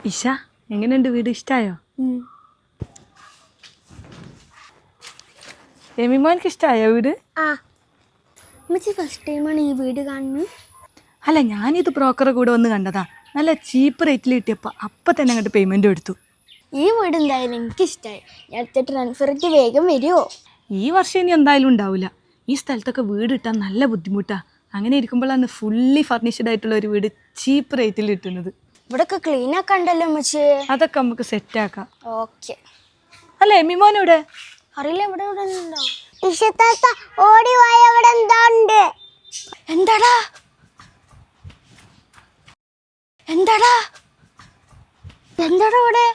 ഇഷ, എങ്ങനെയുണ്ട് വീട്? ഇഷ്ടായോ? എമിമോനക്ക് ഇഷ്ടായോ വീട്? ഫസ്റ്റ് ടൈമാണ് ഈ വീട് കാണുന്നത്. അല്ല, ഞാനിത് ബ്രോക്കറെ കൂടെ വന്ന് കണ്ടതാ. നല്ല ചീപ്പ് റേറ്റിൽ കിട്ടിയപ്പോൾ അപ്പം തന്നെ അങ്ങോട്ട് പേയ്മെൻറ്റ് എടുത്തു. ഈ വീട് എന്തായാലും എനിക്കിഷ്ടമായി. അടുത്ത ട്രാൻസ്ഫർക്ക് വേഗം വരുമോ? ഈ വർഷം ഇനി എന്തായാലും ഉണ്ടാവില്ല. ഈ സ്ഥലത്തൊക്കെ വീട് കിട്ടാൻ നല്ല ബുദ്ധിമുട്ടാണ്. അങ്ങനെ ഇരിക്കുമ്പോഴാണ് ഫുള്ളി ഫർണിഷ്ഡ് ആയിട്ടുള്ള ഒരു വീട് ചീപ്പ് റേറ്റിൽ കിട്ടുന്നത്. ഇവിടൊക്കെ ക്ലീൻ ആക്കണ്ടല്ലോ അമ്മച്ചി. അതൊക്കെ നമുക്ക് സെറ്റാക്കാം. ഓക്കെ. അല്ല, എമിമോനൂടെ അറിയില്ല, ഇവിടെ ഇവിടെ ഉണ്ടോ? ഓടി വായ, ഇവിടെ എന്താ ഉണ്ട്? എന്താടാ എന്താടാ എന്താടാ ഇവിടെ?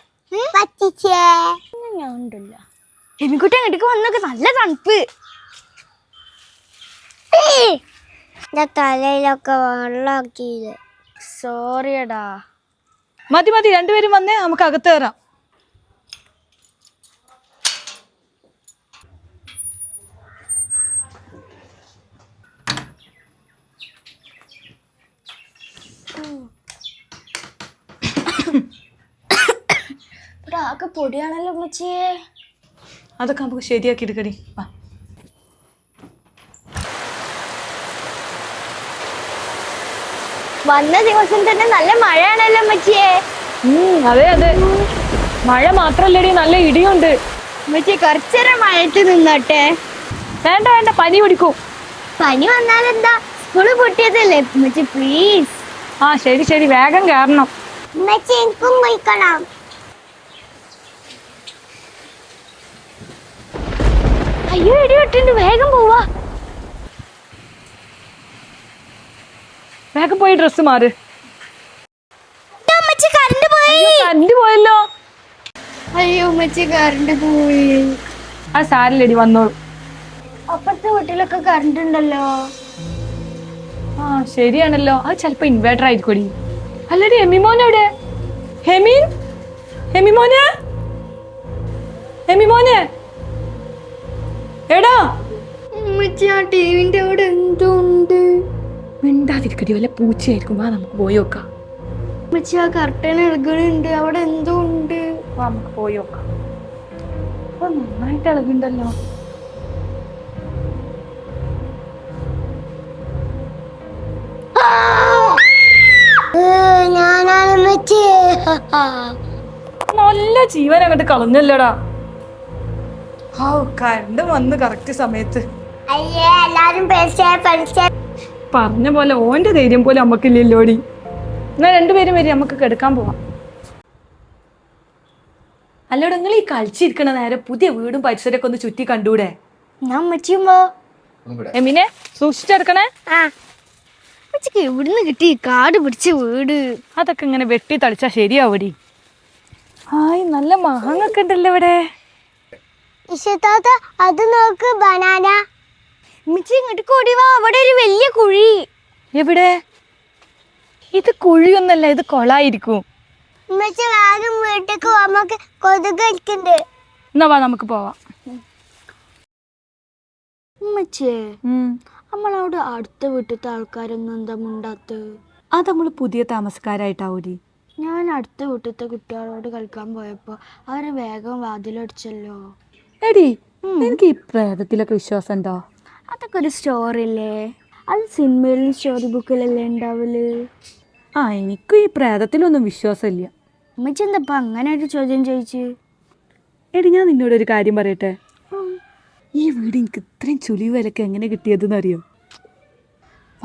ഞാൻ ഉണ്ടല്ലോ. എമിക്കുട്ടി അങ്ങോട്ടേക്ക് വന്നൊക്കെ നല്ല തണുപ്പ്. തലയിലൊക്കെ വെള്ളാക്കിയില്ലേ. സോറിയടാ. മതി മതി, രണ്ടുപേരും വന്നേ, നമുക്ക് അകത്ത് കയറാം. ഇവിടെ ആകെ പൊടിയാണല്ലോ അമ്മച്ചിയെ. അതൊക്കെ നമുക്ക് ശരിയാക്കി എടുക്കടി. വാ. വന്ന ദിവസം തന്നെ നല്ല മഴയാണല്ലോ അമ്മച്ചിയെ. അതെ അതെ, മഴ മാത്രല്ലടി, നല്ല ഇടിയുണ്ട്. അമ്മച്ചി കുറച്ചേരം മഴയത്ത് നിന്നോട്ടെ. വേണ്ട വേണ്ട, പനി പിടിക്കും. പനി വന്നാലെന്താ, സ്കൂള് പൊട്ടിയതല്ലേ അമ്മച്ചി, പ്ലീസ്. ആ ശരി ശരി, വേഗം കയറണം. അമ്മച്ചി എനിക്കും പോയിക്കണം. അയ്യോ, ഇടി വെട്ടുണ്ട്, വേഗം പോവാ. വേഗം പോയി ഡ്രസ്സ് മാറ്. കറണ്ട് പോയി. കറണ്ട് പോയല്ലോ. അയ്യോ അമ്മച്ചി, കറണ്ട് പോയി. ആ സാരില്ലടി, വന്നോളൂ. അപ്പുറത്തെ വീട്ടിലൊക്കെ കറണ്ട് ഉണ്ടല്ലോ. ആ ശരിയാണല്ലോ, അത് ചിലപ്പോ ഇൻവേർട്ടർ ആയിരിക്കും. അല്ലടി, എമിമോനെവിടെ? ഹെമീൻ, ഹെമിമോനെ, ഹെമിമോനെ എടാ. അമ്മച്ചി, ആ ടിവിന്റെ അവിടെ എന്തോ ഉണ്ട്. മിണ്ടാതിരിക്കടി, വല്ല പൂച്ചയായിരിക്കും. വാ നമുക്ക് പോയി നോക്കാം. അമ്മച്ചി, ആ കർട്ടൻ ഇളകുന്നുണ്ട്, അവിടെ എന്തോ ഉണ്ട്. വാ നമുക്ക് പോയി നോക്കാം. അപ്പൊ നന്നായിട്ട് ഇളകുണ്ടല്ലോ. നല്ല ജീവൻ അങ്ങോട്ട് കളഞ്ഞല്ലോടാ. കറണ്ട് വന്ന് കറക്റ്റ് സമയത്ത്. പറഞ്ഞ പോലെ ഓന്റെ ധൈര്യം പോലെ നമ്മക്കില്ലല്ലോടി. എന്നാ രണ്ടുപേരും വരും, നമുക്ക് കിടക്കാൻ പോവാം. അല്ലോടെ, നിങ്ങൾ ഈ കളിച്ചിരിക്കണ നേരെ പുതിയ വീടും പരിസരമൊക്കെ ഒന്ന് ചുറ്റി കണ്ടൂടെ? ഞാൻ അമ്മച്ചിയുമ്പോ എമിനെ സൂക്ഷിച്ചെടുക്കണേ. അമ്മച്ചിക്ക് എവിടുന്ന് കിട്ടി കാട് പിടിച്ച വീട്? അതൊക്കെ ഇങ്ങനെ വെട്ടി തളിച്ചാ ശരിയാവടി. ഹായ്, നല്ല മാങ്ങൊക്കെ ഉണ്ടല്ലോ ഇവിടെ. അത് നോക്ക്, ബനാന. അമ്മച്ചി ഇങ്ങോട്ട് കൂടി വാ, അവിടെ ഒരു വലിയ കുഴി. എവിടെ? ഇത് കുഴിയൊന്നല്ല, ഇത് കൊളായിരിക്കും. വീട്ടിലേക്ക് നമുക്ക് കൊതുക് കളിക്കണ്ട്. എന്നാ വാ, നമുക്ക് പോവാം. ഉമ്മച്ചേ, നമ്മളവിടെ അടുത്ത വീട്ടിലത്തെ ആൾക്കാരൊന്നും എന്താ മുണ്ടാത്ത്? അത് നമ്മള് പുതിയ താമസക്കാരായിട്ടാവൂടി. ഞാൻ അടുത്ത വീട്ടിലത്തെ കുട്ടികളോട് കളിക്കാൻ പോയപ്പോ അവരെ വേഗം വാതിലടിച്ചല്ലോ. എടി, എനിക്ക് ഈ പ്രേതത്തിലൊക്കെ വിശ്വാസം ഉണ്ടോ? അതൊക്കെ ഒരു സ്റ്റോറി അല്ലേ, അത് സിനിമയിലും സ്റ്റോറി ബുക്കിലല്ലേ ഉണ്ടാവല്. എനിക്കും ഈ പ്രേതത്തിലൊന്നും വിശ്വാസമില്ല. അമ്മച്ചി എന്താ അങ്ങനെ ഒരു ചോദ്യം ചോദിച്ചു? എടി, ഞാൻ നിന്നോടൊരു കാര്യം പറയട്ടെ. ഈ വീട് എനിക്ക് ഇത്രയും ചുളിവ് വിലക്ക് എങ്ങനെ കിട്ടിയതെന്ന് അറിയോ?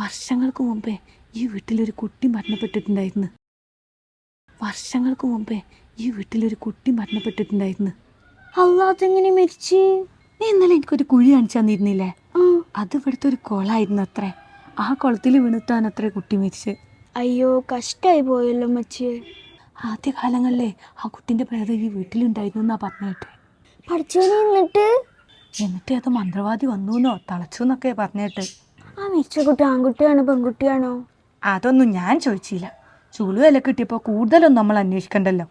വർഷങ്ങൾക്ക് മുമ്പേ ഈ വീട്ടിലൊരു കുട്ടി മരണപ്പെട്ടിട്ടുണ്ടായിരുന്നു. അതെങ്ങനെ മരിച്ചു? നീ ഇന്നലെ എനിക്കൊരു കുഴി കാണിച്ചു തന്നിരുന്നില്ലേ? അത് ഇവിടുത്തെ ഒരു കുളമായിരുന്നു അത്രേ. ആ കുളത്തിൽ വീണിട്ടാണ് അത്രേ കുട്ടി മരിച്ചത്. അയ്യോ, കഷ്ടായി പോയല്ലോ അമ്മച്ചി. ആദ്യ കാലങ്ങളിലെ ആ കുട്ടിൻ്റെ പ്രേതം ഈ വീട്ടിലുണ്ടായിരുന്നു എന്നാ പറഞ്ഞേട്ടെ. എന്നിട്ട് അത് മന്ത്രവാദി വന്നൂന്നോ തളച്ചു എന്നൊക്കെ പറഞ്ഞേട്ട്. ആ മരിച്ച കുട്ടി ആൺകുട്ടിയാണോ പെൺകുട്ടിയാണോ? അതൊന്നും ഞാൻ ചോദിച്ചില്ല. ചുളു വില കിട്ടിയപ്പോൾ കൂടുതലൊന്നും നമ്മൾ അന്വേഷിക്കണ്ടല്ലോ.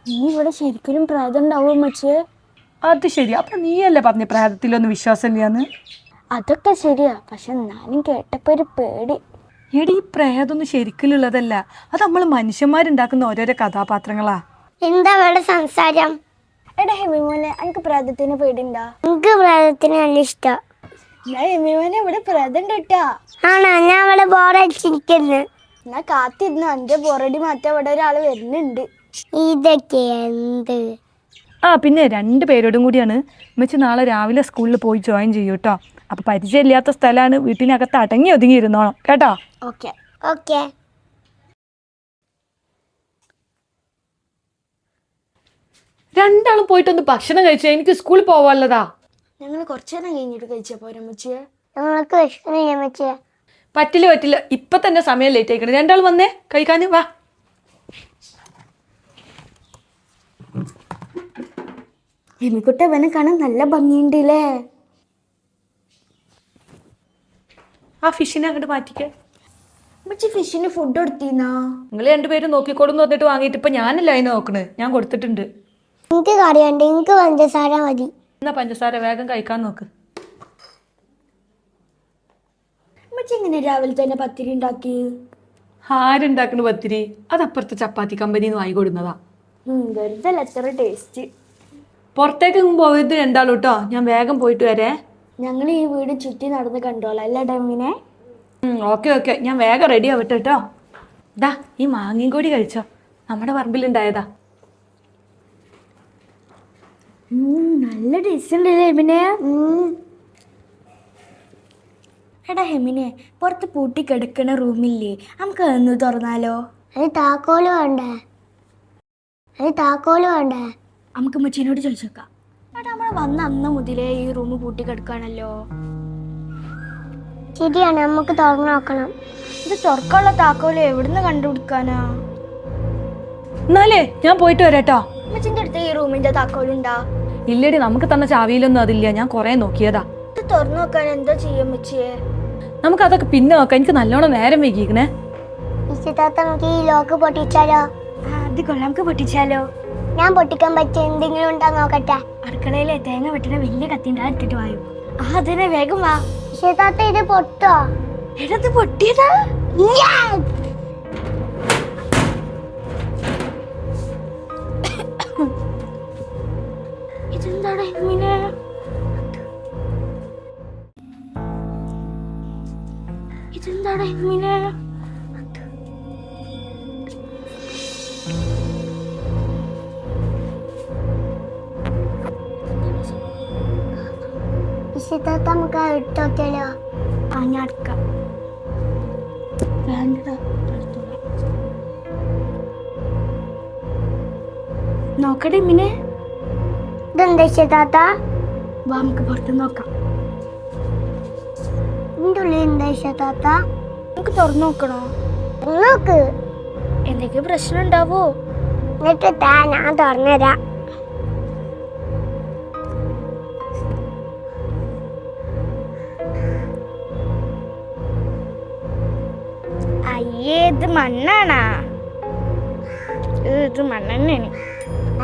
നീ ഇവിടെ ശരിക്കും പ്രേതം ഉണ്ടാവും അമ്മച്ചേ? അത് ശരി. അപ്പൊ നീയല്ലേ പറഞ്ഞ പ്രേതത്തിലൊന്നും വിശ്വാസമില്ലാന്ന്? അതൊക്കെ ശരിയാ, പക്ഷെ ഞാനും കേട്ടപ്പോ ഒരു പേടി. എടി ഈ പ്രേതൊന്നും ശരിക്കുള്ളതല്ല, അത് നമ്മൾ മനുഷ്യന്മാരുണ്ടാക്കുന്ന ഓരോരോ കഥാപാത്രങ്ങളാ. എന്താ അവിടെ സംസാരം? എടാ ഹെമിമോനെ, എനിക്ക് പ്രേതത്തിന് പേടിണ്ടാ? എനിക്ക് പ്രേതത്തിന് നല്ല ഇഷ്ടം. ഞാൻ ഹെമിമോനെ ഇവിടെ പ്രേതം കിട്ടാ. ആണോ? ഞാൻ അവിടെ ബോറടിച്ചിരിക്കുന്നു. ഞാൻ കാത്തിരുന്നു എന്റെ ബോറടി മാറ്റാൻ ഇവിടെ ഒരാള് വരുന്നുണ്ട്. ഇതൊക്കെ എന്ത്? ആ പിന്നെ 2 പേരോടും കൂടിയാണ് ഉമ്മച്ചി നാളെ രാവിലെ സ്കൂളിൽ പോയി ജോയിൻ ചെയ്യൂ കേട്ടോ. അപ്പോൾ പരിചയമില്ലാത്ത സ്ഥലമാണ്, വീട്ടിനകത്ത് അടങ്ങി ഒതുങ്ങി ഇരുന്നോണം കേട്ടോ. ഓക്കെ. ഓക്കെ. രണ്ടാളും പോയിട്ടൊന്ന് ഭക്ഷണം കഴിച്ചാൽ എനിക്ക് സ്കൂളിൽ പോവാനുള്ളതാ. ഞങ്ങൾ കുറച്ചു നേരം കഴിഞ്ഞിട്ട് കഴിച്ചാ പോരെ അമ്മച്ചിയെ? ഞങ്ങൾക്ക് വിഷമില്ല മച്ചേ. പറ്റില്ല, ഇപ്പൊ തന്നെ സമയം ലേറ്റ് ആയിക്കണം. 2 ആൾ വന്നേ കഴിക്കാന് വാ. ഹെമിക്കുട്ട ഇവനെ കാണാൻ നല്ല ഭംഗിയുണ്ടല്ലേ. ആ ഫിഷിനെ അങ്ങോട്ട് മാറ്റിക്കേ. അമ്മച്ചി ഫിഷിന് ഫുഡ് കൊടുത്തീന്നാ? നിങ്ങൾ 2 പേരും നോക്കിക്കോളൂന്ന് പറഞ്ഞിട്ട് വാങ്ങിയിട്ട് ഇപ്പൊ ഞാനല്ല അതിന് നോക്കണ്, ഞാൻ കൊടുത്തിട്ടുണ്ട്. എനിക്ക് കറിയുണ്ട്, എനിക്ക് പഞ്ചസാര മതി. എന്നാ പഞ്ചസാര വേഗം കഴിക്കാൻ നോക്ക്. അമ്മച്ചി ഇങ്ങനെ രാവിലെ തന്നെ പത്തിരി ഉണ്ടാക്കി? ആരുണ്ടാക്കണ പത്തിരി? അതപ്പുറത്തെ ചപ്പാത്തി കമ്പനിന്ന് വാങ്ങിക്കൊടുന്നതാ. വെറുതെ എത്ര ടേസ്റ്റ്. പുറത്തേക്ക് പോയത് 2 ആളും കേട്ടോ. ഞാൻ വേഗം പോയിട്ട് വരേ. ഞങ്ങൾ ഈ വീട് ചുറ്റി നടന്ന് കണ്ടോളാം അല്ലേ ഡെമിനെ? ഓക്കെ, ഞാൻ വേഗം റെഡി ആവട്ടെ കേട്ടോ. ദാ ഈ മാങ്ങയും കൂടി കഴിച്ചോ, നമ്മുടെ പറമ്പിലുണ്ടായതാ. നല്ല ടേസ്റ്റ് ഉണ്ടല്ലേ ഹെമിനെ? എടാ ഹെമിനെ, പുറത്ത് പൂട്ടി കിടക്കണ റൂമില്ലേ, നമുക്ക് ഒന്ന് തുറന്നാലോ? അത് താക്കോല് വേണ്ടേ? നമുക്ക് മച്ചീനോട് ചോദിച്ചേക്കാം. എടാ നമ്മൾ വന്ന അന്ന് മുതലേ ഈ റൂം പൂട്ടി കിടക്കുകയാണല്ലോ. ശരിയാണ്, നമുക്ക് തുറന്നു നോക്കണം. ഇത് തുറക്കാനുള്ള താക്കോല് എവിടുന്ന് കണ്ടുപിടിക്കാനാ? എന്നാലേ ഞാൻ പോയിട്ട് വരാട്ടോ. അമ്മച്ചിന്റെ അടുത്ത് ഈ റൂമിന്റെ താക്കോലുണ്ടാ? ഇല്ലടി, നമുക്ക് തന്ന ചാവിയിലൊന്നും അതില്ല, ഞാൻ കുറെ നോക്കിയതാ. ഇത് തുറന്നു നോക്കാൻ എന്താ ചെയ്യാൻ പറ്റിയേ? നമുക്ക് അതൊക്കെ പിന്നെ നോക്കാം, എനിക്ക് നല്ലോണം നേരം വൈകിക്കണേ. ഇഷ്ടത്താത്ത നമുക്ക് ഈ ലോക്ക് പൊട്ടിച്ചാലോ? അത് കൊള്ളാം, നമുക്ക് പൊട്ടിച്ചാലോ? ഞാൻ പൊട്ടിക്കാൻ പറ്റിയ എന്തെങ്കിലും ഉണ്ടോ നോക്കട്ടെ. അടുക്കളയിലെ തേങ്ങ വെട്ടണ വലിയ കത്തിൻ്റെ എടുത്തിട്ട് വായോ. അതിനെ വേഗം വാ. ഇഷ്ടത്താത്ത ഇത് പൊട്ടോ? എടത് പൊട്ടിയതാ? ഇതെന്താടാ ഇങ്ങനെ? ഇതെന്താടാ ഇങ്ങനെ? ഇഷ്ടത്താത്ത നമുക്ക് ഇട്ട് നോക്കിയാലോ? ഞാൻ അടുക്കാം. വേണ്ടടാ, നോക്കട്ടെ ഇങ്ങനെ. ഇതെന്താ ഇഷ്ടത്താത്ത? വാ നമുക്ക് പുറത്ത് നോക്കാം. ഇതിൻ്റെ ഉള്ളിൽ എന്താ ഇഷ്ടത്താത്ത? നമുക്ക് തുറന്നു നോക്കണോ? നോക്ക്. എന്തെങ്കിലും പ്രശ്നം ഉണ്ടാവോ? എന്നിട്ട് താ, ഞാൻ തുറന്നുതരാം. അയ്യേ, ഇത് മണ്ണാണാ? ഇത് മണ്ണെണ്ണയാണ്.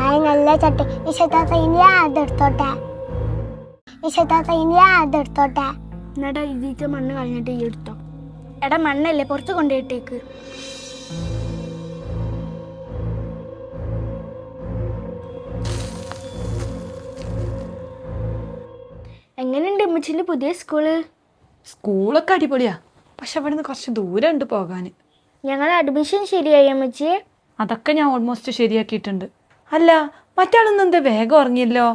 അത് നല്ല ചട്ടി. ഇഷ്ടത്താത്ത ഇനി അതെടുത്തോട്ടെ. എന്നിട്ടാ ഇതിത്തെ മണ്ണ് കളഞ്ഞിട്ട് ഈ എടുത്തോ. എടാ മണ്ണല്ലേ, പുറത്ത് കൊണ്ടുപോയിട്ടേക്ക്. എങ്ങനെയുണ്ട് അമ്മച്ചിന്റെ പുതിയ സ്കൂള്? സ്കൂളൊക്കെ അടിപൊളിയാ, പക്ഷെ അവിടെ നിന്ന് കുറച്ച് ദൂരം ഉണ്ട് പോകാൻ. ഞങ്ങൾ അഡ്മിഷൻ ശരിയായി അമ്മച്ചിയെ? അതൊക്കെ ഞാൻ ഓൾമോസ്റ്റ് ശരിയാക്കിയിട്ടുണ്ട്. അല്ല, മറ്റാളൊന്നും എന്താ വേഗം ഉറങ്ങിയല്ലോ?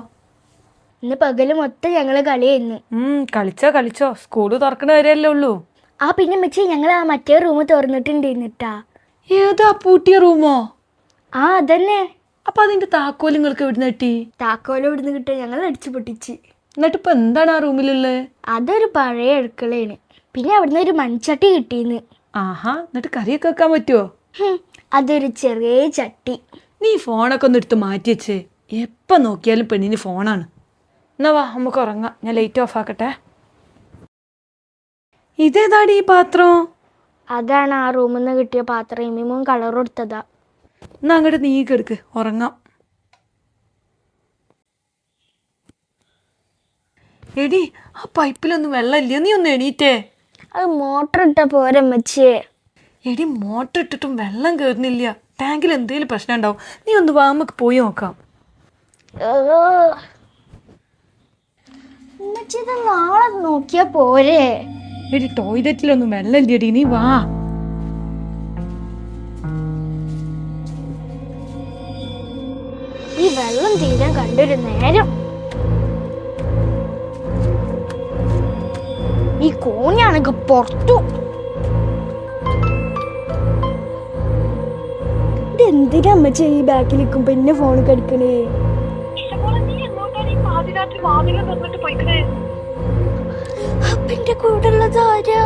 ഇന്ന് പകല് മൊത്തം ഞങ്ങള് കളിയായിരുന്നു. കളിച്ചോ, സ്കൂള് തുറക്കണ വരെയല്ലേ ഉള്ളൂ. പിന്നെ അമ്മച്ചി, ഞങ്ങൾ ആ മറ്റേ റൂം തുറന്നിട്ടുണ്ടായിരുന്നിട്ടാ. ഏതാ പൂട്ടിയ റൂമോ? അതന്നെ. അപ്പൊ അതിന്റെ താക്കോൽ നിങ്ങൾക്ക് എവിടുന്ന് കിട്ടി? താക്കോല് ഇവിടുന്ന് കിട്ടുക, ഞങ്ങൾ അടിച്ചു പൊട്ടിച്ച്. എന്നിട്ട് ഇപ്പൊ എന്താണ് ആ റൂമിലുള്ളത്? അതൊരു പഴയ അടുക്കളയാണ്. പിന്നെ അവിടുന്ന് ഒരു മൺചട്ടി കിട്ടിയെന്ന്. ആഹാ, എന്നിട്ട് കറിയൊക്കെ വെക്കാൻ പറ്റുമോ? അതൊരു ചെറിയ ചട്ടി. നീ ഫോണൊക്കെ ഒന്ന് എടുത്ത് മാറ്റി വെച്ചേ. എപ്പോൾ നോക്കിയാലും പെണ്ണിന് ഫോണാണ്. എന്നാ വാ നമുക്ക് ഉറങ്ങാം, ഞാൻ ലൈറ്റ് ഓഫ് ആക്കട്ടെ. ഇതേതാടി ഈ പാത്രം? അതാണ് ആ റൂമിൽ നിന്ന് കിട്ടിയ പാത്രം. ഇമ്മിമോൻ കളർ കൊടുത്തതാ. എന്നാ അങ്ങോട്ട് നീ കിടക്ക്, ഉറങ്ങാം. എടി, ആ പൈപ്പിലൊന്നും വെള്ളമില്ല, നീ ഒന്ന് എണീറ്റേ. അത് മോട്ടർ ഇട്ട പോരെ അമ്മച്ചിയെ. എടി മോട്ടർ ഇട്ടിട്ടും വെള്ളം കയറുന്നില്ല. ടാങ്കിൽ എന്തെങ്കിലും പ്രശ്നം ഉണ്ടാവും. നീ ഒന്ന് വാ, നമുക്ക് പോയി നോക്കാം. അമ്മച്ചി ഇത് നാളെ നോക്കിയാ പോരെ. എടി ടോയ്ലറ്റിലൊന്നും വെള്ളം ഇല്ലടി, നീ വാ. ഈ വെള്ളം തീരാൻ കണ്ടൊരു നേരം. ഈ കോണിയാണെങ്കിൽ പുറത്തു. ഇതെന്തിനാ അമ്മച്ചി ഈ ബാക്കിൽ നിൽക്കും പിന്നെ ഫോൺ കടിക്കണേ? അപ്പന്റെ കൂടെ ഉള്ളത് ആരാ?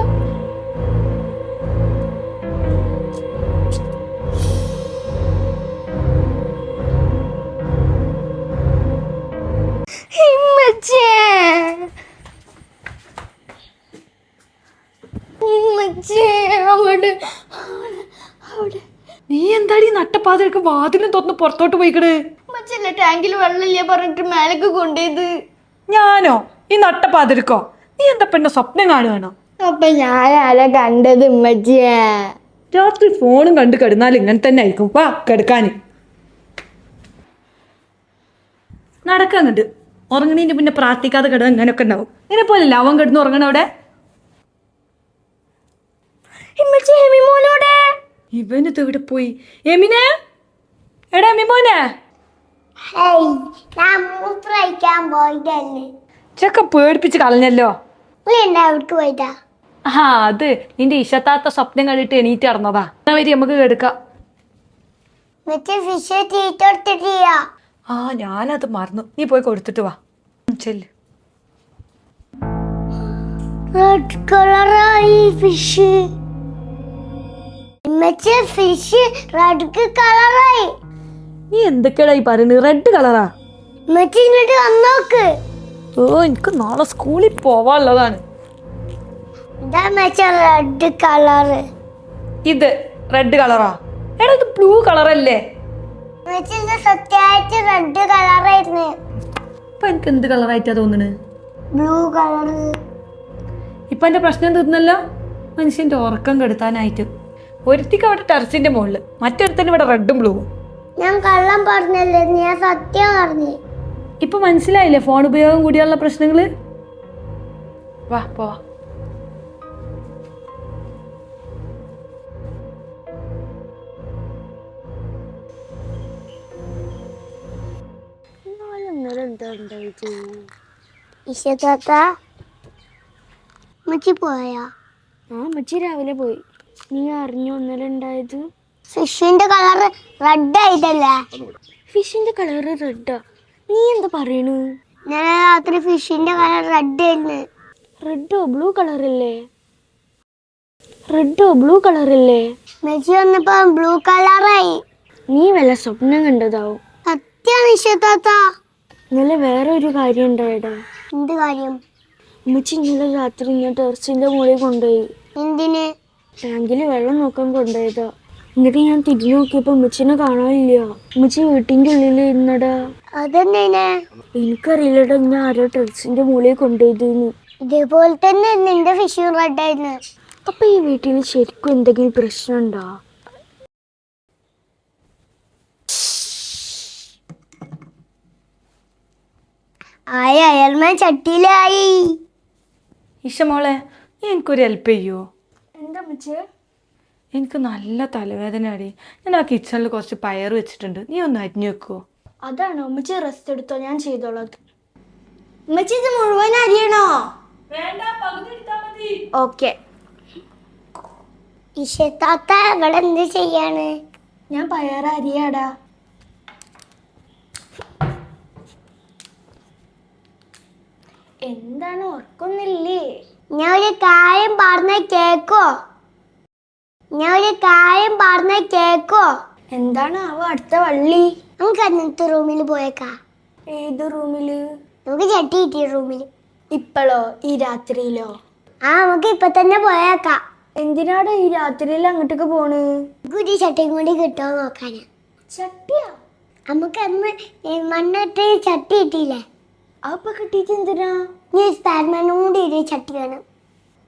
നീ എന്താടി നട്ടപ്പാതിരക്ക് വാതിലും തുറന്ന് പുറത്തോട്ട് പോയിക്കണേ? ടാങ്കിൽ വെള്ളമില്ല പറഞ്ഞിട്ട് മേലേക്ക് കൊണ്ടുപോയത്. ഞാനോ? ഈ നട്ടപ്പാതിരക്കോ? നീ എന്താ പെണ്ണ സ്വപ്നം കാണുകയാണോ? അപ്പൊ ഞാനാല കണ്ടത് ഉമ്മച്ചിയെ. രാത്രി ഫോണും കണ്ട് കിടന്നാൽ ഇങ്ങനെ തന്നെ ആയിരിക്കും. വാ കിടക്കാന്. നടക്കാൻ കണ്ട് ഉറങ്ങണീന്റെ പിന്നെ പ്രാർത്ഥിക്കാതെ കിടന്ന് ഇങ്ങനെയൊക്കെ ഉണ്ടാവും. ഇങ്ങനെ പോലെ ലവൻ കിടന്ന് ഉറങ്ങണ അവിടെ. ഇവനിത് എവിടെ പോയി? എമിനെ, എടാ എമിമോനെ. ചെക്ക പേടിപ്പിച്ച് കളഞ്ഞല്ലോ. പോയിട്ടാ? ആ അത് നിന്റെ ഇഷത്താത്ത സ്വപ്നം കണ്ടിട്ട് എണീറ്റ് നടന്നതാ. എന്നാ വരി നമുക്ക് എടുക്കാം. ഫിഷ് തീറ്റ കൊടുത്തിട്ടില്ല. ആ ഞാനത് മറന്നു. നീ പോയി കൊടുത്തിട്ട് വാ. ചെല്ല്. റെഡ് കളറായി ഫിഷ്. ഫിഷ് റെഡ് കളറായി. നീ എന്തൊക്കെയാടാ ഈ പറയുന്നത്? റെഡ് കളറാ? ഇങ്ങോട്ട് വന്നോക്ക്. ഓ എനിക്ക് നാളെ സ്കൂളിൽ പോവാനുള്ളതാണ്. Red colour. ഇത് റെഡ് കളറാ? എടാ ഇത് ബ്ലൂ കളറല്ലേ? സത്യമായിട്ട് റെഡ് കളറായിരുന്നു. ഇപ്പൊ എനിക്ക് എന്ത് കളറായിട്ടാ തോന്നണ്? Blue colour. ഇപ്പൊ എന്റെ പ്രശ്നം തീർന്നല്ലോ. മനുഷ്യന്റെ ഉറക്കം കെടുത്താനായിട്ട്. ഒരുത്തിക്ക് അവിടെ ടെറസിന്റെ മുകളില്, മറ്റൊരുത്തന് ഇവിടെ റെഡും ബ്ലൂവും. ഞാൻ കള്ളം പറഞ്ഞല്ലേ, ഞാൻ സത്യം പറഞ്ഞു. ഇപ്പൊ മനസ്സിലായില്ലേ ഫോൺ ഉപയോഗം കൂടിയുള്ള പ്രശ്നങ്ങള്? വാ പോവാ. പോയാ? ആ അമ്മച്ചി രാവിലെ പോയി. നീ അറിഞ്ഞോ ഇന്നലെ ഉണ്ടായത്? ഫിഷിന്റെ കളർ റെഡ് ആയിട്ടല്ലേ? ഫിഷിന്റെ കളർ റെഡാ? നീ എന്താ പറയണു? ഞാൻ രാത്രി ഫിഷിന്റെ കളർ റെഡ് ആയിരുന്നു. റെഡോ ബ്ലൂ കളറല്ലേ? റെഡോ ബ്ലൂ കളറല്ലേ? മെച്ചി വന്നപ്പോ ബ്ലൂ കളറായി. നീ വല്ല സ്വപ്നം കണ്ടതാവും. സത്യാത്ത. ഇന്നലെ വേറെ ഒരു കാര്യം ഉണ്ടായടാ. എന്ത് കാര്യം? ഉമ്മച്ചി ഇന്നലെ രാത്രി ഞാൻ ടെറസിന്റെ മുകളിൽ കൊണ്ടുപോയി. എന്തിന്? ടാങ്കില് വെള്ളം നോക്കാൻ കൊണ്ടുപോയതാ. എന്നിട്ട് ഞാൻ തിരിഞ്ഞു നോക്കിയപ്പോ ഉമ്മച്ചിനെ കാണാനില്ല. ഉമ്മച്ചി വീട്ടിന്റെ ഉള്ളിൽ ഇരുന്നടാ. അതെന്തിനാ? എനിക്കറിയില്ലടാ, ഞാൻ ആരോ ടെറസിന്റെ മുകളിൽ കൊണ്ടുപോയതെന്ന്. ഇതേപോലെ തന്നെ നിന്റെ ഫിഷ് റെഡ് ആയിരുന്നു. അപ്പൊ ഈ വീട്ടിൽ ശരിക്കും എന്തെങ്കിലും പ്രശ്നമുണ്ടോ? അയൽമാൻ ചട്ടിയിലായി. ഇഷമോളെ നീ എനിക്കൊരു ഹെൽപ്പ് ചെയ്യോ? എന്താ അമ്മച്ചി? എനിക്ക് നല്ല തലവേദന അടി. ഞാൻ ആ കിച്ചണിൽ കുറച്ച് പയർ വെച്ചിട്ടുണ്ട്, നീ ഒന്ന് അരിഞ്ഞു വെക്കുവോ? അതാണോ? ഉമ്മച്ചി റെസ്റ്റ് എടുത്തോ, ഞാൻ ചെയ്തോളാം. ഉമ്മച്ചി ഇത് മുഴുവൻ അരിയണോ? ഓക്കെ. ഇഷത്താത്ത ഇവിടെ എന്ത് ചെയ്യാണ്? ഞാൻ പയർ അരിയാടാ. എന്താണ് ഉറക്കൊന്നില്ലേ? ഞാൻ ഒരു കാര്യം പറഞ്ഞ കേക്കോ? എന്താണ് അടുത്ത വള്ളി? നമുക്ക് അന്നത്തെ റൂമിൽ പോയേക്കാ. ഏത് റൂമില്? നമുക്ക് ചട്ടി കിട്ടിയ റൂമിൽ. ഇപ്പോഴോ? ഈ രാത്രിയിലോ? നമുക്ക് ഇപ്പൊ തന്നെ പോയേക്കാം. എന്തിനാടാ ഈ രാത്രിയിൽ അങ്ങോട്ടേക്ക് പോണ്? ഒരു ചട്ടിയും കൂടി കിട്ടുമോ നോക്കാനാ. ചട്ടിയാ? നമുക്ക് അന്ന് മണ്ണിട്ട് ചട്ടി കിട്ടിയില്ലേ? അപ്പൊ കിട്ടിയിട്ട് എന്തിനാ? നീ സ്പാൻമണ്ണും കൂടി ഒരു ചട്ടി വേണം.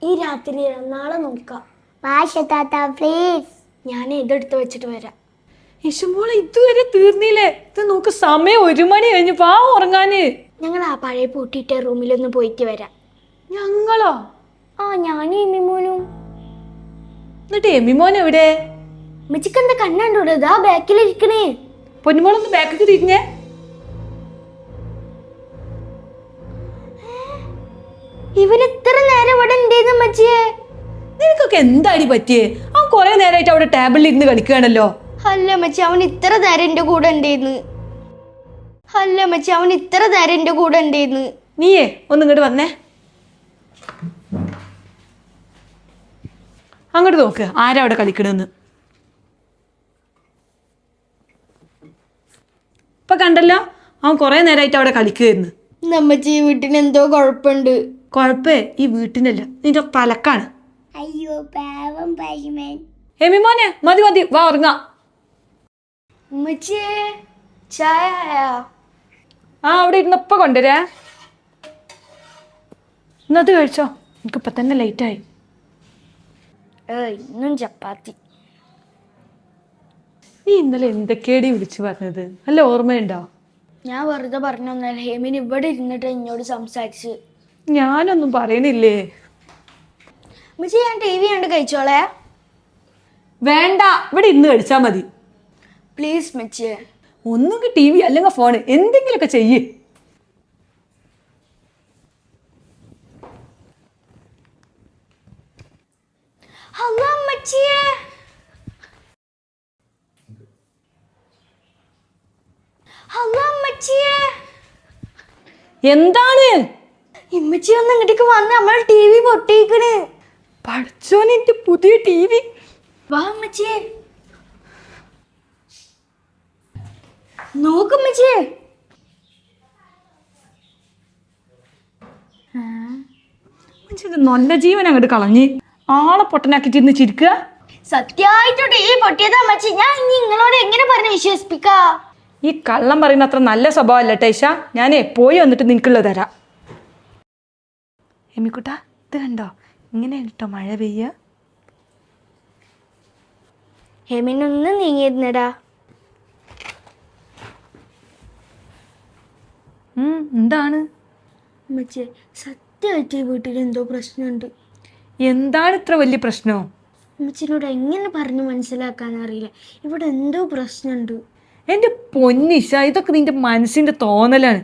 ഈ രാത്രി നാളെ നോക്കാം. വാശത്താത്ത പ്ലീസ്. ഞാൻ ഇതെടുത്ത് വെച്ചിട്ട് വരാം. യശുമോളെ ഇതുവരെ തീർന്നില്ലേ? ഇത് നോക്ക്, സമയം 1 മണി കഴിഞ്ഞു. വാ ഉറങ്ങാന്. ഞങ്ങൾ ആ പഴയ പൂട്ടിയിട്ട റൂമിലൊന്ന് പോയിട്ട് വരാം. ഞങ്ങളോ? ആ, ഞാനും എമ്മിമോനും. എന്നിട്ട് എമ്മിമോൻ എവിടെ? ഉമ്മച്ചിക്ക് എന്താ കണ്ണാണ്ടോട്? ഇതാ ബാക്കിലിരിക്കണേ. പൊന്നുമോളൊന്ന് ബാക്കിക്ക് തിരിഞ്ഞേ. ഇവൻ ഇത്ര നേരം ഇവിടെ ഉണ്ടേന്ന് ഉമ്മച്ചിയെ. നിനക്കൊക്കെ എന്താടി പറ്റിയേ? അവൻ കുറെ നേരമായിട്ട് അവിടെ ടേബിളിൽ ഇരുന്ന് കളിക്കുകയാണല്ലോ. അല്ല അമ്മച്ചി, അവൻ ഇത്ര നേരം എന്റെ കൂടെ ഉണ്ടേന്ന്. അല്ല അമ്മച്ചി, അവൻ ഇത്ര നേരം എന്റെ കൂടെ ഉണ്ടേന്ന്. നീയേ ഒന്ന് ഇങ്ങോട്ട് വന്നേ. അങ്ങോട്ട് നോക്ക്, ആരാ അവിടെ കളിക്കണെന്ന്. ഇപ്പൊ കണ്ടല്ലോ, അവൻ കുറെ നേരമായിട്ട് അവിടെ കളിക്കുകയായിരുന്നു. നമ്മച്ചി, ഈ വീട്ടിന് എന്തോ കുഴപ്പമുണ്ട്. കുഴപ്പേ ഈ വീട്ടിനല്ല, നിന്റെ തലക്കാണ്. അയ്യോ പാവം പശുമൻ. എമിമോനെ മതി മതി, വാ ഉറങ്ങാം. ഉമ്മച്ചിയെ, ചായ ആയാ? ആ, അവിടെ ഇരുന്നപ്പോ കൊണ്ടുവരാ. ഇന്നത് കഴിച്ചോ, എനിക്കിപ്പൊ തന്നെ ലേറ്റായി. ഇന്നും ചപ്പാത്തി. നീ ഇന്നലെ എന്തൊക്കെയാടി വിളിച്ചു പറഞ്ഞത്? നല്ല ഓർമ്മയുണ്ടോ? ഞാൻ വെറുതെ പറഞ്ഞൊന്നല്ല, ഹേമിന് ഇവിടെ ഇരുന്നിട്ട് എന്നോട് സംസാരിച്ച്. ഞാനൊന്നും പറയണില്ലേ. ഉമ്മച്ചി, ഞാൻ TV കണ്ട് കഴിച്ചോളേ. വേണ്ട, ഇവിടെ ഇന്ന് കഴിച്ചാ മതി. പ്ലീസ് ഉമ്മച്ചിയെ. ഒന്നുകിൽ TV അല്ലെങ്കിൽ ഫോണ്, എന്തെങ്കിലുമൊക്കെ ചെയ്യ്. അല്ലാ ഉമ്മച്ചിയെ. അല്ലാ ഉമ്മച്ചിയെ. എന്താണ്? ഉമ്മച്ചി ഒന്ന് ഇങ്ങോട്ടേക്ക് വന്ന്, നമ്മൾ TV പൊട്ടിക്കണ്. പഠിച്ചോനെ, എന്റെ പുതിയ TV. വാ ഉമ്മച്ചിയെ. നോക്കുമ്മച്ചിയെ. നല്ല ജീവൻ അങ്ങോട്ട് കളഞ്ഞ് ആളെ പൊട്ടനാക്കിട്ട് ഇന്ന് ചിരിക്കുക. സത്യമായിട്ടും TV പൊട്ടിയതാ അമ്മച്ചി. ഞാൻ ഇനി നിങ്ങളോട് എങ്ങനെ പറഞ്ഞ് വിശ്വസിപ്പിക്കാ? ഈ കള്ളം പറയുന്ന അത്ര നല്ല സ്വഭാവമല്ല ടൈഷ. ഞാനേ പോയി വന്നിട്ട് നിനക്കുള്ളത് തരാം. എമ്മിക്കുട്ട, ഇത് കണ്ടോ? ഇങ്ങനെ കേട്ടോ മഴ പെയ്യ. ഹെമിനൊന്ന് നീങ്ങിയിരുന്നടാ. എന്താണ്? അമ്മച്ചിയെ, സത്യമായിട്ട് ഈ വീട്ടിൽ എന്തോ പ്രശ്നമുണ്ട്. എന്താണ് ഇത്ര വലിയ പ്രശ്നമോ? അമ്മച്ചിനോട് എങ്ങനെ പറഞ്ഞു മനസ്സിലാക്കാൻ അറിയില്ല. ഇവിടെ എന്തോ പ്രശ്നമുണ്ട്. എൻ്റെ പൊന്നിഷ, ഇതൊക്കെ നിന്റെ മനസ്സിൻ്റെ തോന്നലാണ്.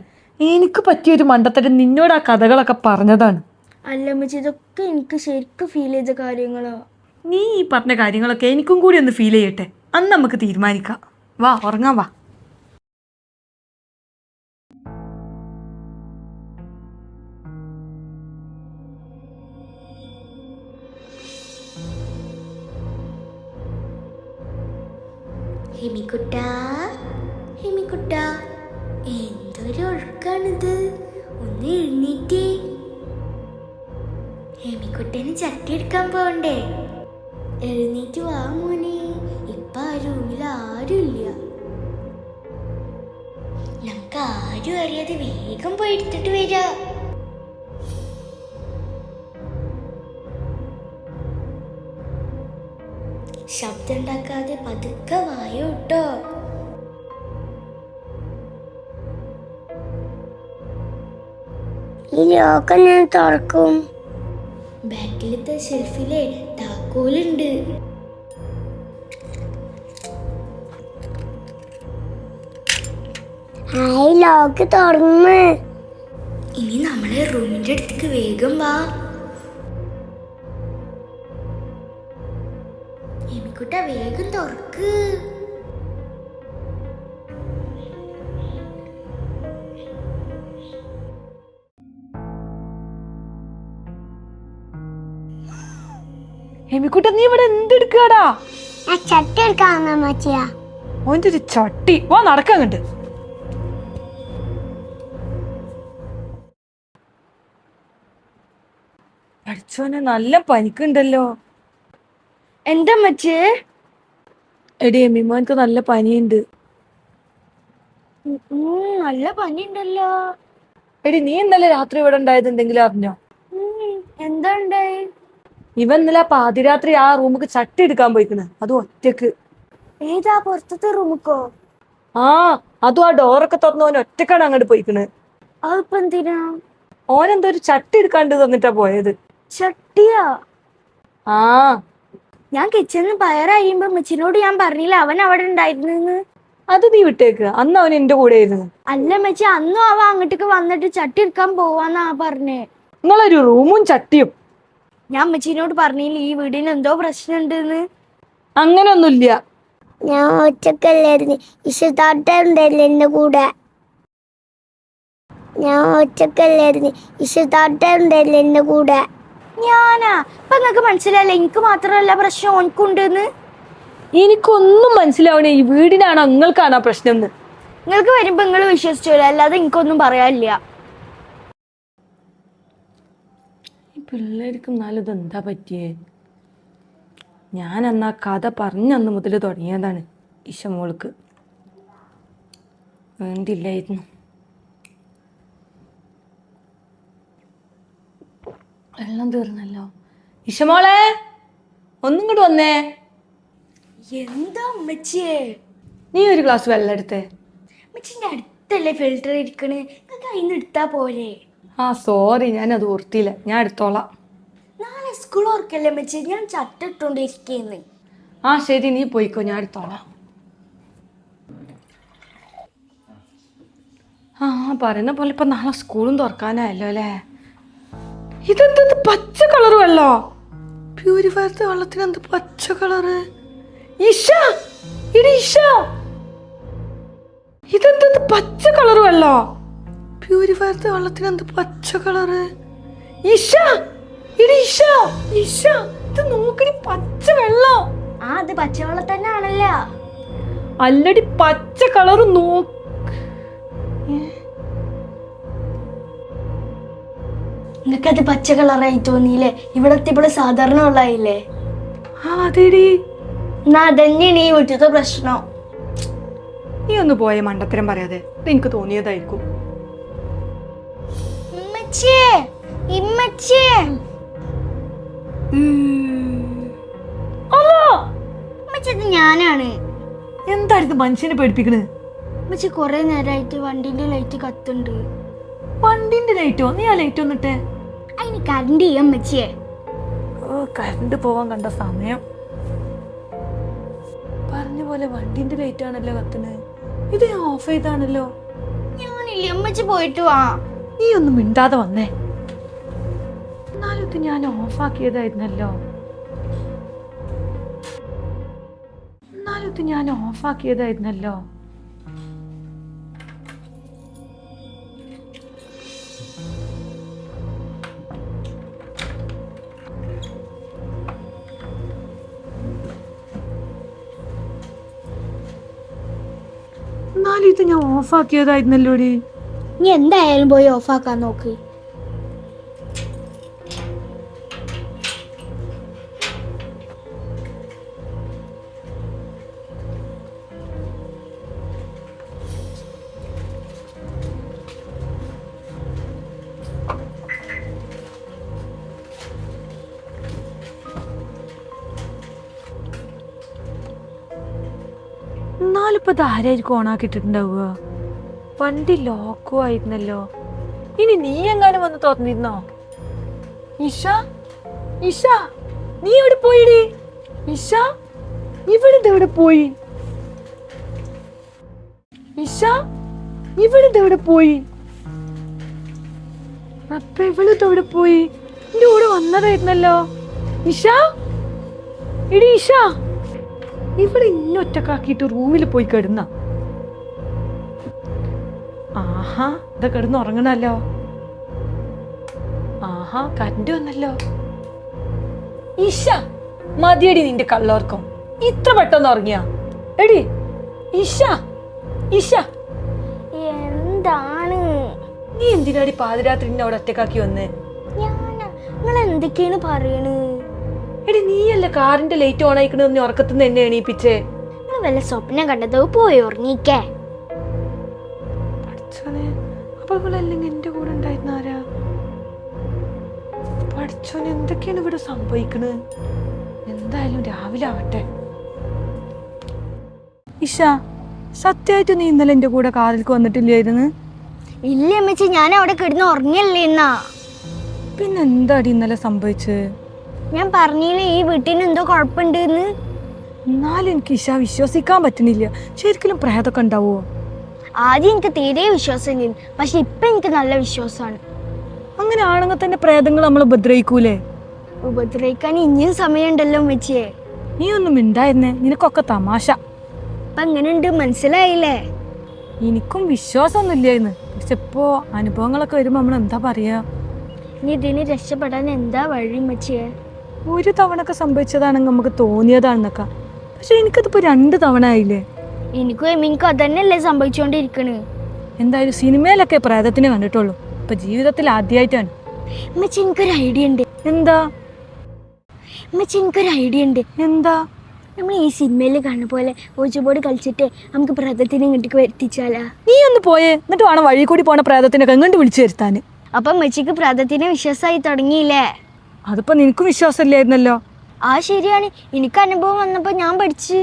എനിക്ക് പറ്റിയൊരു മണ്ടത്തരം നിന്നോട് ആ കഥകളൊക്കെ പറഞ്ഞതാണ്. അല്ല അമ്മച്ചി, ഇതൊക്കെ എനിക്ക് ശരിക്കും ഫീൽ ചെയ്ത കാര്യങ്ങളോ. നീ ഈ പറഞ്ഞ കാര്യങ്ങളൊക്കെ എനിക്കും കൂടി ഒന്ന് ഫീൽ ചെയ്യട്ടെ, അന്ന് നമുക്ക് തീരുമാനിക്കാം. വാ ഉറങ്ങാൻ വാ. ഹെമിക്കുട്ട, ഹെമിക്കുട്ട, എന്തൊരു ഒഴുക്കാണിത്. ഒന്ന് എഴുന്നേറ്റേ. ഹെമിക്കുട്ടന് ചട്ടി എടുക്കാൻ പോകണ്ടേ? എഴുന്നേറ്റ് വാ മോനെ. ഇപ്പൊ ആ റൂമിൽ ആരുമില്ല. നമുക്ക് ആരും അറിയാതെ വേഗം പോയി എടുത്തിട്ട് വരാ. ശബ്ദം ഉണ്ടാക്കാതെ പതുക്കെ വായോ കേട്ടോ. ഈ ലോക്ക് ഞാൻ തുറക്കും. ബാക്കിലത്തെ ഷെൽഫിലെ താക്കോലുണ്ട്. ഹായ്, ലോക്ക് തുറന്ന്. ഇനി നമ്മളെ റൂമിന്റെ അടുത്തേക്ക് വേഗം വാ. എമിക്കുട്ട, വേഗം തുറക്ക്. എമിക്കുട്ട, നീ ഇവിടെ എന്തെടുക്കാടാ? ഞാൻ ചട്ടി എടുക്കാവുന്ന മച്ചിയാ. ഓൻ്റെ ഒരു ചട്ടി. വാ നടക്കാൻ കണ്ട്. പഠിച്ചോനെ, നല്ല പനിക്കുണ്ടല്ലോ. എന്താ മച്ചേ? എടി എമ്മിമോൻക്ക് നല്ല പനിയുണ്ട്. നല്ല പനിയുണ്ടല്ലോ. എടി, നീ ഇന്നലെ രാത്രി ഇവിടെ ഉണ്ടായത് എന്തെങ്കിലും അറിഞ്ഞോ? എന്താ ഉണ്ടായി? ഇവൻ ഇന്നലെ പാതിരാത്രി ആ റൂമിക്ക് ചട്ടി എടുക്കാൻ പോയിക്കണ്, അതും ഒറ്റക്ക്. ഏതാ പുറത്തത്തെ റൂമിക്കോ? ആ അതും ആ ഡോറൊക്കെ തുറന്ന് ഓൻ ഒറ്റക്കാണ് അങ്ങോട്ട് പോയിക്കണ്. അതിപ്പോ എന്തിനാ? ഓനെന്തോ ഒരു ചട്ടി എടുക്കാണ്ട് തന്നിട്ടാ പോയത്. ചട്ടിയാ? ആ ഞാൻ കിച്ചണിൽ പയറയുമ്പോ മെച്ചിനോട് ഞാൻ പറഞ്ഞില്ല അവൻ അവിടെ ഉണ്ടായിരുന്നു. അത് നീ വിട്ടേക്ക്, അന്ന് അവൻ എന്റെ കൂടെ ആയിരുന്നു. അല്ല മെച്ചി, അന്നും അവൻ അങ്ങോട്ടേക്ക് വന്നിട്ട് ചട്ടി എടുക്കാൻ പോവാന്നാ പറഞ്ഞേ. നിങ്ങളൊരു റൂമും ചട്ടിയും. ഞാൻ മെച്ചിനോട് പറഞ്ഞില്ല ഈ വീടിന് എന്തോ പ്രശ്നമുണ്ടെന്ന്. അങ്ങനൊന്നുമില്ല. ഞാൻ ഒറ്റക്കല്ലായിരുന്നു, ഇഷത്താട്ട ഉണ്ടല്ലോ എന്റെ കൂടെ. ഞാൻ ഒറ്റക്കല്ലായിരുന്നു, ഇഷത്താട്ട ഉണ്ടല്ലോ എന്റെ കൂടെ. ഞാനാ? ഇപ്പൊ നിങ്ങക്ക് മനസ്സിലായില്ലേ എനിക്ക് മാത്രമല്ല പ്രശ്നം ഓൻക്കുണ്ടെന്ന്? എനിക്കൊന്നും മനസ്സിലാവണേ, ഈ വീടിനാണോ നിങ്ങൾക്കാണോ പ്രശ്നം എന്ന്. നിങ്ങൾക്ക് വരുമ്പോ നിങ്ങൾ വിശ്വസിച്ചോളൂ, അല്ലാതെ എനിക്കൊന്നും പറയാനില്ല. ഈ പിള്ളേർക്ക് എന്നാലും ഇതെന്താ പറ്റിയേ? ഞാൻ അന്ന് ആ കഥ പറഞ്ഞന്ന് മുതൽ തുടങ്ങിയതാണ്. ഇഷമോൾക്ക് വേണ്ടില്ലായിരുന്നു. വെള്ളം തീർന്നല്ലോ. ഇഷമോളെ ഒന്നും കൂടെ വന്നേ. എന്താ അമ്മച്ചിയെ? നീ ഒരു ഗ്ലാസ് വെള്ളം എടുത്തേ. അമ്മച്ചിന്റെ അടുത്തല്ലേ ഫിൽറ്റർ ഇരിക്കണ്, നിങ്ങൾക്ക് അതിന് എടുത്താ പോലെ. ആ സോറി, ഞാനത് ഓർത്തില്ല, ഞാൻ എടുത്തോളാം. നാളെ സ്കൂൾ ഓർക്കല്ലേ അമ്മച്ചി, ഞാൻ ചട്ടിട്ടോണ്ടിരിക്കുന്നു. ആ ശരി, നീ പോയിക്കോ, ഞാൻ എടുത്തോളാം. ആ പറയുന്ന പോലെ ഇപ്പൊ നാളെ സ്കൂളും തുറക്കാനായല്ലോ അല്ലേ. ഇതെന്ത് പച്ച കളർ വെള്ളോ? പ്യൂരിഫയർത്തെ വെള്ളത്തിന് എന്ത് പച്ച കളറ്? ഇഷ, ഇടി ഇഷ, ഇതെന്ത് പച്ച കളർ വെള്ളോ? പ്യൂരിഫയർത്തെ വെള്ളത്തിന് എന്ത് പച്ച കളറ്? ഇഷ, ഇടി ഇഷ, ഇഷ, ഇത് നോക്കടി പച്ച വെള്ളം. ആ അത് പച്ചവെള്ളം തന്നെ ആണല്ലോ. അല്ലടി പച്ച കളറ് നിങ്ങക്കത് പച്ച കളറായി തോന്നിയില്ലേ? ഇവിടത്തെ ഇവിടെ സാധാരണ വെള്ളമായില്ലേ? അതെടി. എന്നാ അതന്നെയാണ് ഈ വീട്ടിലത്തെ പ്രശ്നം. നീ ഒന്ന് പോയ മണ്ടത്തരം പറയാതെ, ഇത് എനിക്ക് തോന്നിയതായിരിക്കും. ഞാനാണ്. എന്തായിരുന്നു മനുഷ്യനെ പേടിപ്പിക്കണ്? അമ്മച്ചി കൊറേ നേരമായിട്ട് വണ്ടിന്റെ ലൈറ്റ് കത്തുണ്ട്. വണ്ടിന്റെ ലൈറ്റോ? നീ ആ ലൈറ്റ് വന്നിട്ടേ. അതിന് കറണ്ട് ചെയ്യാൻ അമ്മച്ചിയെ. കറണ്ട് പോവാൻ കണ്ട സമയം. പറഞ്ഞ പോലെ വണ്ടിന്റെ ലൈറ്റ് ആണല്ലോ കത്തുന്നത്. ഇത് ഞാൻ ഓഫ് ചെയ്താണല്ലോ. ഞാനില്ലേ, അമ്മച്ചി പോയിട്ട് വാ. നീ ഒന്നും മിണ്ടാതെ വന്നേ. എന്നാലും ഇത് ഞാൻ ഓഫാക്കിയതായിരുന്നല്ലോ. ഓഫാക്കിയതായിരുന്നല്ലോടി. നീ എന്തായാലും പോയി ഓഫാക്കാൻ നോക്ക്. എന്നാലിപ്പോ ആരായിരിക്കും ഓണാക്കിയിട്ടുണ്ടാവുക? വണ്ടി ലോക്കും ആയിരുന്നല്ലോ. ഇനി നീ എങ്ങാനും വന്ന് തുറന്നിരുന്നോ? ഇഷ, ഇഷ, നീ എവിടെ പോയിടി? ഇഷ, ഇവിടെവിടെ പോയി? ഇഷ, ഇവിടെവിടെ പോയി? അപ്പ ഇവിടെവിടെ പോയി? എന്റെ കൂടെ വന്നതായിരുന്നല്ലോ. ഇഷ, ഇടി ഇഷ, ഇവിടെ ഇന്നൊറ്റക്കാക്കിയിട്ട് റൂമിൽ പോയി കിടന്ന. ആഹാ, ഇതാ കിടന്ന് ഉറങ്ങണല്ലോ. ആഹാ, കറണ്ട് വന്നല്ലോ. ഇഷ, മതിയടി നിന്റെ കള്ളോർക്കം. ഇത്ര പെട്ടെന്ന് ഉറങ്ങിയ എടി? ഇഷ, ഇഷ, എന്താണ്? നീ എന്തിനാടി പാതിരാത്രി അവിടെ ഒറ്റക്കാക്കി വന്നേ? നിങ്ങൾ എന്തൊക്കെയാണ് പറയണ്? എടി നീയല്ല കാറിന്റെ ലൈറ്റ് ഓൺ ആയിക്കണെന്ന് ഉറക്കത്തുനിന്ന് എന്നെ എണീപ്പിച്ചേ. നിങ്ങൾ വല്ല സ്വപ്നം കണ്ടതോ? പോയി ഉറങ്ങിക്കേ. പഠിച്ചോനെ, അപ്പൊ ഇവളല്ലെങ്കിൽ എന്റെ കൂടെ ഉണ്ടായിരുന്ന ആരാ? പഠിച്ചോൻ എന്തൊക്കെയാണ് ഇവിടെ സംഭവിക്കണത്? എന്തായാലും രാവിലെ ആവട്ടെ. ഇഷ, സത്യമായിട്ട് നീ ഇന്നലെ എന്റെ കൂടെ കാറിലേക്ക് വന്നിട്ടില്ലായിരുന്നു? ഇല്ല അമ്മച്ചി, ഞാൻ അവിടെ കിടന്ന് ഉറങ്ങിയല്ലേ എന്നാ. പിന്നെന്താടി ഇന്നലെ സംഭവിച്ചത്? ഞാൻ പറഞ്ഞില്ലേ ഈ വീട്ടിന് എന്തോ കുഴപ്പമുണ്ടെന്ന്. എന്നാലും എനിക്ക് ഇഷ വിശ്വസിക്കാൻ പറ്റുന്നില്ല. ശരിക്കും പ്രേതൊക്കെ ഉണ്ടാവോ? ആദ്യം എനിക്ക് തീരെ വിശ്വാസമില്ല, പക്ഷെ ഇപ്പൊ എനിക്ക് നല്ല വിശ്വാസമാണ്. അങ്ങനെ ആണെങ്കിൽ തന്നെ പ്രേതങ്ങൾ നമ്മൾ ഉപദ്രവിക്കൂലേ? ഉപദ്രവിക്കാൻ ഇനിയും സമയമുണ്ടല്ലോ അമ്മച്ചിയെ. നീ ഒന്നും മിണ്ടായിരുന്നേ, നിനക്കൊക്കെ തമാശ. അപ്പൊ എങ്ങനെയുണ്ട്, മനസ്സിലായില്ലേ? എനിക്കും വിശ്വാസമൊന്നും ഇല്ലായിരുന്നു. പക്ഷെ ഇപ്പോ അനുഭവങ്ങളൊക്കെ വരുമ്പോ നമ്മൾ എന്താ പറയാ? ഇനി ഇതിന് രക്ഷപ്പെടാൻ എന്താ വഴി അമ്മച്ചിയെ? ഒരു തവണ സംഭവിച്ചതാണെങ്കിൽ നമുക്ക് തോന്നിയതാണെന്നൊക്കെ, പക്ഷെ എനിക്കതിപ്പോ 2 തവണ ആയില്ലേ. എനിക്കും എമിനിക്കും അതന്നെയല്ലേ സംഭവിച്ചുകൊണ്ടിരിക്കണ്. എന്തായാലും സിനിമയിലൊക്കെ പ്രേതത്തിനെ കണ്ടിട്ടുള്ളൂ, ഇപ്പൊ ജീവിതത്തിൽ ആദ്യമായിട്ടാണ്. അമ്മച്ചി എനിക്കൊരു ഐഡിയ ഉണ്ട്. എന്താ? അമ്മച്ചി എനിക്കൊരു ഐഡിയ ഉണ്ട്. എന്താ? നമ്മൾ ഈ സിനിമയിൽ കാണുന്ന പോലെ ഓച്ചുബോർഡ് കളിച്ചിട്ട് നമുക്ക് പ്രേതത്തിനെ ഇങ്ങോട്ടേക്ക് വരുത്തിച്ചാലാ? നീ ഒന്ന് പോയേ, എന്നിട്ട് വേണം വഴി കൂടി പോണ പ്രേതത്തിനൊക്കെ എങ്ങോട്ട് വിളിച്ചു വരുത്താന്. അപ്പൊ അമ്മച്ചിക്ക് പ്രേതത്തിനെ വിശ്വാസമായി തുടങ്ങിയില്ലേ? അതിപ്പോ നിനക്കും വിശ്വാസമില്ലായിരുന്നല്ലോ. ആ ശരിയാണ്, എനിക്ക് അനുഭവം വന്നപ്പോ ഞാൻ പഠിച്ച്.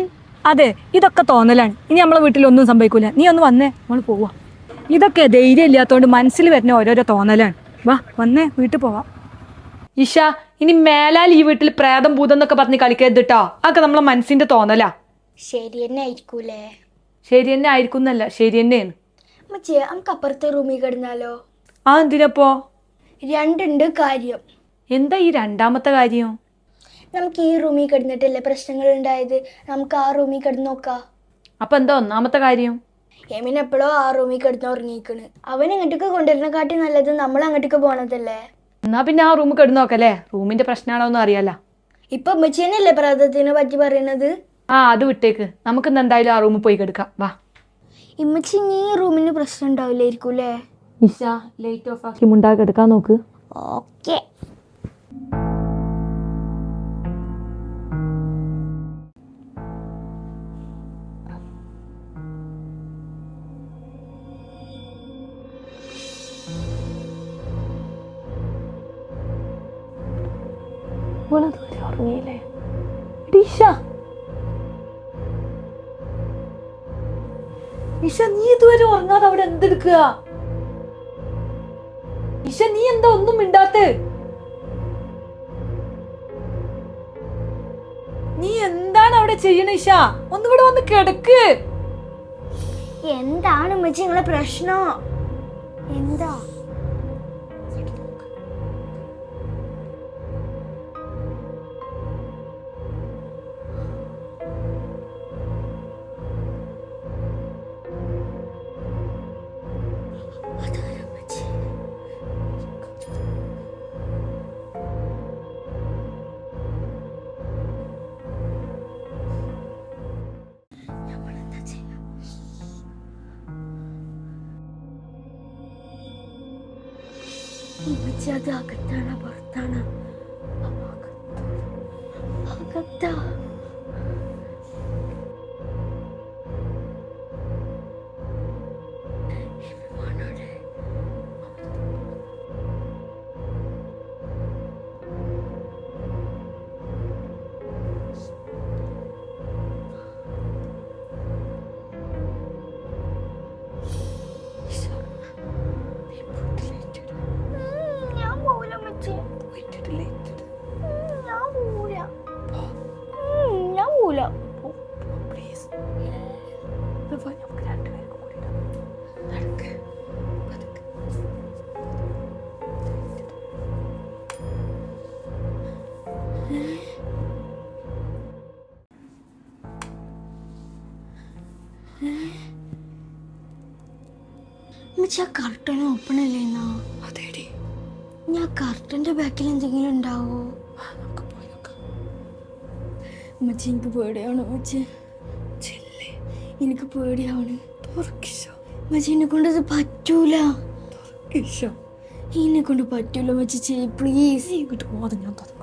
അതെ, ഇതൊക്കെ തോന്നലാണ്. ഇനി നമ്മളെ വീട്ടിലൊന്നും സംഭവിക്കൂല. നീ ഒന്ന് വന്നേ, നമ്മൾ പോവാ. ഇതൊക്കെ ധൈര്യം ഇല്ലാത്തോണ്ട് മനസ്സിൽ വരുന്ന ഓരോരോ തോന്നലാണ്. വാ വന്നേ, വീട്ടിൽ പോവാം. ഇഷ, ഇനി മേലാൽ ഈ വീട്ടിൽ പ്രേതം ഭൂതം എന്നൊക്കെ പറഞ്ഞ് കളിക്കരുത് കേട്ടോ. അതൊക്കെ നമ്മളെ മനസ്സിന്റെ തോന്നലാ. ശരി തന്നെ ആയിരിക്കൂലേ? ശരി തന്നെ ആയിരിക്കുന്നല്ല, ശരി തന്നെയാണ്. അമ്മച്ചിയെ, നമുക്ക് അപ്പുറത്തെ റൂമിൽ കിടന്നാലോ? ആ എന്തിനപ്പോ? 2 കാര്യം. എന്താ ഈ രണ്ടാമത്തെ കാര്യം? നമുക്ക് ഈ റൂമിൽ കിടന്നിട്ടല്ലേ പ്രശ്നങ്ങൾ ഉണ്ടായത്, നമുക്ക് ആ റൂമിൽ കിടന്ന് നോക്കാം. അപ്പൊ എന്താ ഒന്നാമത്തെ കാര്യം? എമിൻ എപ്പോഴോ ആ റൂമിൽ കിടന്ന് ഉറങ്ങിക്കണ്. അവൻ ഇങ്ങോട്ടേക്ക് കൊണ്ടുവരുന്ന കാട്ടി നല്ലത് നമ്മൾ അങ്ങോട്ടേക്ക് പോണതല്ലേ. എന്നാ പിന്നെ ആ റൂം കിടന്നു നോക്കല്ലേ, റൂമിന്റെ പ്രശ്നമാണോ എന്ന് അറിയാലോ. ഇപ്പൊ അമ്മച്ചി തന്നെയല്ലേ പ്രേതത്തിനെ പറ്റി പറയണത്? ആ അത് വിട്ടേക്ക്, നമുക്ക് ഇന്ന് എന്തായാലും ആ റൂമിൽ പോയി കിടക്കാം. വാ. ഇമ്മച്ചി, ഈ റൂമിന് പ്രശ്നം ഉണ്ടാവില്ലായിരിക്കും അല്ലേ? ഇഷ, ലൈറ്റ് ഓഫ് ആക്കി മുണ്ടാക്കി എടുക്കാൻ നോക്ക്. ഓക്കെ. ഉറങ്ങിയില്ലേ? ഇഷ, നീ ഇതുവരെ ഉറങ്ങാതെ അവിടെ എന്തെടുക്കുക? ഇഷ, നീ എന്താ ഒന്നും മിണ്ടാത്തെ? നീ എന്താണ് അവിടെ ചെയ്യണ? ഇഷ, ഒന്നിവിടെ വന്ന് കിടക്ക്. എന്താണ് അമ്മച്ചി നിങ്ങളെ പ്രശ്നം? എന്താ? അത് അകത്താണ് പുറത്താണ്? അകത്താ. കർട്ടൻ ഓപ്പൺ അല്ലേന്നാ? അതേടി. ഞാൻ കർട്ടന്റെ ബാക്കിൽ എന്തെങ്കിലും ഉണ്ടാവോ? അമ്മച്ചി, എനിക്ക് പേടിയാണ് അമ്മച്ചി. എനിക്ക് പേടിയാണ്. അമ്മച്ചി, എന്നെ കൊണ്ട് ഇത് പറ്റൂല. എന്നെ കൊണ്ട് പറ്റൂല അമ്മച്ചി, പ്ലീസ്. ഇങ്ങോട്ട് പോവാതെ ഞാൻ തുറക്കും.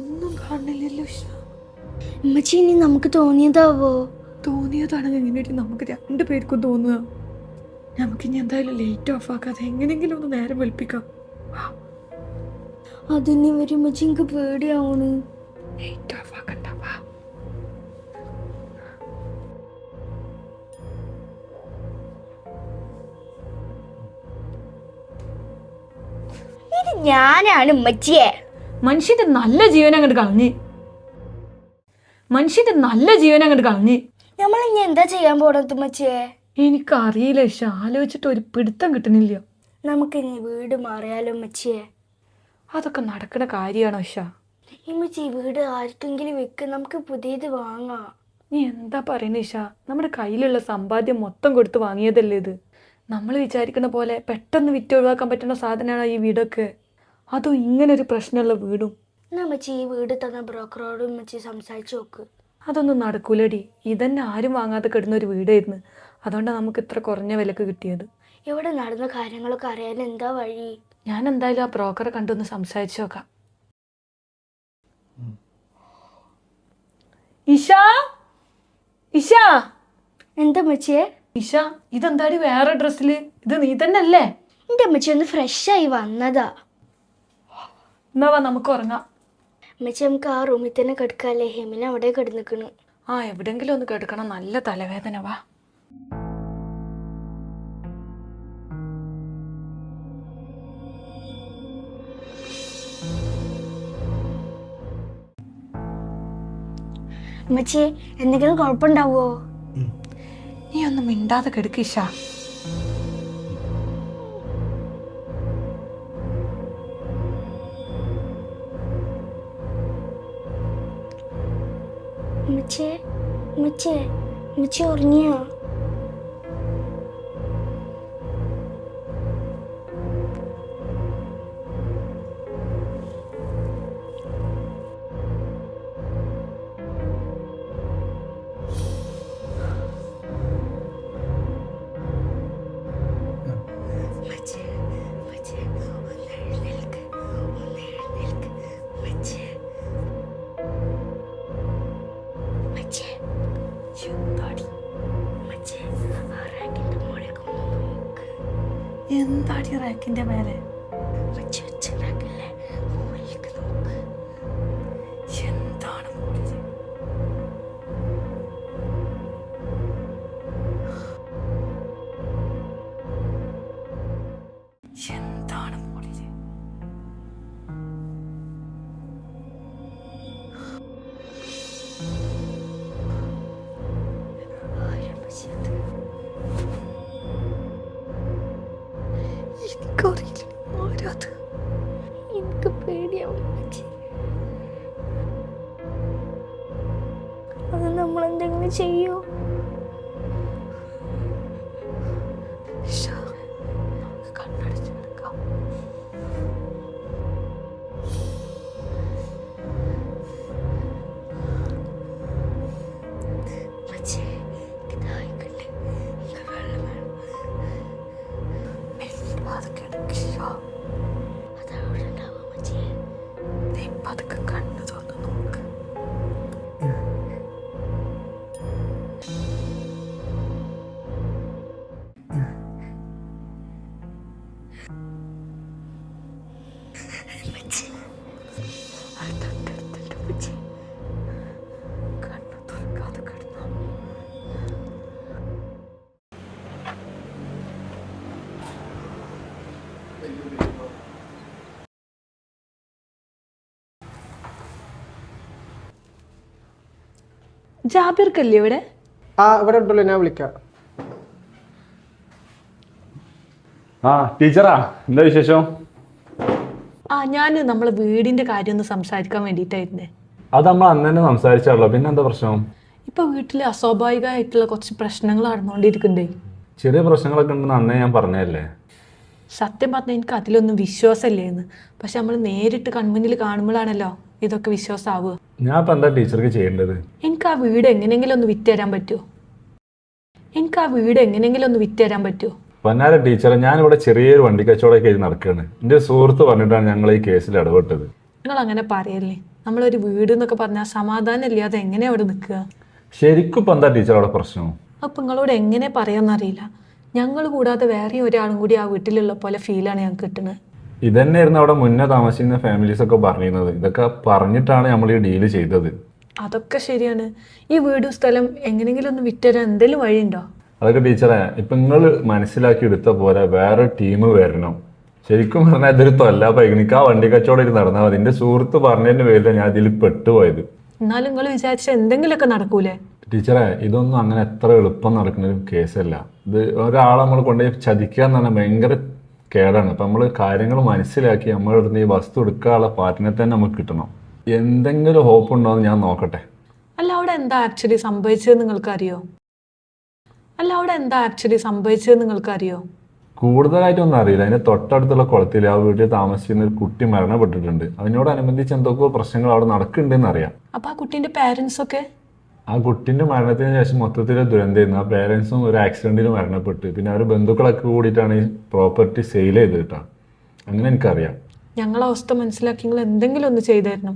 ഒന്നും കാണില്ലല്ലോ. അമ്മച്ചി, ഇനി നമുക്ക് തോന്നിയതാവോ? തോന്നിയതാണെങ്കിൽ എങ്ങനെയായിട്ട് നമുക്ക് 2 പേർക്കും തോന്നുക? നമുക്കിനി എന്തായാലും ലേറ്റ് ഓഫ് ആക്കാതെ എങ്ങനെയെങ്കിലും ഒന്ന് നേരം വെളുപ്പിക്കാം. അതിന് വരുമ്പോ എനിക്ക് പേടിയാവണ്. ലേറ്റ് ഓഫ് ആക്കണ്ട. വാ. ഇത് ഞാനാണ് ഉമ്മച്ചിയെ. മനുഷ്യന്റെ നല്ല ജീവൻ അങ്ങോട്ട് കളഞ്ഞ്. നമ്മളിനി എന്താ ചെയ്യാൻ പോണത് ഉമ്മച്ചിയെ? എനിക്കറിയില്ല ഇഷ, ആലോചിച്ചിട്ട് ഒരു പിടുത്തം കിട്ടുന്നില്ല. നമുക്കിനി വീട് മാറിയാലോ ഉമ്മച്ചിയെ? അതൊക്കെ നടക്കുന്ന കാര്യമാണോ ഇഷ? ഉമ്മച്ചി വീട് ആർക്കെങ്കിലും വെക്ക്, നമുക്ക് പുതിയത് വാങ്ങാം. നീ എന്താ പറയുന്നത് ഇഷ? നമ്മുടെ കയ്യിലുള്ള സമ്പാദ്യം മൊത്തം കൊടുത്ത് വാങ്ങിയതല്ലേ ഇത്. നമ്മൾ വിചാരിക്കുന്ന പോലെ പെട്ടെന്ന് വിറ്റ് ഒഴിവാക്കാൻ പറ്റുന്ന സാധനമാണ് ഈ വീടൊക്കെ. അതും ഇങ്ങനൊരു പ്രശ്നമുള്ള വീടും. നമ്മച്ചി ഈ വീട് തന്ന ബ്രോക്കറോട് ഉമ്മച്ചി സംസാരിച്ച് നോക്ക്. അതൊന്നും നടക്കൂലടി. ഇതന്നെ ആരും വാങ്ങാതെ കിടന്ന ഒരു വീടായിരുന്നു. അതുകൊണ്ടാണ് നമുക്ക് ഇത്ര കുറഞ്ഞ വിലക്ക് കിട്ടിയത്. ഇവിടെ നടന്ന കാര്യങ്ങളൊക്കെ അറിയാൻ എന്താ വഴി? ഞാൻ എന്തായാലും ആ ബ്രോക്കറെ കണ്ടൊന്ന് സംസാരിച്ചു നോക്കാം. ഇഷ, ഇഷ, എന്താ അമ്മച്ചിയെ? ഇഷ, ഇതെന്താടി വേറെ ഡ്രസ്സില്? ഇത് നീ തന്നെ അല്ലേ? എൻ്റെ അമ്മച്ചി ഒന്ന് ഫ്രഷായി വന്നതാ. എന്നാ വാ, നമുക്ക് ഉറങ്ങാം. അമ്മച്ചി നമുക്ക് ആ റൂമിൽ തന്നെ കിടക്കാല്ലേ? ഹെമിന അവിടെ കിടന്നിക്കണ്. ആ, എവിടെങ്കിലും ഒന്ന് കിടക്കണം. നല്ല തലവേദന. വാ. അമ്മച്ചി എന്തെങ്കിലും കുഴപ്പമുണ്ടാവോ? നീ ഒന്നും മിണ്ടാതെ കിടക്ക് ഇഷ. അമ്മച്ചി ഉറങ്ങിയോ? എന്താടി റാക്കിന്റെ മേലെ? എന്താണ് എന്താണ് മോളില്? എനിക്കറിയില്ല ആരാത്. എനിക്ക് പേടിയാവും. അത് നമ്മളെന്തെങ്കിലും ചെയ്യോ? കണ്ണടച്ച് കിടക്കാം. പതുക്കെ കണ്ണു തോന്നു നോക്ക്. കണ്ണു തുറക്കാതെ കിടന്നു. ജാബിർക്കല്ലേ ഇവിടെ? ആ, ഇവിടെ ഉണ്ടല്ലോ, ഞാൻ വിളിക്കാം. ആ ടീച്ചറാ, എന്താ വിശേഷം? ഞാൻ നമ്മളെ വീടിന്റെ കാര്യം ഒന്ന് സംസാരിക്കാൻ വേണ്ടിയിട്ടായിരുന്നേ. അത് നമ്മൾ അന്ന് തന്നെ സംസാരിച്ചാണല്ലോ, പിന്നെ എന്താ പ്രശ്നം? ഇപ്പൊ വീട്ടിൽ അസ്വാഭാവികമായിട്ടുള്ള കുറച്ച് പ്രശ്നങ്ങൾ നടന്നുകൊണ്ടിരിക്കണ്ടേ. ചെറിയ പ്രശ്നങ്ങളൊക്കെ ഉണ്ടെന്ന് അന്നേ ഞാൻ പറഞ്ഞതല്ലേ. സത്യം പറഞ്ഞാൽ എനിക്ക് അതിലൊന്നും വിശ്വാസമില്ലേന്ന്. പക്ഷെ നമ്മൾ നേരിട്ട് കൺമുന്നിൽ കാണുമ്പോഴാണല്ലോ ഇതൊക്കെ വിശ്വാസമാവുക. ഞാൻ ഇപ്പം എന്താ ടീച്ചർക്ക് ചെയ്യേണ്ടത്? എനിക്ക് ആ വീട് എങ്ങനെയെങ്കിലും ഒന്ന് വിറ്റുതരാൻ പറ്റുമോ? പൊന്നാര ടീച്ചറെ, ഞാനിവിടെ ചെറിയൊരു വണ്ടി കച്ചവടമൊക്കെ എഴുതി നടക്കുകയാണ്. എൻ്റെ സുഹൃത്ത് പറഞ്ഞിട്ടാണ് ഞങ്ങൾ ഈ കേസിൽ ഇടപെട്ടത്. നിങ്ങൾ അങ്ങനെ പറയല്ലേ. നമ്മളൊരു വീട് എന്നൊക്കെ പറഞ്ഞാൽ സമാധാനം ഇല്ലാതെ എങ്ങനെയാ അവിടെ നിൽക്കുക? ശരിക്കും ഇപ്പം എന്താ ടീച്ചർ അവിടെ പ്രശ്നം? അപ്പം നിങ്ങളോട് എങ്ങനെ പറയാമെന്നറിയില്ല. ഞങ്ങൾ കൂടാതെ വേറെ ഒരാളും കൂടി ആ വീട്ടിലുള്ള പോലെ ഫീലാണ് ഞങ്ങൾക്ക് കിട്ടുന്നത്. ഇതന്നെയായിരുന്നു അവിടെ മുന്നേ താമസിക്കുന്ന ഫാമിലീസൊക്കെ പറഞ്ഞിരുന്നത്. ഇതൊക്കെ പറഞ്ഞിട്ടാണ് നമ്മൾ ഈ ഡീല് ചെയ്തത്. അതൊക്കെ ശരിയാണ്. ഈ വീടും സ്ഥലം എങ്ങനെയെങ്കിലും ഒന്ന് വിറ്റുതരാൻ എന്തെങ്കിലും വഴിയുണ്ടോ? അതൊക്കെ ടീച്ചറെ ഇപ്പം നിങ്ങൾ മനസ്സിലാക്കി എടുത്ത പോലെ വേറെ ടീം വരണം. ശരിക്കും പറഞ്ഞാൽ ഇതൊരു തൊല്ലാപ്പായിരിക്കും. എനിക്ക് ആ വണ്ടി കച്ചവടം നടന്നാൽ മതി. എൻ്റെ സുഹൃത്ത് പറഞ്ഞതിൻ്റെ പേരിലാണ് ഞാൻ ഇതിൽ പെട്ടുപോയത്. എന്നാലും നിങ്ങൾ വിചാരിച്ച എന്തെങ്കിലുമൊക്കെ നടക്കൂലേ? ടീച്ചറെ ഇതൊന്നും അങ്ങനെ എത്ര എളുപ്പം നടക്കുന്ന ഒരു കേസല്ല. ഇത് ഒരാളെ നമ്മൾ കൊണ്ടുപോയി ചതിക്കുക എന്ന് പറഞ്ഞാൽ ഭയങ്കര കേടാണ്. അപ്പം നമ്മൾ കാര്യങ്ങൾ മനസ്സിലാക്കി നമ്മളിടുന്ന് ഈ വസ്തു എടുക്കാനുള്ള പാർട്ടിനെ തന്നെ നമുക്ക് കിട്ടണം. എന്തെങ്കിലും ഹോപ്പ് ഉണ്ടോ എന്ന് ഞാൻ നോക്കട്ടെ. അല്ല അവിടെ എന്താ ആക്ച്വലി സംഭവിച്ചതെന്ന് നിങ്ങൾക്കറിയോ? കൂടുതലായിട്ടൊന്നും അറിയില്ല. അതിൻ്റെ തൊട്ടടുത്തുള്ള കുളത്തിൽ ആ വീട്ടിൽ താമസിക്കുന്ന ഒരു കുട്ടി മരണപ്പെട്ടിട്ടുണ്ട്. അതിനോടനുബന്ധിച്ച് എന്തൊക്കെയോ പ്രശ്നങ്ങൾ അവിടെ നടക്കുന്നുണ്ടെന്ന് അറിയാം. അപ്പൊ ആ കുട്ടീൻ്റെ പാരൻസ് ഒക്കെ? ആ കുട്ടീൻ്റെ മരണത്തിന് ശേഷം മൊത്തത്തിലെ ദുരന്തമായിരുന്നു. ആ പേരൻസും ഒരു ആക്സിഡൻറ്റിൽ മരണപ്പെട്ട് പിന്നെ അവർ ബന്ധുക്കളൊക്കെ കൂടിയിട്ടാണ് ഈ പ്രോപ്പർട്ടി സെയിൽ ചെയ്ത് കിട്ടാം. അങ്ങനെ എനിക്കറിയാം. ഞങ്ങളെ അവസ്ഥ മനസ്സിലാക്കി നിങ്ങൾ എന്തെങ്കിലും ഒന്ന് ചെയ്തായിരുന്നു.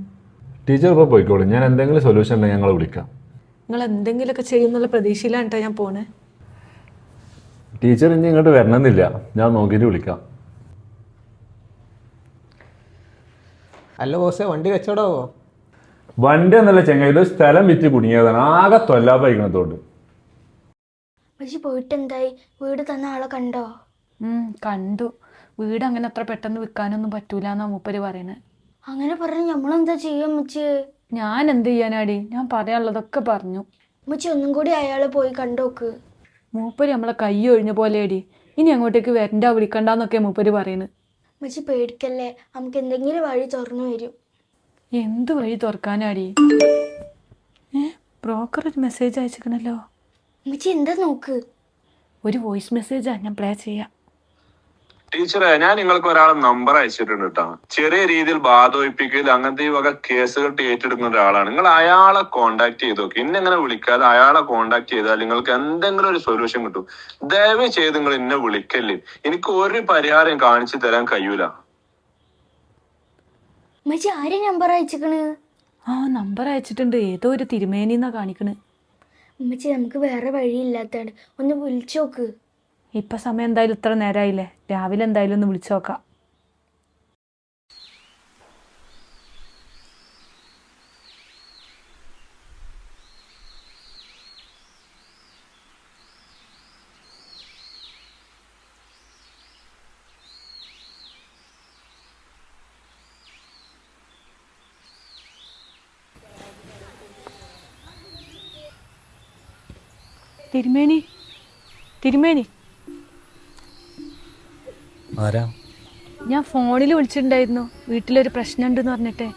ടീച്ചർ ഇപ്പോൾ പോയിക്കോളൂ. ഞാൻ എന്തെങ്കിലും സൊല്യൂഷൻ ഉണ്ടെങ്കിൽ ഞങ്ങളെ വിളിക്കാം. നിങ്ങൾ എന്തെങ്കിലുമൊക്കെ ചെയ്യുന്നുള്ള പ്രതീക്ഷയിലാണ് കേട്ടോ ഞാൻ പോണേ. ടീച്ചർ ഇനി ഇങ്ങോട്ട് വരണമെന്നില്ല. ഞാൻ നോക്കിയിട്ട് വിളിക്കാം. അല്ല ബോസേ, വണ്ടി കച്ചവടമാവോ? വണ്ടി എന്നല്ല ചെങ്ങ, ഇത് സ്ഥലം വിറ്റ് കുടുങ്ങിയതാണ്. ആകെ തൊല്ലാപ്പായിക്കണത്തോണ്ട്. പക്ഷെ പോയിട്ട് എന്തായി? വീട് തന്ന ആളെ കണ്ടോ? കണ്ടു. വീട് അങ്ങനെ അത്ര പെട്ടെന്ന് വിൽക്കാനൊന്നും പറ്റൂല എന്നാ മൂപ്പര് പറയണേ. അങ്ങനെ പറഞ്ഞ് നമ്മളെന്താ ചെയ്യാൻ അമ്മച്ചി? ഞാൻ എന്ത് ചെയ്യാനാടി? ഞാൻ പറയാനുള്ളതൊക്കെ പറഞ്ഞു. അമ്മച്ചി ഒന്നും കൂടി അയാളെ പോയി കണ്ടോക്ക്. മൂപ്പര് നമ്മളെ കൈ ഒഴിഞ്ഞ പോലെയടി. ഇനി അങ്ങോട്ടേക്ക് വരണ്ട വിളിക്കണ്ടെന്നൊക്കെ മൂപ്പര് പറയുന്നത്. അമ്മച്ചി പേടിക്കല്ലേ, നമുക്ക് എന്തെങ്കിലും വഴി തുറന്നു വരും. എന്ത് വഴി തുറക്കാനാടി? ബ്രോക്കർ ഒരു മെസ്സേജ് അയച്ചിക്കണല്ലോ. അമ്മച്ചി എന്താ നോക്ക്. ഒരു വോയിസ് മെസ്സേജാ, ഞാൻ പ്ലേ ചെയ്യാം. ടീച്ചറെ, ഞാൻ നിങ്ങൾക്ക് ഒരാളെ നമ്പർ അയച്ചിട്ടുണ്ട് കേട്ടോ. ചെറിയ രീതിയിൽ ബാധോയിപ്പിക്കൽ അങ്ങനത്തെ ഈ വക കേസുകൾ ഏറ്റെടുക്കുന്ന ഒരാളാണ്. നിങ്ങൾ അയാളെ കോണ്ടാക്ട് ചെയ്ത് നോക്കി. ഇന്നെ ഇങ്ങനെ വിളിക്കാതെ അയാളെ കോണ്ടാക്ട് ചെയ്താൽ നിങ്ങൾക്ക് എന്തെങ്കിലും ഒരു സൊല്യൂഷൻ കിട്ടും. ദയവ് ചെയ്ത് നിങ്ങൾ എന്നെ വിളിക്കല്ലേ. എനിക്ക് ഒരു പരിഹാരം കാണിച്ചു തരാൻ കഴിയൂല. അമ്മച്ചി ആരെ നമ്പർ അയച്ചിക്കണ്? നമ്പർ അയച്ചിട്ടുണ്ട്. ഏതോ ഒരു തിരുമേനിന്നാ കാണിക്കണ്. അമ്മച്ചി നമുക്ക് വേറെ വഴിയില്ലാത്താണ്, ഒന്ന് വിളിച്ചു നോക്ക്. ഇപ്പം സമയം എന്തായാലും ഇത്ര നേരമായില്ലേ, രാവിലെ എന്തായാലും ഒന്ന് വിളിച്ചു നോക്കാം. തിരുമേനി ആരാ? ഞാൻ ഫോണിൽ വിളിച്ചിട്ടുണ്ടായിരുന്നു. വീട്ടിലൊരു പ്രശ്നമുണ്ടെന്ന് പറഞ്ഞിട്ടേ.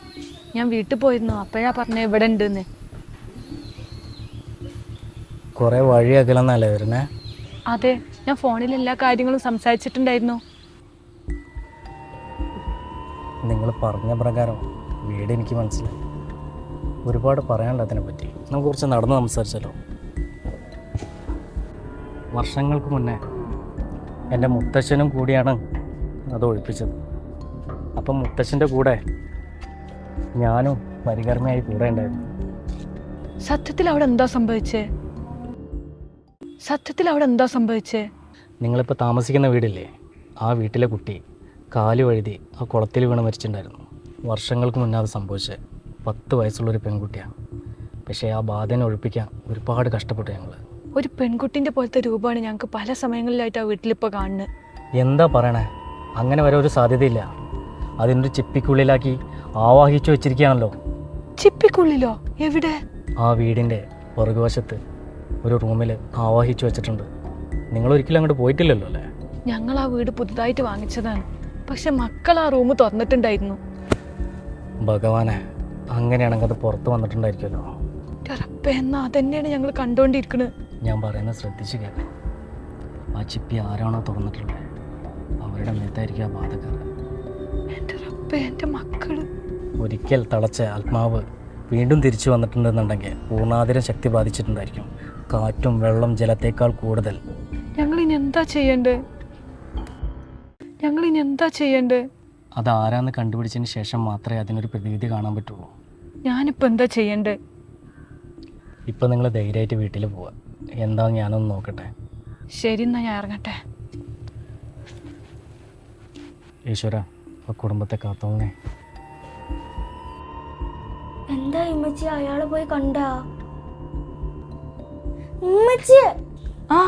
ഞാൻ വീട്ടിൽ പോയിരുന്നു. അപ്പോഴാ പറഞ്ഞേ ഇവിടെ ഉണ്ടെന്ന്. കുറേ വഴിയാക്കലെന്നല്ലേ വരുന്നേ? അതെ, ഞാൻ ഫോണിൽ എല്ലാ കാര്യങ്ങളും സംസാരിച്ചിട്ടുണ്ടായിരുന്നു. നിങ്ങൾ പറഞ്ഞ പ്രകാരം വീട് എനിക്ക് മനസ്സിലായി. ഒരുപാട് പറയാനുണ്ട് അതിനെപ്പറ്റി. നമുക്ക് കുറച്ച് നടന്ന് സംസാരിച്ചാലോ? വർഷങ്ങൾക്ക് മുന്നേ എൻ്റെ മുത്തശ്ശനും കൂടിയാണ് അത് ഒഴിപ്പിച്ചത്. അപ്പം മുത്തശ്ശൻ്റെ കൂടെ ഞാനും പരികർമ്മയായി കൂടെ ഉണ്ടായിരുന്നു. സത്യത്തിൽ അവിടെ എന്താ സംഭവിച്ചേ? നിങ്ങളിപ്പോൾ താമസിക്കുന്ന വീടില്ലേ, ആ വീട്ടിലെ കുട്ടി കാല് വഴുതി ആ കുളത്തിൽ വീണ് മരിച്ചിട്ടുണ്ടായിരുന്നു. വർഷങ്ങൾക്ക് മുന്നേ അത് സംഭവിച്ചത്. 10 വയസ്സുള്ളൊരു പെൺകുട്ടിയാണ്. പക്ഷേ ആ ബാധനെ ഒഴിപ്പിക്കാൻ ഒരുപാട് കഷ്ടപ്പെട്ടു ഞങ്ങൾ. ഒരു പെൺകുട്ടിൻ്റെ പോലത്തെ രൂപമാണ് ഞങ്ങൾക്ക് പല സമയങ്ങളിലായിട്ട് ആ വീട്ടിലിപ്പോൾ കാണുന്നത്. എന്താ പറയണേ? അങ്ങനെ വരെ ഒരു സാധ്യതയില്ല. അതിനൊരു ചിപ്പിക്കുള്ളിലാക്കി ആവാഹിച്ചു വെച്ചിരിക്കുകയാണല്ലോ. ചിപ്പിക്കുള്ളിലോ? എവിടെ? ആ വീടിൻ്റെ പുറകുവശത്ത് ഒരു റൂമിൽ ആവാഹിച്ചു വെച്ചിട്ടുണ്ട്. നിങ്ങളൊരിക്കലും അങ്ങോട്ട് പോയിട്ടില്ലല്ലോ അല്ലേ? ഞങ്ങൾ ആ വീട് പുതുതായിട്ട് വാങ്ങിച്ചതാണ്. പക്ഷെ മക്കൾ ആ റൂം തുറന്നിട്ടുണ്ടായിരുന്നു. ഭഗവാനെ, അങ്ങനെയാണെങ്കിൽ അത് പുറത്ത് വന്നിട്ടുണ്ടായിരിക്കുമല്ലോ. എന്നാ അതന്നെയാണ് ഞങ്ങൾ കണ്ടുകൊണ്ടിരിക്കുന്നത്. ഞാൻ പറയുന്നത് ശ്രദ്ധിച്ച് കേൾക്കാം. ആ ചിപ്പി ആരാണോ തുറന്നിട്ടുള്ളത് അവരുടെ മേത്തായിരിക്കും ആ ബാധക്കാർ. എൻ്റെ റബ്ബേ, എൻ്റെ മക്കള്. ഒരിക്കൽ തളച്ച ആത്മാവ് വീണ്ടും തിരിച്ചു വന്നിട്ടുണ്ടെന്നുണ്ടെങ്കിൽ പൂർണ്ണാതിരം ശക്തി ബാധിച്ചിട്ടുണ്ടായിരിക്കും. കാറ്റും വെള്ളം ജലത്തേക്കാൾ കൂടുതൽ. ഞങ്ങളിനി എന്താ ചെയ്യണ്ടേ? അതാരാന്ന് കണ്ടുപിടിച്ചതിന് ശേഷം മാത്രമേ അതിനൊരു പ്രതിവിധി കാണാൻ പറ്റുള്ളൂ. ഞാനിപ്പോൾ എന്താ ചെയ്യണ്ടേ? ഇപ്പം നിങ്ങൾ ധൈര്യമായിട്ട് വീട്ടിൽ പോവുക. എന്താണെന്ന് ഞാനൊന്ന് നോക്കട്ടെ. ശരി എന്നാ ഞാൻ ഇറങ്ങട്ടെ. ഈശ്വര, ആ കുടുംബത്തെ കാത്തോളണേ. എന്താ ഉമ്മച്ചി അയാളെ പോയി കണ്ടാ? ഉമ്മച്ചി, ആ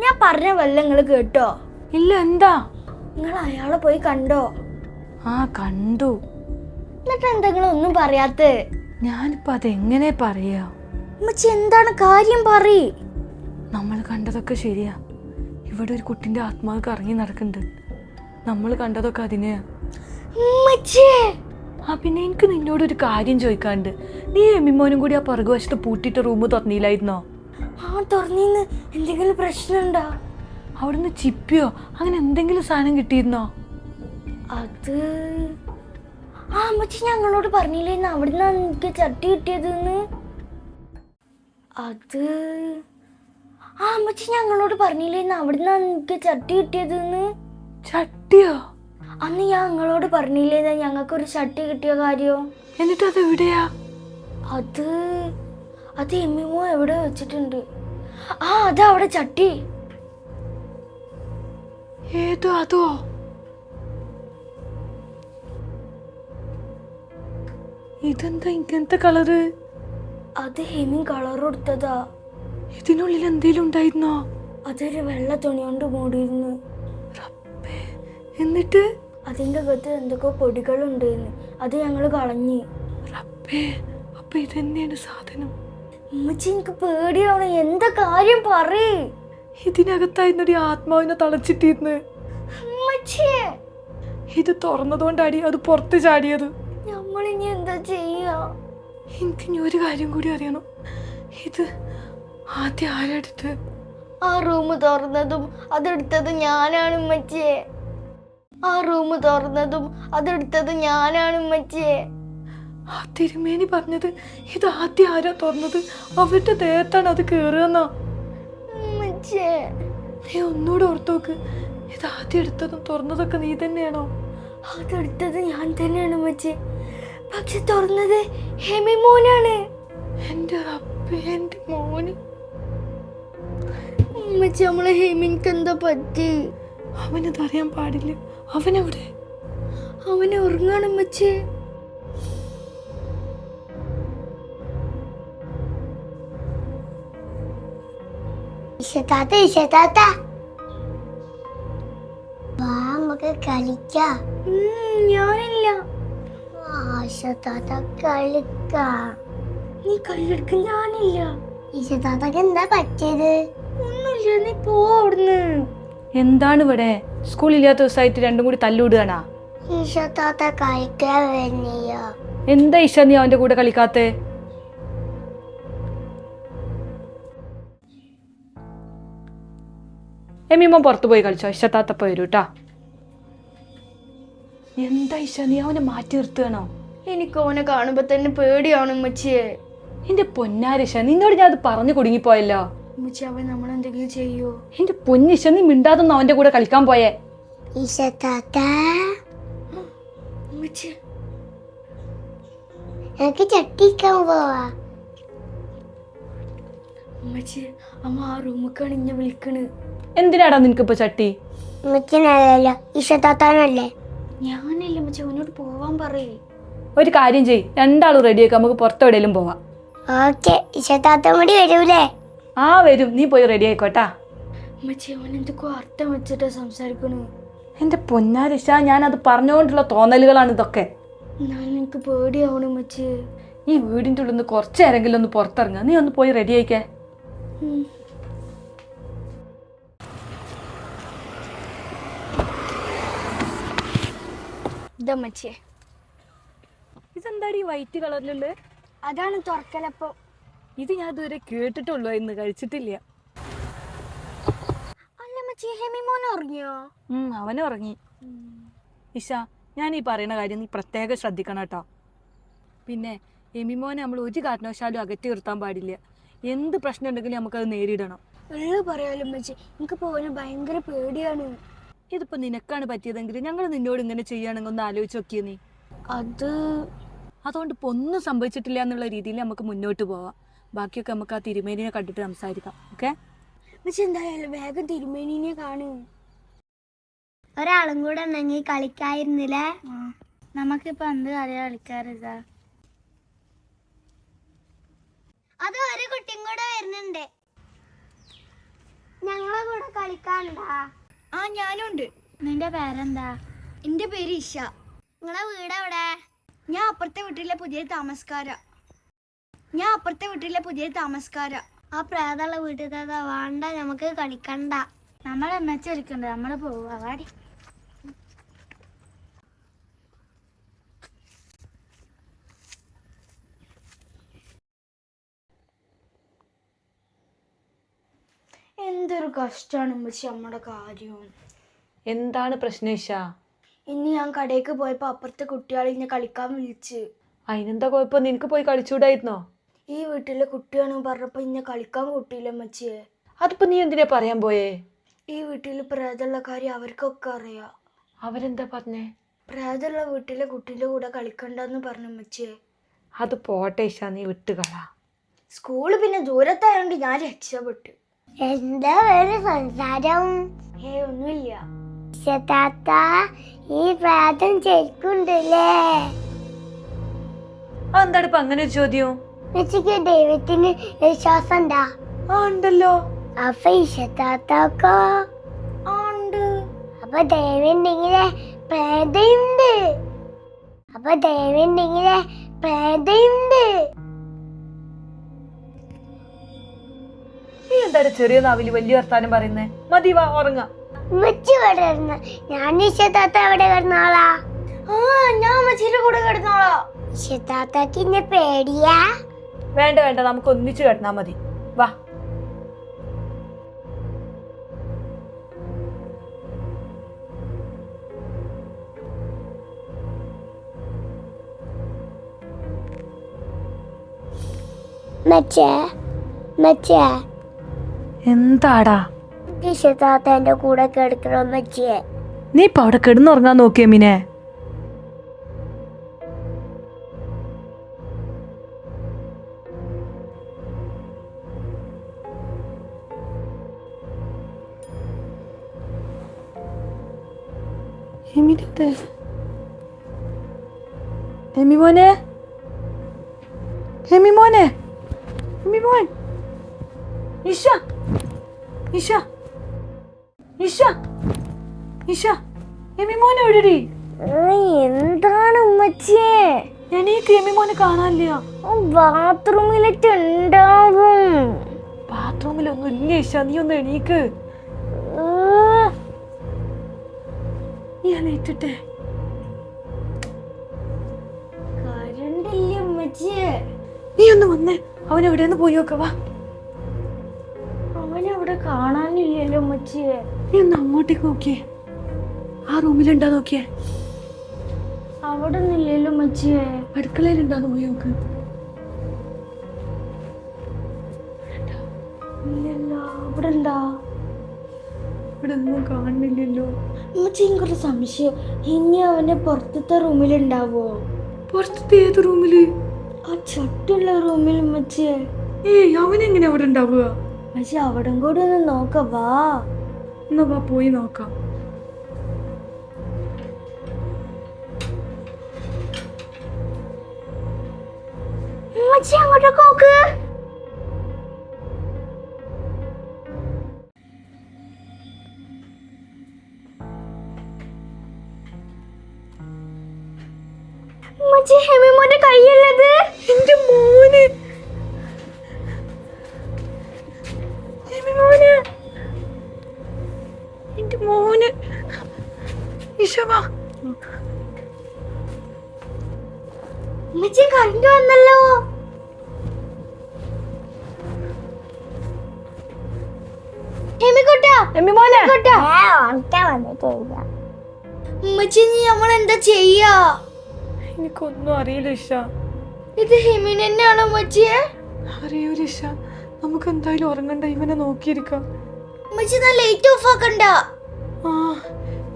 ഞാൻ പറഞ്ഞ വല്ല നിങ്ങള് കേട്ടോ? ഇല്ല, എന്താ? നിങ്ങൾ അയാളെ പോയി കണ്ടോ? ആ കണ്ടു. എന്നിട്ട് എന്തെങ്കിലും ഒന്നും പറയാത്ത? ഞാനിപ്പോ അതെങ്ങനെ പറയാ? ഉമ്മച്ചി എന്താണ് കാര്യം പറയ്. നമ്മൾ കണ്ടതൊക്കെ ശരിയാ. ഇവിടെ ഒരു കുട്ടിന്റെ ആത്മാവ് കറങ്ങി നടക്കുന്നുണ്ട്. നമ്മൾ കണ്ടതൊക്കെ അതിനെയാ. ആ പിന്നെ എനിക്ക് നിന്നോടൊരു കാര്യം ചോദിക്കാണ്ട്. നീ എമ്മിമോനും കൂടി ആ പുറകുവശത്ത് പൂട്ടിയിട്ട് റൂം തുറന്നില്ലായിരുന്നോ? ആ തുറന്നീന്ന്. എന്തെങ്കിലും പ്രശ്നമുണ്ടോ? അവിടുന്ന് ചിപ്പിയോ അങ്ങനെ എന്തെങ്കിലും സാധനം കിട്ടിയിരുന്നോ? അത് ആ അമ്മച്ചി ഞങ്ങളോട് പറഞ്ഞില്ലേന്ന് അവിടുന്ന് എനിക്ക് ചട്ടി കിട്ടിയതെന്ന്. അത് ആ അമ്മച്ചി ഞങ്ങളോട് പറഞ്ഞില്ലേന്ന് അവിടുന്ന് എനിക്ക് ചട്ടി കിട്ടിയതെന്ന്. ചട്ടിയോ? അന്ന് ഞാൻ ഞങ്ങളോട് പറഞ്ഞില്ലേന്ന് ഞങ്ങൾക്കൊരു ചട്ടി കിട്ടിയ കാര്യം. എന്നിട്ട് അത് എവിടെയാ? അത് എമ്മിമോ എവിടെ വെച്ചിട്ടുണ്ട്. ആ അതാ അവിടെ ചട്ടി. ഏതോ അതോ? ഇതെന്താ ഇങ്ങനത്തെ കളറ്? അത് ഹെമി കളർ കൊടുത്തതാ. ഇതിനുള്ളിൽ എന്തേലും ഉണ്ടായിരുന്നോ? അതൊരു വെള്ള തുണി കൊണ്ട് മൂടിയിരുന്നു. എന്നിട്ട് അതിന്റെ അകത്ത് എന്തൊക്കെ പൊടികളുണ്ടായിരുന്നു. അത് ഞങ്ങള് കളഞ്ഞ്. റബ്ബേ, അപ്പൊ ഇതന്നെയാണ് സാധനം. ഉമ്മച്ചി എനിക്ക് പേടിയാണ്. എന്താ കാര്യം പറയ്. ഇതിനകത്തായിരുന്നടി ആത്മാവിനെ തളച്ചിട്ടിരുന്ന്. ഇത് തുറന്നതുകൊണ്ടാടി അത് പുറത്ത് ചാടിയത്. നമ്മളിനി എന്താ ചെയ്യാ? എനിക്ക് ഇനി ഒരു കാര്യം കൂടി അറിയണം. ഇത് ആദ്യം ആരെടുത്ത്? ആ റൂം തുറന്നതും അതെടുത്തത് ഞാനാണ് ഉമ്മച്ചിയെ. ആ റൂം തുറന്നതും അതെടുത്തത് ഞാനാണ് ഉമ്മച്ചിയെ. ആ തിരുമേനി പറഞ്ഞത് ഇത് ആദ്യം ആരാ തുറന്നത്? അവരുടെ ദേഹത്താണ് അത് കേറുകയെന്നാ. ഉമ്മച്ചിയെ, നീ ഒന്നുകൂടെ ഓർത്തോക്ക്. ഇത് ആദ്യം എടുത്തതും തുറന്നതൊക്കെ നീ തന്നെയാണോ? അതെടുത്തത് ഞാൻ തന്നെയാണ് ഉമ്മച്ചി. പക്ഷെ തുറന്നത് ഹെമി മോനാണ്. എന്റെ റബ്ബേ, എന്റെ മോന്. ഉമ്മച്ചി, നമ്മളെ ഹെമിക്ക് എന്താ പറ്റി? അവനതറിയാൻ പാടില്ല. അവനെവിടെ? അവനെ ഉറങ്ങാണ് ഉമ്മച്ചി. നമുക്ക് കളിക്കാം. ഞാനില്ല. കളിക്കാം. നീ കല്ലെടുക്ക. ഞാനില്ല. ഈശത്താത്തക്ക് എന്താ പറ്റിയത്? ഒന്നുമില്ല. നീ പോ അവിടുന്ന്. എന്താണ് ഇവിടെ? സ്കൂളില്ലാത്ത ദിവസമായിട്ട് രണ്ടും കൂടി തല്ലുവിടുകയാണാ? ഈശത്താത്ത കളിക്കാൻ വരുന്നില്ല. എന്താ ഇഷ നീ അവന്റെ കൂടെ കളിക്കാത്തെ? എമ്മിമോൻ പുറത്തു പോയി കളിച്ചോ. ഇഷത്താത്തപ്പ വരൂ ട്ടാ. എന്താ ഇഷ നീ അവനെ മാറ്റി നിർത്തുകയാണോ? എനിക്ക് അവനെ കാണുമ്പോ തന്നെ പേടിയാണ് ഉമ്മച്ചിയെ. എന്റെ പൊന്നാരിഷ, നിന്നോട് ഞാൻ അത് പറഞ്ഞു കുടുങ്ങിപ്പോയല്ലോ. ഉമ്മച്ചി, അവൻ നമ്മളെന്തെങ്കിലും ചെയ്യോ? എന്റെ പൊന്നിഷ, നീ മിണ്ടാതൊന്നും അവന്റെ കൂടെ കളിക്കാൻ പോയേ. ഈശത്താത്ത, ഉമ്മച്ചി, എനിക്ക് ചട്ടിക്കാൻ പോവാ. ഉമ്മച്ചി, അമ്മ ആ റൂമൊക്കെയാണ് ഇന്നെ വിളിക്കണ്. എന്തിനാടാ നിനക്കിപ്പോ ചട്ടി? ഉമ്മച്ചിനല്ല, ഈശത്താത്താനല്ലേ. ഞാനല്ല ഉമ്മച്ചി, അവനോട് പോവാൻ പറയേ. ഒരു കാര്യം ചെയ്, രണ്ടാളും റെഡിയാക്കാം. നമുക്ക് പുറത്തെവിടെയും പോവാം. ഓക്കെ, ഈശത്താത്ത കൂടി വരൂലേ? ആ വരും. നീ പോയി റെഡി ആയിക്കോട്ടാ. ഉമ്മച്ചി, അവൻ എന്തൊക്കെ അർത്ഥം വെച്ചിട്ടാ സംസാരിക്കണു. എന്റെ പൊന്നാരിഷ, ഞാനത് പറഞ്ഞുകൊണ്ടുള്ള തോന്നലുകളാണ് ഇതൊക്കെ. എന്നാലും എനിക്ക് പേടിയാവണം ഉമ്മച്ചി. ഈ വീടിൻ്റെ ഉള്ളിൽ നിന്ന് കുറച്ച് നേരമെങ്കിലും ഒന്ന് പുറത്തിറങ്ങുക. നീ ഒന്ന് പോയി റെഡി ആയിക്കേ. ഇതമ്മച്ചിയെ, ഇതെന്താടി വൈറ്റ് കളറിലുള്ള? അതാണ് തുറക്കലപ്പം. ഇത് ഞാൻ ഇതുവരെ കേട്ടിട്ടുള്ളൂ, ഇന്ന് കഴിച്ചിട്ടില്ല. അല്ല മച്ചി, ഹെമിമോൻ ഉറങ്ങിയോ? അവനെ ഉറങ്ങി. ഇഷ, ഞാൻ ഈ പറയുന്ന കാര്യം നീ പ്രത്യേകം ശ്രദ്ധിക്കണം കേട്ടോ. പിന്നെ എമിമോനെ നമ്മൾ ഒരു കാരണവശാലും അകറ്റി നിർത്താൻ പാടില്ല. എന്ത് പ്രശ്നം ഉണ്ടെങ്കിലും നമുക്കത് നേരിടണം. എള്ളു പറയാലും മച്ചി, എനിക്ക് പോകാൻ ഭയങ്കര പേടിയാണ്. ഇതിപ്പോ നിനക്കാണ് പറ്റിയതെങ്കിൽ ഞങ്ങൾ നിന്നോട് ഇങ്ങനെ ചെയ്യുകയാണെങ്കിൽ ഒന്ന് ആലോചിച്ച് നോക്കിയേ നീ. അതുകൊണ്ട് ഇപ്പോൾ ഒന്നും സംഭവിച്ചിട്ടില്ല എന്നുള്ള രീതിയിൽ നമുക്ക് മുന്നോട്ട് പോവാം. ബാക്കിയൊക്കെ നമുക്ക് ആ തിരുമേനിനെ കണ്ടിട്ട് സംസാരിക്കാം. ഓക്കെ? പക്ഷെ എന്തായാലും വേഗം തിരുമേനിനെ കാണും. ഒരാളും കൂടെ ഉണ്ടെങ്കിൽ കളിക്കായിരുന്നില്ലേ? നമുക്കിപ്പോ എന്ത് കളിയാ കളിക്കാറില്ല. അത് ഒരു കുട്ടിയും കൂടെ വരുന്നുണ്ട്. ഞങ്ങളെ കൂടെ കളിക്കാനുണ്ടാ? ആ ഞാനുണ്ട്. നിന്റെ പേരെന്താ? എന്റെ പേര് ഇഷ. നിങ്ങളെ വീട് എവിടെ? ഞാൻ അപ്പുറത്തെ വീട്ടിലെ പുതിയ താമസക്കാരാ. ആ പ്രേതമുള്ള വീട്ടിൽ വേണ്ട, നമുക്ക് കളിക്കണ്ട. നമ്മളെ മെച്ച കളിക്കണ്ട, നമ്മള് പോവാ. വാടി. എന്തൊരു കഷ്ടാണ് ഉമ്മച്ചി നമ്മുടെ കാര്യം. എന്താണ് പ്രശ്നം ഇഷ? ഇന്ന് ഞാൻ കടയിലേക്ക് പോയപ്പോ അപ്പുറത്തെ കുട്ടികളെ ഇന്നെ കളിക്കാൻ വിളിച്ച്. അതിനെന്താ കുഴപ്പം? നിനക്ക് പോയി കളിച്ചൂടായിരുന്നോ? ഈ വീട്ടിലെ കുട്ടിയാണെന്ന് പറഞ്ഞപ്പോ ഇന്നെ കളിക്കാൻ കൂട്ടിയില്ല ഉമ്മച്ചിയെ. അതിപ്പോ നീ എന്തിനാ പറയാൻ പോയേ? ഈ വീട്ടിൽ പ്രേതമുള്ള കാര്യം അവർക്കൊക്കെ അറിയാം. അവരെന്താ പറഞ്ഞേ? പ്രേതമുള്ള വീട്ടിലെ കുട്ടീൻ്റെ കൂടെ കളിക്കണ്ടെന്ന് പറഞ്ഞു ഉമ്മച്ചിയെ. അത് പോട്ടെ ഇഷ, നീ വിട്ടുകളാ. സ്കൂള് പിന്നെ ദൂരത്തായോണ്ട് ഞാൻ രക്ഷപ്പെട്ടു. എന്താ ഒരു സംസാരം? ഒന്നുമില്ല. താത്ത, ഈ പ്രാതം ശരിക്കുണ്ടല്ലേ? അതെന്താണ് ഇപ്പൊ അങ്ങനെ ഒരു ചോദ്യം? ഉച്ചക്ക് ദൈവത്തിന് വിശ്വാസം ഉണ്ടാ? ഉണ്ടല്ലോ. അപ്പൊ ഇഷത്താത്തക്കോ? ഉണ്ട്. അപ്പൊ ദൈവം ഉണ്ടെങ്കിലേ പ്രേതയുണ്ട്. നീ എന്താണ് ചെറിയ നാവില് വലിയ വർത്താനം പറയുന്നേ? മതി, വാ ഉറങ്ങാ. ഉമ്മച്ചി ഇവിടെ കിടന്ന്, ഞാൻ ഇഷത്താത്ത എവിടെ കിടന്നോളാ? ഞാൻ അമ്മച്ചിയുടെ കൂടെ കിടന്നോളാ. ഇഷത്താത്തക്ക് ഇന്നെ പേടിയാ? വേണ്ട വേണ്ട, നമുക്ക് ഒന്നിച്ചു കിടന്നാ മതി, വാ. എന്താടാ? ഇഷത്താത്തന്റെ കൂടെ കിടക്കണോ ഉമ്മച്ചിയെ? നീ ഇപ്പൊ അവിടെ കിടന്നുറങ്ങാൻ നോക്കിയ മീനെ? ഇഷ, ഇഷ, ഇഷ, ഇഷ, എമിമോനെ എവിടെടി? എന്താണ് ഉമ്മച്ചിയെ? എനിക്ക് എമിമോനെ കാണാനില്ല. ബാത്റൂമിലേക്ക് ഉണ്ടാവും. ബാത്റൂമിലൊന്നും ഇല്ല ഇഷ, നീ ഒന്ന് എണീക്ക്. ഞാൻ ഏറ്റിട്ടെ. കരണ്ടില്ല ഉമ്മച്ചിയെ. നീ ഒന്ന് വന്നേ, അവൻ എവിടെയെന്ന് പോയി നോക്കവാ. അവനവിടെ കാണാനില്ലല്ലോ ഉമ്മച്ചിയെ. നീ ഒന്ന് അങ്ങോട്ടേക്ക് നോക്കിയേ, ആ റൂമിലുണ്ടാ നോക്കിയേ. അവിടെ ഒന്നുമില്ലല്ലോ ഉമ്മച്ചിയെ. അടുക്കളയിലുണ്ടാന്ന് പോയി നോക്ക്. ഇല്ലല്ലോ, അവിടെ ഉണ്ടാ? ഇവിടെ ഒന്നും കാണുന്നില്ലല്ലോ. ഉമ്മച്ചി, എനിക്കൊരു സംശയം. ഇനി അവന്റെ പുറത്തത്തെ റൂമിലുണ്ടാവോ? പുറത്തത്തെ ഏത് റൂമില്? ആ ചട്ടുള്ള റൂമിൽ ഉമ്മച്ചിയെ. ഏയ്, അവനെങ്ങനെ അവിടെ ഉണ്ടാവുക? പക്ഷെ അവിടെ കൂടെ ഒന്ന് നോക്കവാ. എന്നാ വാ, പോയി നോക്കാം. ഉമ്മച്ചി അങ്ങോട്ടൊക്കെ നോക്ക്. ഉമ്മച്ചി, ഹെമിമോന്റെ കൈയല്ലത്. എന്റെ മോന്, മോന്, എന്റെ മോന്. ഇഷവാ, ഉമ്മച്ചി കറണ്ട് വന്നല്ലോ. എമ്മിമോനെ. ഉമ്മച്ചി, നീ നമ്മൾ എന്താ ചെയ്യാ? എനിക്കൊന്നും അറിയില്ല ഇഷ. ഇത് ഹിമിൻ തന്നെയാണോ ഉമ്മച്ചിയെ? അറിയൂല ഇഷ, നമുക്ക് എന്തായാലും ഉറങ്ങണ്ട, ഇവനെ നോക്കിയിരിക്കാം. ഉമ്മച്ചി, ഞാൻ ലൈറ്റ് ഓഫ് ആക്കണ്ട. ആ,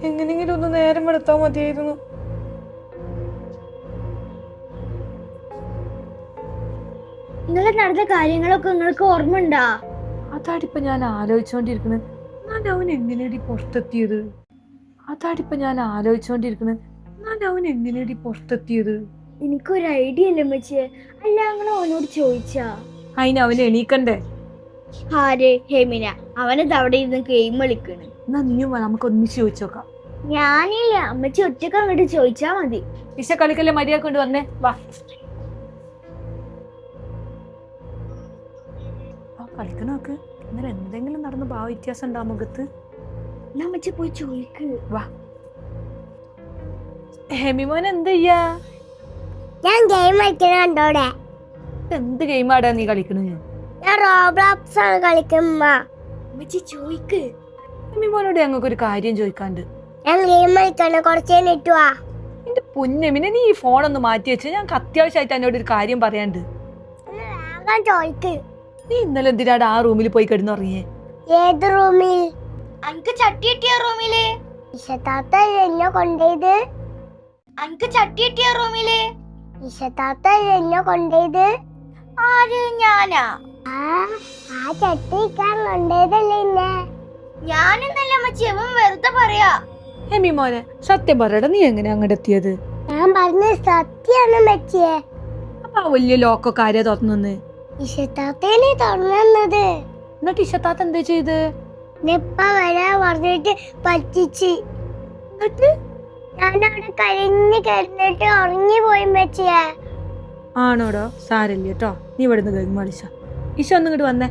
എങ്ങനെയെങ്കിലും ഒന്ന് നേരം എടുത്താൽ മതിയായിരുന്നു. ഇന്നലെ നടന്ന കാര്യങ്ങളൊക്കെ നിങ്ങൾക്ക് ഓർമ്മ ഉണ്ടാ? അതാടിപ്പോ ഞാൻ ആലോചിച്ചോണ്ടിരിക്കുന്നത്. എന്നാലും അവൻ എങ്ങനെയടി പുറത്തെത്തിയത്? അതാടിപ്പോ ഞാൻ ആലോചിച്ചോണ്ടിരിക്കുന്നത്. എന്നാലും അവൻ എങ്ങനെയടി പുറത്തെത്തിയത്? എനിക്കൊരു ഐഡിയ ഇല്ല അമ്മച്ചിയെ. അല്ല ഞങ്ങൾ അവനോട് ചോദിച്ചാ? അതിന് അവന് എണീക്കണ്ടേ? ആര്? ഹെമിന. അവനത് അവിടെ ഇരുന്ന് ഗെയിം കളിക്കണ്. എന്നാ നീയും വാ, നമുക്ക് ഒന്നിച്ച് ചോദിച്ചു നോക്കാം. ഞാനില്ല, അമ്മച്ചി ഒറ്റക്ക് അങ്ങോട്ട് ചോദിച്ചാ മതി. ഇഷ കളിക്കല്ലേ, മര്യാദ കൊണ്ട് വന്നേ, വാ. കളിക്കണോക്ക് ഇന്നലെ എന്തെങ്കിലും നടന്ന് ഭാവ വ്യത്യാസം ഉണ്ടാ മുഖത്ത്? എന്നാ അമ്മച്ചി പോയി ചോദിക്ക്. വാ. ഹെമിമോൻ എന്ത് ചെയ്യാ? ഞാൻ ഗെയിം കളിക്കണ കണ്ടോടെ. എന്ത് ഗെയിമാടാ നീ കളിക്കണ? ഞാൻ റോബ്ലോക്സ് ആണ് കളിക്കുന്ന. അമ്മച്ചി ചോദിക്ക്. ഹെമിമോനോട് ഞങ്ങൾക്ക് ഒരു കാര്യം ചോദിക്കാണ്ട്. ഞാൻ ഗെയിം കളിക്കണ കുറച്ച് കഴിഞ്ഞിട്ടുവാ. എന്റെ പൊന്നെമിനെ, നീ ഈ ഫോണൊന്ന് മാറ്റി വെച്ച് ഞങ്ങൾക്ക് അത്യാവശ്യമായിട്ട് എന്നോട് ഒരു കാര്യം പറയാണ്ട്. വേഗം ചോദിക്ക്. നീ ഇന്നലെ എന്തിനാട് ആ റൂമിൽ പോയി കിടന്നുറങ്ങിയേ? ഏത് റൂമിൽ? അനക്ക് ചട്ടി കിട്ടിയ റൂമില്. ഇഷത്താത്ത എന്നെ കൊണ്ടേത്. അനക്ക് ചട്ടി കിട്ടിയ റൂമില്. ഇഷത്താത്ത എന്നെ കൊണ്ടേത്. ആര്? ഞാനാ? ആ ചട്ടിക്കാൻ കൊണ്ടേതല്ലേ എന്നെ. ഞാനെന്നല്ല അമ്മച്ചി, അവൻ വെറുതെ പറയാ. ഹെമിമോനെ സത്യം പറയടാ, നീ എങ്ങനെ അങ്ങോട്ട് എത്തിയത്? ഞാൻ പറഞ്ഞ സത്യാണ് മെച്ചിയെ. അപ്പൊ ആ വലിയ ലോക്കൊക്കെ ആരെയാ തുറന്നു? ഇഷത്താത്തേനെ തുറന്നത്. എന്നിട്ട് ഇഷത്താത്ത എന്താ ചെയ്ത്? നിപ്പ വരാ പറഞ്ഞിട്ട് പറ്റിച്ച്. എന്നിട്ട് ഞാനവിടെ കഴിഞ്ഞ് കിടന്നിട്ട് ഉറങ്ങി പോയി മെച്ചിയെ. ആണോടോ? സാരല്ല കേട്ടോ, നീ ഇവിടുന്ന് ഗെയിം കളിച്ച. ഇഷ ഒന്നും ഇങ്ങോട്ട് വന്നേ.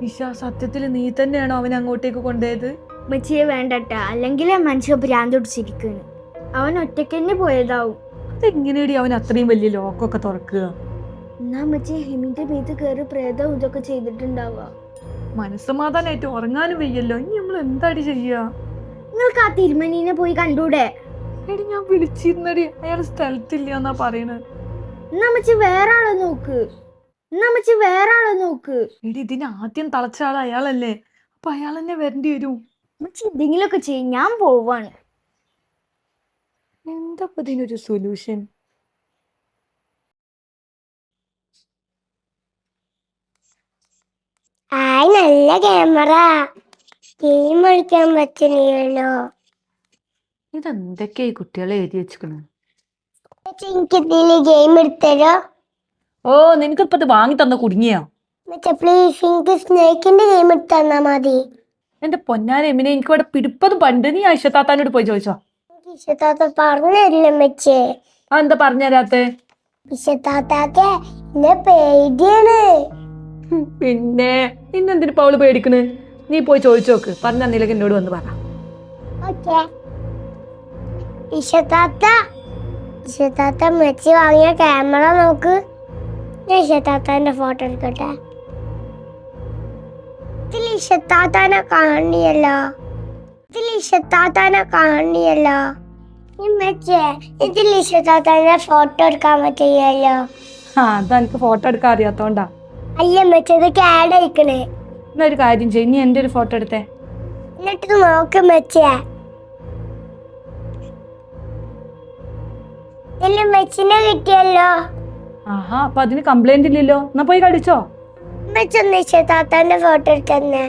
ഇഷ, സത്യത്തിൽ നീ തന്നെയാണോ അവൻ അങ്ങോട്ടേക്ക് കൊണ്ടുപോയത്? അമ്മച്ചിയെ വേണ്ടട്ടാ, അല്ലെങ്കിൽ മനുഷ്യ ഭ്രാന്ത് പിടിച്ചിരിക്കുന്നു. അവൻ ഒറ്റയ്ക്ക് തന്നെ പോയതാവും. അതെങ്ങനെയാടി അവൻ അത്രയും വലിയ ലോക്കൊക്കെ തുറക്കുക? എന്നാ അമ്മച്ചി ഹെമിന്റെ പേത്ത് കയറി പ്രേതം ഇതൊക്കെ ചെയ്തിട്ടുണ്ടാവുക. മനസ്സമാധാനായിട്ട് ഉറങ്ങാനും വയ്യല്ലോ. ഇനി നമ്മൾ എന്താടി ചെയ്യാ? നിങ്ങൾക്ക് ആ തിരുമനീനെ പോയി കണ്ടൂടെ? എടി ഞാൻ വിളിച്ചിരുന്നടി, അയാൾ സ്ഥലത്തില്ല എന്നാ പറയണത്. എന്നാ അമ്മച്ചി വേറെ ആളെ നോക്ക്. എടി ഇതിന് ആദ്യം തളച്ച ആൾ അയാളല്ലേ, അപ്പൊ അയാൾ തന്നെ വരേണ്ടി വരും. അമ്മച്ചി എന്തെങ്കിലുമൊക്കെ ചെയ്യും, ഞാൻ പോവാണ്. എന്താ ഇപ്പൊ ഇതിനൊരു സൊല്യൂഷൻ? ആയ് നല്ല ക്യാമറ. ഗെയിം കളിക്കാൻ പറ്റില്ലല്ലോ. ഇതെന്തൊക്കെയാ ഈ കുട്ടികളെ എഴുതി വെച്ചിക്കണ്? എനിക്ക് ഇതില് ഗെയിം എടുത്തരോ? ഓ, നിനക്കിപ്പോ ഇത് വാങ്ങി തന്ന കുടുങ്ങിയോ? പ്ലീസ് എനിക്ക് സ്നേക്കിന്റെ ഗെയിം എടുത്ത് തന്നാ മതി. എന്റെ പൊന്നാര എമിനെ, എനിക്ക് ഇവിടെ പിടിപ്പത് പണ്ട്. നീ ആയിഷത്താത്താനോട് പോയി ചോദിച്ചോ. ഇഷത്താത്ത പറഞ്ഞു തരില്ല മെച്ചേ. ആ എന്താ പറഞ്ഞുതരാത്തെ? ഇഷത്താത്താക്ക് എന്നെ പേടിയാണ്. പിന്നെ ഇന്നെന്തിനിപ്പോ അവള് പേടിക്കണ്? നീ പോയി ചോദിച്ചു നോക്ക്. പറഞ്ഞ തന്നില്ലെങ്കിൽ എന്നോട് വന്ന് പറ. ഓക്കെ. ഇഷത്താത്ത മെച്ചി വാങ്ങിയ ക്യാമറ നോക്ക്. ഞാൻ ഇഷത്താത്താന്റെ ഫോട്ടോ എടുക്കട്ടെ. ഇതിൽ ഇഷത്താത്താനെ കാണിയല്ലോ. മെച്ചേ ഇതിൽ ഇഷത്താത്താന്റെ ഫോട്ടോ എടുക്കാൻ പറ്റില്ലല്ലോ. ആ, അതാ എനിക്ക് ഫോട്ടോ എടുക്കാൻ അറിയാത്തോണ്ടാ. അല്ല മെച്ചത് കാഡ് അയക്കണേ. എന്നാ ഒരു കാര്യം ചെയ്യും, നീ എന്റെ ഒരു ഫോട്ടോ എടുത്തേ. എന്നിട്ട് നോക്ക് മെച്ചേ. ഇതില് മെച്ചിനെ കിട്ടിയല്ലോ. ആഹാ, അപ്പൊ അതിന് കംപ്ലൈന്റ് ഇല്ലല്ലോ. എന്നാ പോയി കളിച്ചോ. മെച്ചൊന്ന് ഇഷത്താത്താന്റെ ഫോട്ടോ എടുത്തന്നെ.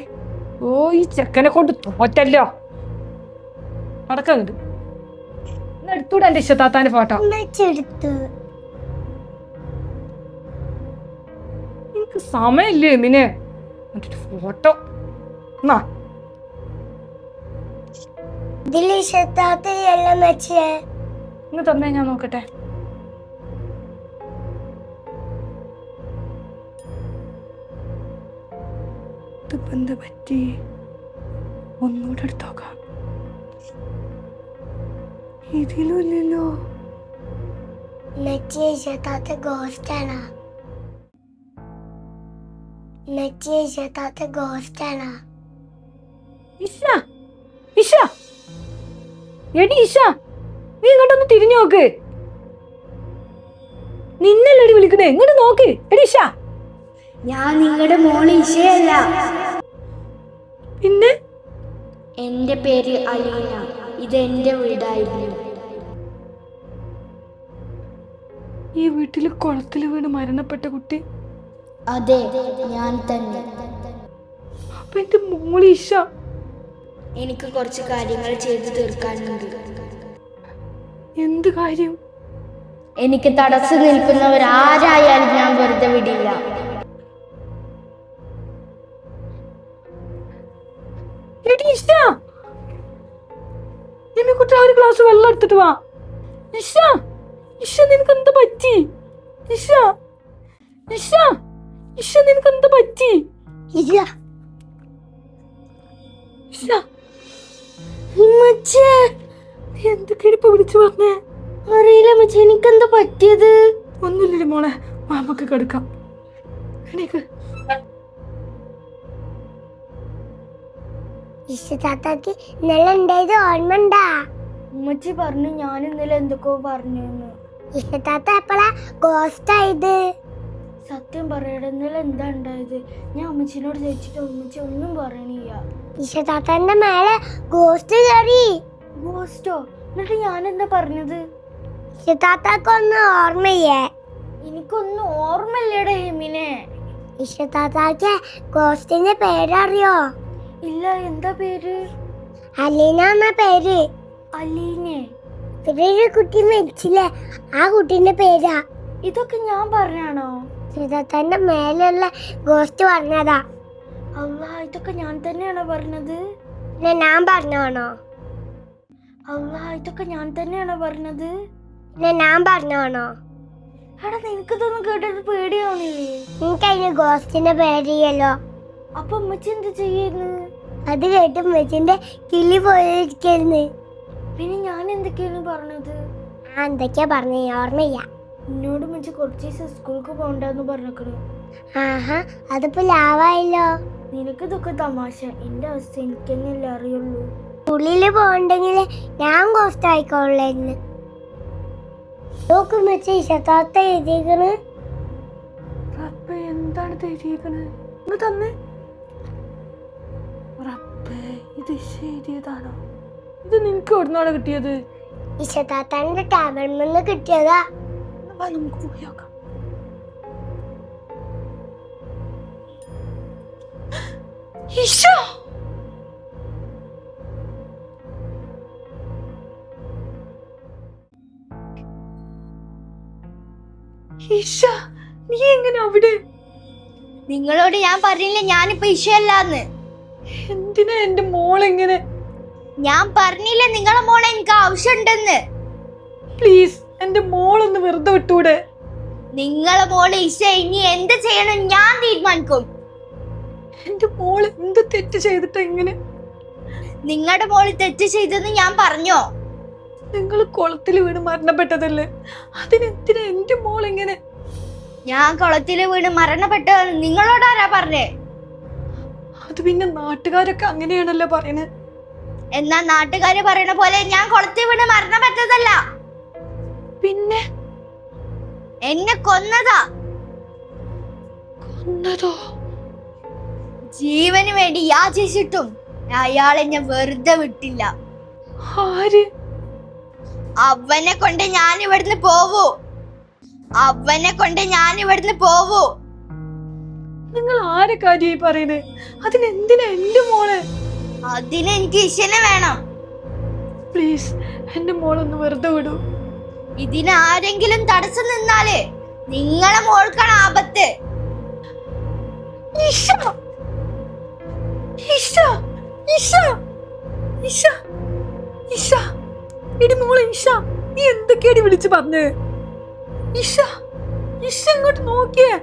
ഓ, ഈ ചെക്കനെ കൊണ്ട് തോറ്റല്ലോ. അടക്കണ്ട് എടുത്തൂടെ എന്റെ ഇഷ്ടത്താത്താന്റെ ഫോട്ടോ? മെച്ചെടുത്തു. എനിക്ക് സമയമില്ലേ നിന്നെ ഫോട്ടോ? ഇതില് ഇഷത്താത്തയല്ല മെച്ചേ. ഇങ്ങ് തന്നെ ഞാൻ നോക്കട്ടെ. ഇതിപ്പോ എന്താ പറ്റി? ഒന്നുകൂടെ എടുത്തോക്കാം. ഇതിലും ഇല്ലല്ലോ. മെച്ചി ഇഷത്താത്ത ഗോസ്റ്റാണ്. ഇഷ, ഇഷ, എടി ഇഷ, നീ ഇങ്ങോട്ടൊന്ന് തിരിഞ്ഞു നോക്ക്. നിന്നല്ലേടി വിളിക്കണേ, ഇങ്ങോട്ട് നോക്ക്. എടി ഇഷ. ഞാൻ നിങ്ങളുടെ മോള് ഇഷയല്ല. പിന്നെ എന്റെ പേര് അലീന. ഇതെന്റെ വീടായിരുന്നു. ഈ വീട്ടില് കുളത്തില് വീണ് മരണപ്പെട്ട കുട്ടി? അതെ, ഞാൻ തന്നെ. അപ്പൊ എന്റെ മോള് ഇഷ. എനിക്ക് കുറച്ച് കാര്യങ്ങൾ ചെയ്തു തീർക്കാനുണ്ട്. എന്ത് കാര്യം? എനിക്ക് തടസ്സം നിൽക്കുന്നവരാരായാലും ഞാൻ വെറുതെ വിടില്ല. എടി ഇഷ, കുട്ട ഒരു ഗ്ലാസ് വെള്ളം എടുത്തിട്ട് വാ. ഇഷ, ഇഷ നിനക്ക് എന്താ പറ്റി? ഇഷ, ഇഷ, ഇഷ നിനക്ക് എന്താ പറ്റി? ഇല്ല. ഇഷ, നീ എന്തൊക്കെയാണ് ഇപ്പൊ വിളിച്ചു പറഞ്ഞേ? അറിയില്ല അമ്മച്ചി, എനിക്കെന്താ പറ്റിയത്? ഒന്നുമില്ലേ മോളെ, നമുക്ക് കിടക്കാം. എണീക്ക്. ഇഷ്ടത്താത്താക്ക് ഇന്നലെ ഉണ്ടായത് ഓർമ്മണ്ടാ? ഉമ്മച്ചി പറഞ്ഞു ഞാൻ ഇന്നലെ എന്തൊക്കെയോ പറഞ്ഞു. ഇഷ്ടത്താത്ത എപ്പോഴാ ഗോസ്റ്റ് ആയത്? സത്യം പറയട്ടെ, ഇന്നലെ എന്താ ഉണ്ടായത്? ഞാൻ അമ്മച്ചിനോട് ചോദിച്ചിട്ട് ഉമ്മച്ചി ഒന്നും പറയണില്ല. ഇഷ്ടത്താത്തന്റെ മേലെ ഗോസ്റ്റ് കയറി. ഗോസ്റ്റോ? എന്നിട്ട് ഞാൻ എന്താ പറഞ്ഞത്? ഇഷ്ടത്താത്താക്കൊന്നും ഓർമ്മയേ? എനിക്കൊന്നും ഓർമ്മയില്ലടെ ഹെമിനെ. ഇഷ്ടത്താത്താക്ക് ഗോസ്റ്റിന്റെ പേരറിയോ? ഇല്ല, എന്താ പേര്? അലീന എന്ന പേര്. അലീനെ? പിന്നെ ഒരു കുട്ടി മരിച്ചില്ലേ, ആ കുട്ടീന്റെ പേരാ. ഇതൊക്കെ ഞാൻ പറഞ്ഞാണോ? ഇഷ്ടത്താത്തന്റെ മേലുള്ള ഗോസ്റ്റ് പറഞ്ഞതാ. അല്ലാ, ഇതൊക്കെ ഞാൻ തന്നെയാണോ പറഞ്ഞത്? പിന്നെ ഞാൻ പറഞ്ഞാണോ? അല്ലാ, ഇതൊക്കെ ഞാൻ തന്നെയാണോ പറഞ്ഞത്? പിന്നെ ഞാൻ പറഞ്ഞാണോ? എടാ, നിനക്കിതൊന്നും കേട്ടിട്ട് പേടിയാവുന്നില്ലേ? എനിക്കതിന് ഗോസ്റ്റിന്റെ പേരിയല്ലോ. അപ്പൊ ഉമ്മച്ചി എന്ത് ചെയ്യുന്നു? അത് കേട്ട് ഉമ്മച്ചിന്റെ കിളി പോയിരിക്കുന്നു. പിന്നെ ഞാൻ എന്തൊക്കെയാണ് പറഞ്ഞത്? ആ എന്തൊക്കെയാ പറഞ്ഞ ഓർമ്മയ്യ. എന്നോട് ഉമ്മച്ചി കുറച്ച് ദിവസം സ്കൂൾക്ക് പോകണ്ടെന്ന് പറഞ്ഞേക്കണു. ആഹാ, അതിപ്പോ ലാവായല്ലോ. നിനക്ക് ഇതൊക്കെ തമാശ. എന്റെ അവസ്ഥ എനിക്ക് തന്നെയല്ലേ അറിയുള്ളൂ. ഉള്ളില് പോകണ്ടെങ്കില് ഞാൻ ഗോസ്റ്റ് ആയിക്കോളായിരുന്നു. നോക്കുമ്പോ ഇഷ്ടത്താത്ത എഴുതിയേക്കണ്. റബ്ബേ, എന്താണ് എഴുതിയേക്കണ്? ഇങ്ങ് തന്നെ. റബ്ബേ, ഇത് ഇഷ എഴുതിയതാണോ? ഇത് നിനക്ക് എവിടുന്നാണ് കിട്ടിയത്? ഇഷ്ടത്താത്തന്റെ ടേബിൾ നിന്ന് കിട്ടിയതാ. വാ, നമുക്ക് പോയി നോക്കാം. ഇഷ, ഇഷ, നീ എങ്ങനെ അവിടെ? നിങ്ങളോട് ഞാൻ പറഞ്ഞില്ല ഞാനിപ്പോ ഇഷയല്ലാന്ന്. എന്തിനാ എന്റെ മോളെങ്ങനെ? ഞാൻ പറഞ്ഞില്ല നിങ്ങളെ മോളെ എനിക്ക് ആവശ്യമുണ്ടെന്ന്. പ്ലീസ്, എന്റെ മോളൊന്ന് വെറുതെ വിട്ടൂടെ? നിങ്ങളെ മോള് ഇഷ ഇനി എന്ത് ചെയ്യണം ഞാൻ തീരുമാനിക്കും. എന്റെ മോള് എന്ത് തെറ്റ് ചെയ്തിട്ടാ ഇങ്ങനെ? നിങ്ങളുടെ മോള് തെറ്റ് ചെയ്തെന്ന് ഞാൻ പറഞ്ഞോ? നിങ്ങൾ കുളത്തിൽ വീണ് മരണപ്പെട്ടതല്ലേ, അതിനെന്തിനാ എന്റെ മോളെങ്ങനെ? ഞാൻ കുളത്തില് വീണ് മരണപ്പെട്ടതെന്ന് നിങ്ങളോടാരാ പറഞ്ഞേ? അത് പിന്നെ നാട്ടുകാരൊക്കെ അങ്ങനെയാണല്ലോ പറയുന്നത്. എന്നാ നാട്ടുകാര് പറയണ പോലെ ഞാൻ കുളത്തിൽ വീണ് മരണപ്പെട്ടതല്ല. പിന്നെ എന്നെ കൊന്നതാ. കൊന്നതോ? ജീവന് വേണ്ടി യാചിച്ചിട്ടും അയാളെ ഞാൻ വെറുതെ വിട്ടില്ല. ആര്? അവനെ കൊണ്ട് ഞാൻ ഇവിടുന്ന് പോവൂ. അവനെ കൊണ്ട് ഞാൻ ഇവിടുന്ന് പോവൂ. നിങ്ങൾ ആരെ കാര്യമായി പറയുന്നത്? അതിനെന്തിനാ എന്റെ മോളെ? അതിന് എനിക്ക് ഇഷനെ വേണം. പ്ലീസ്, എന്റെ മോളൊന്ന് വെറുതെ വിടൂ. ഇതിന് ആരെങ്കിലും തടസ്സം നിന്നാല് നിങ്ങളെ മോൾക്കാണ് ആപത്ത്. ഇഷ, ഇഷ, ഇഷ, ഇഷ, ഇഷ, എടി മോളെ ഇഷ, നീ എന്തൊക്കെയാടി വിളിച്ചു പറഞ്ഞേ? ഇഷ, ഇഷ ഇങ്ങോട്ട് നോക്കിയേ.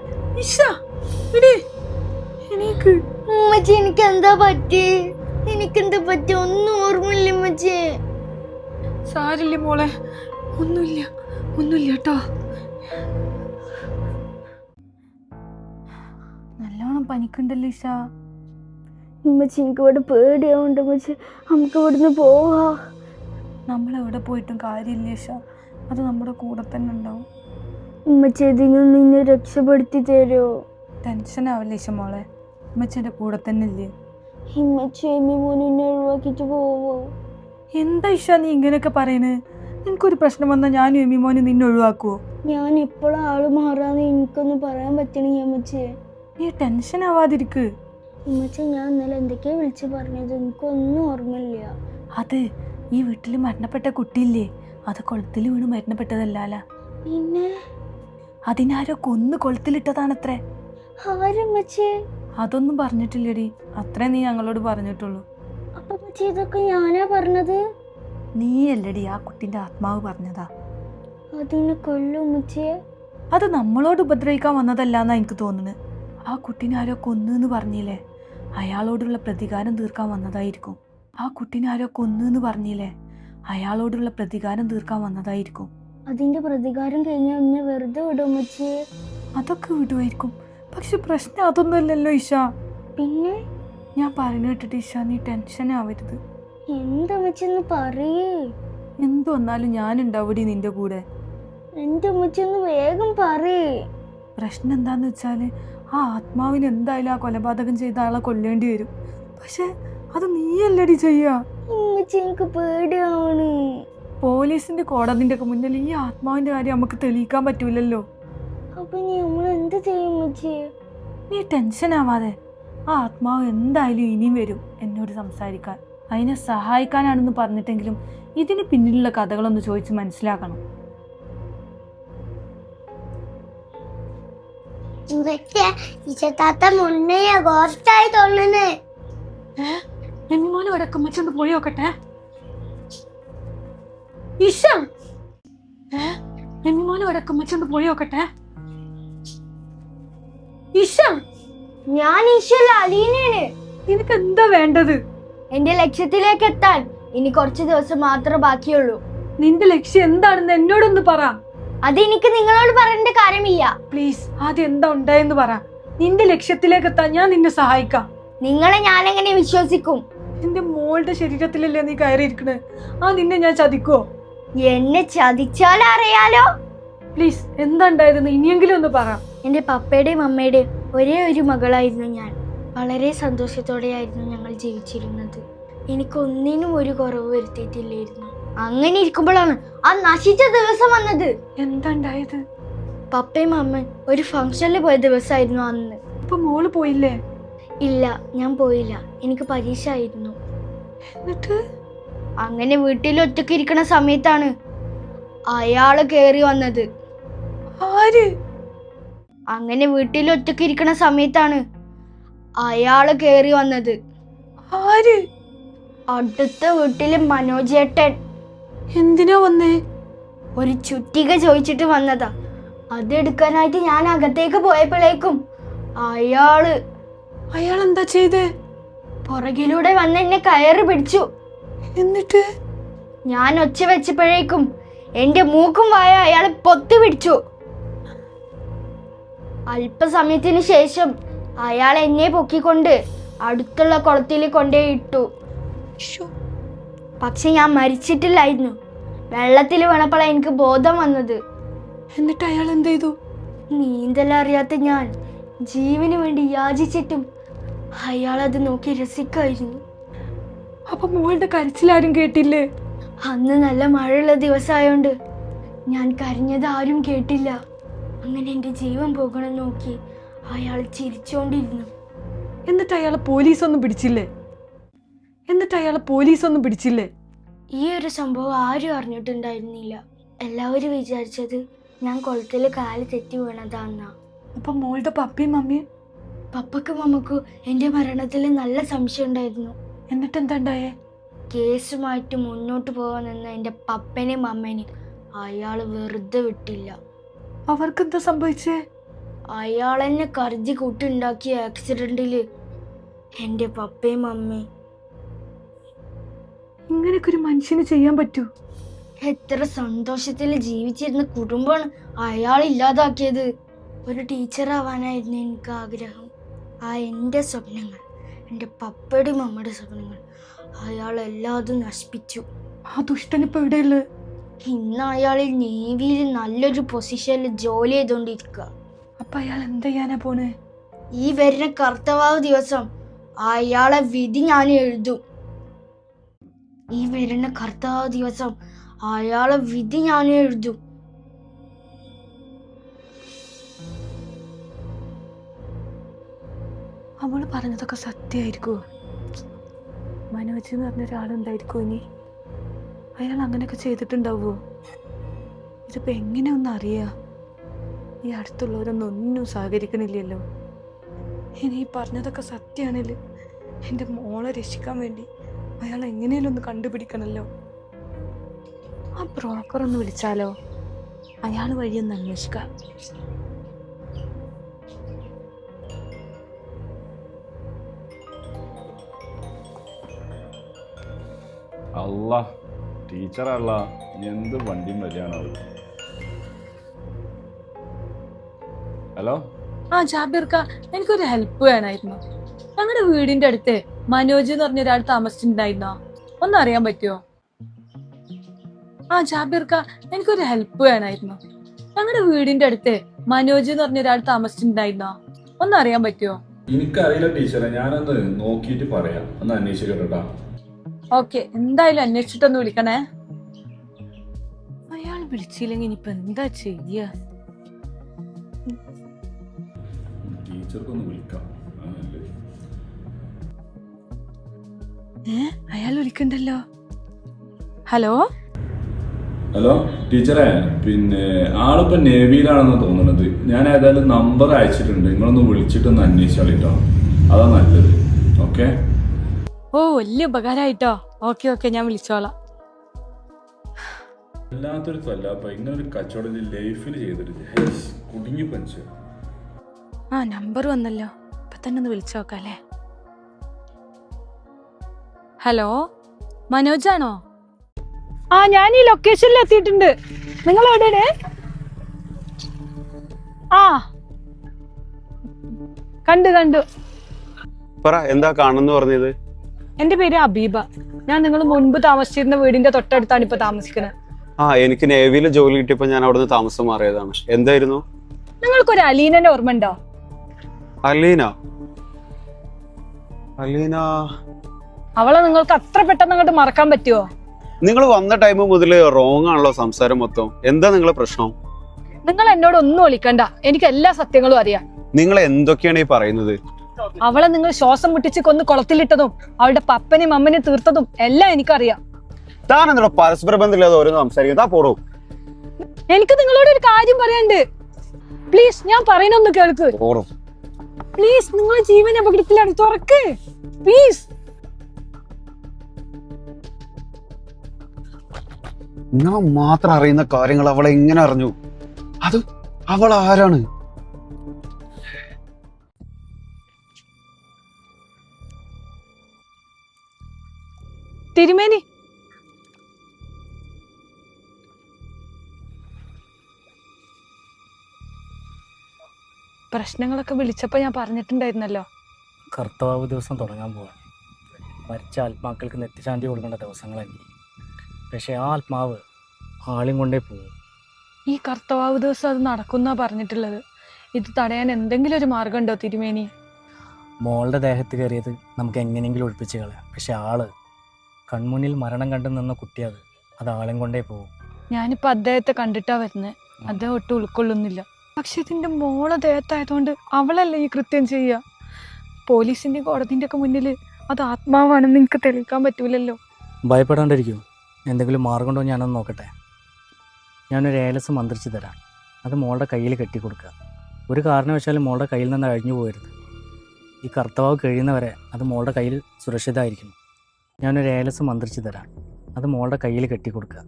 ഇഷ, എടി എനിക്ക് ഉമ്മച്ചി, എനിക്ക് എന്താ പറ്റി? എനിക്കെന്താ പറ്റി? ഒന്നും ഓർമ്മയില്ല ഉമ്മച്ചി. സാരില്ല മോളെ, ഒന്നുമില്ല, ഒന്നുമില്ല കേട്ടോ. നല്ലോണം പനിക്കുണ്ടല്ലോ ഇഷ. ഉമ്മച്ചി, എനിക്ക് ഇവിടെ പേടിയാവുണ്ട് ഉമ്മച്ചി. നമുക്ക് ഇവിടുന്ന് പോവാ. നമ്മളെവിടെ പോയിട്ടും കാര്യമില്ല ഇഷ, അത് നമ്മുടെ കൂടെ തന്നെ ഉണ്ടാവും. ഉമ്മച്ചി, ഇതിന് നിന്നെ രക്ഷപ്പെടുത്തി തരുമോ? ടെൻഷൻ ആവില്ല ഇഷ മോളെ, ഉമ്മച്ചിന്റെ കൂടെ തന്നെ ഇല്ലേ? ഉമ്മച്ചി, എമ്മി മോനെ ഒഴിവാക്കിട്ട് പോവോ? എന്താ ഇഷ നീ ഇങ്ങനെയൊക്കെ പറയണേ? നിനക്കൊരു പ്രശ്നം വന്നാൽ ഞാനും എമ്മി മോനെ നിന്നെ ഒഴിവാക്കുവോ? ഞാൻ എപ്പോഴും ആള് മാറാന്ന് എനിക്കൊന്നും പറയാൻ പറ്റണില്ല ഉമ്മച്ചി. നീ ടെൻഷൻ ആവാതിരിക്ക്. ഉമ്മച്ചി ഞാൻ ഇന്നലെ എന്തൊക്കെയാ വിളിച്ചു പറഞ്ഞത് എനിക്കൊന്നും ഓർമ്മയില്ല. അത് ഈ വീട്ടിൽ മരണപ്പെട്ട കുട്ടിയില്ലേ, അത് കുളത്തിൽ വീണ് മരണപ്പെട്ടതല്ല. പിന്നെ അതിനാരോ കൊന്ന് കൊളുത്തിലിട്ടതാണത്രേ. ആരുമ്മച്ചി? അതൊന്നും പറഞ്ഞിട്ടില്ലടി, അത്രേ നീ ഞങ്ങളോട് പറഞ്ഞിട്ടുള്ളൂ. അപ്പൊ ഉമ്മച്ചി ഇതൊക്കെ ഞാനാ പറഞ്ഞത്? നീയല്ലടി ആ കുട്ടിന്റെ ആത്മാവ് പറഞ്ഞതാ. അതിനെ കൊല്ലും ഉമ്മച്ചിയെ? അത് നമ്മളോട് ഉപദ്രവിക്കാൻ വന്നതല്ലാന്നാ എനിക്ക് തോന്നുന്നത്. ആ കുട്ടീനെ ആരോ കൊന്നെന്ന് പറഞ്ഞില്ലേ, അയാളോടുള്ള പ്രതികാരം തീർക്കാൻ വന്നതായിരിക്കും. ആ കുട്ടീനെ ആരോ കൊന്നെന്ന് പറഞ്ഞില്ലേ, അയാളോടുള്ള പ്രതികാരം തീർക്കാൻ വന്നതായിരിക്കും. അതിന്റെ പ്രതികാരം കഴിഞ്ഞാൽ എന്നെ വെറുതെ വിടും ഉമ്മച്ചിയെ? അതൊക്കെ വിടുമായിരിക്കും, പക്ഷെ പ്രശ്നം അതൊന്നുമല്ലല്ലോ ഇഷ. പിന്നെ ഞാൻ പറഞ്ഞു കേട്ടിട്ട് ഇഷ, നീ ടെൻഷൻ ആവരുത്. എന്താ ഉമ്മച്ചിന്ന് പറയേ? എന്തു വന്നാലും ഞാനുണ്ടാവടി നിന്റെ കൂടെ. എന്റെ ഉമ്മച്ചിന്ന് വേഗം പറയേ. പ്രശ്നം എന്താന്ന് വെച്ചാല് ആ ആത്മാവിന് എന്തായാലും ആ കൊലപാതകം ചെയ്ത ആളെ കൊല്ലേണ്ടി വരും. പക്ഷെ അത് നീയല്ലടി ചെയ്യാ. ഉമ്മച്ചി എനിക്ക് പേടിയാണ്. പോലീസിന്റെ കോടതിന്റെ ഒക്കെ മുന്നിൽ ഈ ആത്മാവിന്റെ കാര്യം നമുക്ക് തെളിയിക്കാൻ പറ്റൂലല്ലോ. അപ്പൊ നമ്മൾ എന്ത് ചെയ്യും ഉമ്മച്ചിയെ? നീ ടെൻഷൻ ആവാതെ, ആ ആത്മാവ് എന്തായാലും ഇനിയും വരും എന്നോട് സംസാരിക്കാൻ. അതിനെ സഹായിക്കാനാണെന്ന് പറഞ്ഞിട്ടെങ്കിലും ഇതിന് പിന്നിലുള്ള കഥകളൊന്ന് ചോദിച്ച് മനസ്സിലാക്കണം. ഗോസ്റ്റായി തോന്നുന്നേ. എങ്ങോനും വടക്കമ്മച്ചോണ്ട് പോയി നോക്കട്ടെ. ഇഷ, എങ്ങോനും വടക്കമ്മച്ചോണ്ട് പോയി നോക്കട്ടെ. ഇഷ, ഞാൻ ഈശ്വല അലീനയാണ്. നിനക്ക് എന്താ വേണ്ടത്? എന്റെ ലക്ഷ്യത്തിലേക്ക് എത്താൻ ഇനി കുറച്ച് ദിവസം മാത്രമേ ബാക്കിയുള്ളൂ. നിന്റെ ലക്ഷ്യം എന്താണെന്ന് എന്നോടൊന്ന് പറ. അതെനിക്ക് നിങ്ങളോട് പറയേണ്ട കാര്യമില്ല. പ്ലീസ്, ആദ്യം എന്താ ഉണ്ടായെന്ന് പറ. നിന്റെ ലക്ഷ്യത്തിലേക്ക് എത്താൻ ഞാൻ നിന്നെ സഹായിക്കാം. നിങ്ങളെ ഞാൻ എങ്ങനെ വിശ്വസിക്കും? എന്റെ മോളുടെ ശരീരത്തിലല്ലേ നീ കയറിയിരിക്കണേ, ആ നിന്നെ ഞാൻ ചതിക്കോ? എന്നെ ചതിച്ചാലും അറിയാലോ. പ്ലീസ്, എന്താ ഉണ്ടായതെന്ന് ഇനിയെങ്കിലും ഒന്ന് പറ. എന്റെ പപ്പയുടെയും അമ്മയുടെയും ഒരേ ഒരു മകളായിരുന്നു ഞാൻ. വളരെ സന്തോഷത്തോടെയായിരുന്നു ഞങ്ങൾ ജീവിച്ചിരുന്നത്. എനിക്കൊന്നിനും ഒരു കുറവ് വരുത്തിയിട്ടില്ലായിരുന്നു. അങ്ങനെ ഇരിക്കുമ്പോഴാണ് ആ നശിച്ച ദിവസം വന്നത്. എന്താ ഉണ്ടായത്? പപ്പയും അമ്മയും ഒരു ഫംഗ്ഷനിൽ പോയ ദിവസമായിരുന്നു അന്ന്. ഇപ്പൊ മോള് പോയില്ലേ? ഇല്ല, ഞാൻ പോയില്ല. എനിക്ക് പരീക്ഷ ആയിരുന്നു. എന്നിട്ട് അങ്ങനെ വീട്ടിൽ ഒറ്റയ്ക്ക് ഇരിക്കുന്ന സമയത്താണ് അയാള് കേറി വന്നത്. ആര്? അങ്ങനെ വീട്ടിൽ ഒറ്റയ്ക്ക് ഇരിക്കുന്ന സമയത്താണ് അയാള് കേറി വന്നത്. ആര്? അടുത്ത വീട്ടിലെ മനോജേട്ടൻ. എന്തിനാ വന്നേ? ഒരു ചുറ്റിക ചോദിച്ചിട്ട് വന്നതാ. അതെടുക്കാനായിട്ട് ഞാൻ അകത്തേക്ക് പോയപ്പോഴേക്കും അയാൾ എന്താ ചെയ്തേ? പുറകിലൂടെ വന്ന് എന്നെ കയറി പിടിച്ചു. എന്നിട്ട് ഞാൻ ഒച്ച വെച്ചപ്പോഴേക്കും എന്റെ മൂക്കും വായ അയാൾ പൊത്തി പിടിച്ചു. അല്പസമയത്തിന് ശേഷം അയാൾ എന്നെ പൊക്കിക്കൊണ്ട് അടുത്തുള്ള കുളത്തിൽ കൊണ്ടുപോയി ഇട്ടു. പക്ഷെ ഞാൻ മരിച്ചിട്ടില്ലായിരുന്നു. വെള്ളത്തിൽ വീണപ്പോഴാണ് എനിക്ക് ബോധം വന്നത്. എന്നിട്ട് അയാൾ എന്ത് ചെയ്തു? നീന്തലറിയാത്ത ഞാൻ ജീവന് വേണ്ടി യാചിച്ചിട്ടും അയാൾ അത് നോക്കി രസിക്കായിരുന്നു. അപ്പൊ മോളുടെ കരച്ചിലാരും കേട്ടില്ലേ? അന്ന് നല്ല മഴയുള്ള ദിവസമായോണ്ട് ഞാൻ കരഞ്ഞത് ആരും കേട്ടില്ല. അങ്ങനെ എൻ്റെ ജീവൻ പോകണം നോക്കി അയാൾ ചിരിച്ചോണ്ടിരുന്നു. എന്നിട്ട് അയാളെ പോലീസൊന്നും പിടിച്ചില്ലേ? ഈ ഒരു സംഭവം ആരും അറിഞ്ഞിട്ടുണ്ടായിരുന്നില്ല. എല്ലാവരും വിചാരിച്ചത് ഞാൻ കുളത്തിൽ കാല് തെറ്റി വീണതാന്നാ. അപ്പൊ മോളുടെ പപ്പയും മമ്മിയും? പപ്പക്കും മമ്മക്കും എൻ്റെ മരണത്തിൽ നല്ല സംശയം ഉണ്ടായിരുന്നു. എന്നിട്ട് എന്താ ഉണ്ടായേ? കേസുമായിട്ട് മുന്നോട്ട് പോകാൻ നിന്ന എൻ്റെ പപ്പനെയും അമ്മേനെയും അയാൾ വെറുതെ വിട്ടില്ല. അവർക്കെന്താ സംഭവിച്ചേ? അയാളെന്നെ കരുതി കൂട്ടുണ്ടാക്കിയ ആക്സിഡന്റില് എൻ്റെ പപ്പയും അമ്മയും. ഇങ്ങനെയൊക്കെ ഒരു മനുഷ്യന് ചെയ്യാൻ പറ്റൂ? എത്ര സന്തോഷത്തിൽ ജീവിച്ചിരുന്ന കുടുംബമാണ് അയാൾ ഇല്ലാതാക്കിയത്. ഒരു ടീച്ചറാവാനായിരുന്നു എനിക്ക് ആഗ്രഹം. ആ എൻ്റെ സ്വപ്നങ്ങൾ, എൻ്റെ പപ്പയുടെയും അമ്മയുടെ സ്വപ്നങ്ങൾ അയാൾ എല്ലാതും നശിപ്പിച്ചു. ആ ദുഷ്ടനിപ്പോ എവിടെയുള്ളത്? ഇന്ന് അയാൾ നേവിയിൽ നല്ലൊരു പൊസിഷനിൽ ജോലി ചെയ്തോണ്ടിരിക്കുക. അപ്പൊ അയാൾ എന്ത് ചെയ്യാനാ പോണേ? ഈ വരുന്ന കർത്തവാവ് ദിവസം അയാളെ വിധി ഞാൻ എഴുതും. ഈ വരുന്ന കർത്തവാവ് ദിവസം അയാളെ വിധി ഞാൻ എഴുതും. അവള് പറഞ്ഞതൊക്കെ സത്യമായിരിക്കുമോ? മനോജ് എന്ന് പറഞ്ഞ ഒരാളുണ്ടായിരിക്കുമോ ഇനി? അയാൾ അങ്ങനെയൊക്കെ ചെയ്തിട്ടുണ്ടാവുമോ? ഇതിപ്പോൾ എങ്ങനെയൊന്നും അറിയാം? ഈ അടുത്തുള്ളവരൊന്നും ഒന്നും സഹകരിക്കണില്ലല്ലോ. ഇനി ഈ പറഞ്ഞതൊക്കെ സത്യമാണെങ്കിൽ എൻ്റെ മോളെ രക്ഷിക്കാൻ വേണ്ടി അയാൾ എങ്ങനെയും ഒന്ന് കണ്ടുപിടിക്കണമല്ലോ. ആ ബ്രോക്കർ ഒന്ന് വിളിച്ചാലോ? അയാൾ വഴിയൊന്ന് അന്വേഷിക്കാം. അല്ല ടീച്ചറല്ല, എന്ത് വണ്ടിയും വരികയാണ് അവർ. ഹലോ ആ ജാബിർക്ക, എനിക്കൊരു ഹെൽപ്പ് വേണമായിരുന്നു. ഞങ്ങളുടെ വീടിന്റെ അടുത്ത് മനോജ് എന്ന് പറഞ്ഞ ഒരാൾ താമസിച്ചിട്ടുണ്ടായിരുന്നോ? ഒന്ന് അറിയാൻ പറ്റുമോ? ആ ജാബിർക്ക, എനിക്കൊരു ഹെൽപ്പ് വേണമായിരുന്നു. ഞങ്ങളുടെ വീടിന്റെ അടുത്ത് മനോജ് എന്ന് പറഞ്ഞ ഒരാൾ താമസിച്ചിട്ടുണ്ടായിരുന്നോ? ഒന്ന് അറിയാൻ പറ്റുമോ? എനിക്കറിയില്ല ടീച്ചറെ, ഞാനൊന്ന് നോക്കിയിട്ട് പറയാം, ഒന്ന് അന്വേഷിക്കട്ടോ. ഓക്കെ, എന്തായാലും അന്വേഷിച്ചിട്ടൊന്ന് വിളിക്കണേ. അയാൾ വിളിച്ചില്ലെങ്കിൽ ഇനിയിപ്പോ എന്താ ചെയ്യ? ടീച്ചർക്കൊന്ന് വിളിക്കാം. അയാൾ വിളിക്കണ്ടല്ലോ. ഹലോ ഹലോ ടീച്ചറെ, പിന്നെ ആളിപ്പോ നേവിയിലാണെന്ന് തോന്നുന്നത്. ഞാൻ ഏതായാലും നമ്പർ അയച്ചിട്ടുണ്ട്, നിങ്ങളൊന്ന് വിളിച്ചിട്ടൊന്ന് അന്വേഷിച്ചാളിട്ടോ, അതാ നല്ലത്. ഓക്കെ. ഓ, വലിയ ഉപകാരമായിട്ടോ. ഓക്കെ ഓക്കെ, ഞാൻ വിളിച്ചോളാം. വല്ലാത്തൊരു തൊല്ലാപ്പ, ഇങ്ങനൊരു കച്ചവടം ലൈഫിൽ ചെയ്തിട്ടില്ല. കുടുങ്ങി പഞ്ച്. ആ നമ്പർ വന്നല്ലോ, ഇപ്പൊ തന്നെ ഒന്ന് വിളിച്ചു നോക്കാല്ലേ. ഹലോ, മനോജാണോ? ആ, ഞാൻ ഈ ലൊക്കേഷനിൽ എത്തിയിട്ടുണ്ട്. നിങ്ങൾ എവിടെയാണ്? ആ കണ്ടു. പറ, എന്താ കാണുന്നു പറഞ്ഞത്? എന്റെ പേര് അബീബ. ഞാൻ നിങ്ങൾ മുൻപ് താമസിച്ചിരുന്ന വീടിന്റെ തൊട്ടടുത്താണ് ഇപ്പൊ താമസിക്കുന്നത്. ആ, എനിക്ക് നേവിയിൽ ജോലി കിട്ടിയപ്പോ ഞാൻ അവിടുന്ന് താമസം മാറിയതാണ്. എന്തായിരുന്നു? നിങ്ങൾക്കൊരു അലീനന്റെ ഓർമ്മ ഉണ്ടോ? അലീന? അവളെ നിങ്ങൾക്ക് അത്ര പെട്ടെന്ന് അങ്ങോട്ട് മറക്കാൻ പറ്റുമോ? നിങ്ങൾ വന്ന ടൈം മുതൽ റോങ് ആണല്ലോ സംസാരം മൊത്തം. എന്താ നിങ്ങളെ പ്രശ്നം? നിങ്ങൾ എന്നോട് ഒന്നും ഒളിക്കണ്ട, എനിക്ക് എല്ലാ സത്യങ്ങളും അറിയാം. നിങ്ങൾ എന്തൊക്കെയാണ് ഈ പറയുന്നത്? അവളെ നിങ്ങൾ ശ്വാസം മുട്ടിച്ച് കൊന്ന് കുളത്തിലിട്ടതും അവളുടെ പപ്പനെയും അമ്മനെയും തീർത്തതും എല്ലാം എനിക്കറിയാം. താൻ എന്താ പരസ്പര ബന്ധമില്ലാതെ ഓരോന്ന് സംസാരിക്കുക? പോടോ. എനിക്ക് നിങ്ങളോട് ഒരു കാര്യം പറയാനുണ്ട്. പ്ലീസ്, ഞാൻ പറയുന്നൊന്ന് കേൾക്ക്. പ്ലീസ്, നിങ്ങളെ ജീവൻ അപകടത്തിലാണ്. തുറക്ക് പ്ലീസ്. നിങ്ങൾ മാത്രം അറിയുന്ന കാര്യങ്ങൾ അവളെ എങ്ങനെ അറിഞ്ഞു? അത് അവൾ ആരാണ്? തിരുമേനി, പ്രശ്നങ്ങളൊക്കെ വിളിച്ചപ്പോ ഞാൻ പറഞ്ഞിട്ടുണ്ടായിരുന്നല്ലോ. കർത്തവാവ് ദിവസം തുടങ്ങാൻ പോവാണ്. മരിച്ച ആത്മാക്കൾക്ക് നെറ്റിശാന്തി കൊടുക്കേണ്ട ദിവസങ്ങളായി. പക്ഷെ ആ ആത്മാവ് ആളും കൊണ്ടേ പോകും. ഈ കർത്തവാവ് ദിവസം അത് നടക്കുന്ന പറഞ്ഞിട്ടുള്ളത്. ഇത് തടയാൻ എന്തെങ്കിലും ഒരു മാർഗം ഉണ്ടോ തിരുമേനി? മോളുടെ ദേഹത്ത് കയറിയത് നമുക്ക് എങ്ങനെയെങ്കിലും ഒഴിപ്പിച്ച് കളയാം. പക്ഷെ ആള് കൺമുന്നിൽ മരണം കണ്ടു നിന്ന കുട്ടിയത്, അത് ആളും കൊണ്ടേ പോകും. ഞാനിപ്പോൾ അദ്ദേഹത്തെ കണ്ടിട്ടാ വരുന്നത്. അദ്ദേഹം ഒട്ടും ഉൾക്കൊള്ളുന്നില്ല. പക്ഷെ ഇതിന്റെ മോളെ ദേഹത്തായതുകൊണ്ട് അവളല്ലേ ഈ കൃത്യം ചെയ്യുക. പോലീസിന്റെ കോടതിന്റെ ഒക്കെ മുന്നിൽ അത് ആത്മാവാണെന്ന് എനിക്ക് തെളിയിക്കാൻ പറ്റൂലല്ലോ. ഭയപ്പെടാണ്ടിരിക്കും. എന്തെങ്കിലും മാർഗം ഉണ്ടോ ഞാനൊന്ന് നോക്കട്ടെ. ഞാനൊരു ഏലസ് മന്ത്രിച്ച് തരാം. അത് മോളുടെ കയ്യിൽ കെട്ടിക്കൊടുക്കുക. ഒരു കാരണവശാലും മോളുടെ കയ്യിൽ നിന്ന് അഴിഞ്ഞു പോകരുത്. ഈ കർത്തവാവ് കഴിയുന്നവരെ അത് മോളുടെ കയ്യിൽ സുരക്ഷിതമായിരിക്കണം. ഞാനൊരു ഏലസ് മന്ത്രിച്ച് തരാം. അത് മോളുടെ കയ്യിൽ കെട്ടിക്കൊടുക്കുക.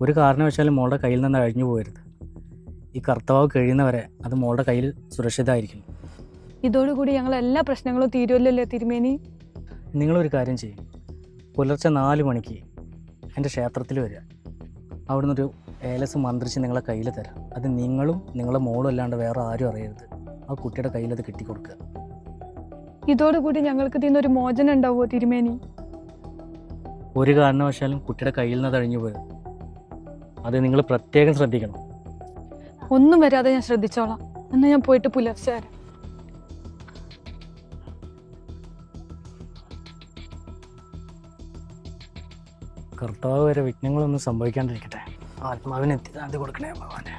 ഒരു കാരണവശാലും മോളുടെ കയ്യിൽ നിന്ന് അഴിഞ്ഞു പോകരുത്. ഈ കർത്തവാവ് കഴിയുന്നവരെ അത് മോളുടെ കയ്യിൽ സുരക്ഷിതമായിരിക്കണം. ഇതോടുകൂടി ഞങ്ങൾ എല്ലാ പ്രശ്നങ്ങളും തീരുമല്ലോ തിരുമേനി? നിങ്ങളൊരു കാര്യം ചെയ്യും. പുലർച്ചെ 4 മണിക്ക് എൻ്റെ ക്ഷേത്രത്തിൽ വരിക. അവിടുന്ന് ഒരു ഏലസ് മന്ത്രിച്ച് നിങ്ങളെ കയ്യിൽ തരാം. അത് നിങ്ങളും നിങ്ങളെ മോളും അല്ലാണ്ട് വേറെ ആരും അറിയരുത്. ആ കുട്ടിയുടെ കയ്യിൽ അത് കെട്ടിക്കൊടുക്കുക. ഇതോടുകൂടി ഞങ്ങൾക്ക് ഇതിന്നൊരു മോചനം ഉണ്ടാവുമോ തിരുമേനി? ഒരു കാരണവശാലും കുട്ടിയുടെ കയ്യിൽ നിന്ന് അത് അഴിഞ്ഞു പോയത്. അത് നിങ്ങൾ പ്രത്യേകം ശ്രദ്ധിക്കണം. ഒന്നും വരാതെ ഞാൻ ശ്രദ്ധിച്ചോളാം. എന്നാൽ ഞാൻ പോയിട്ട് പുലർച്ചെ വരാം. കർത്താവ് വരെ വിഘ്നങ്ങളൊന്നും സംഭവിക്കാണ്ടിരിക്കട്ടെ. ആത്മാവിന് എത്തിക്കാന്തി കൊടുക്കണേ ഭഗവാനെ.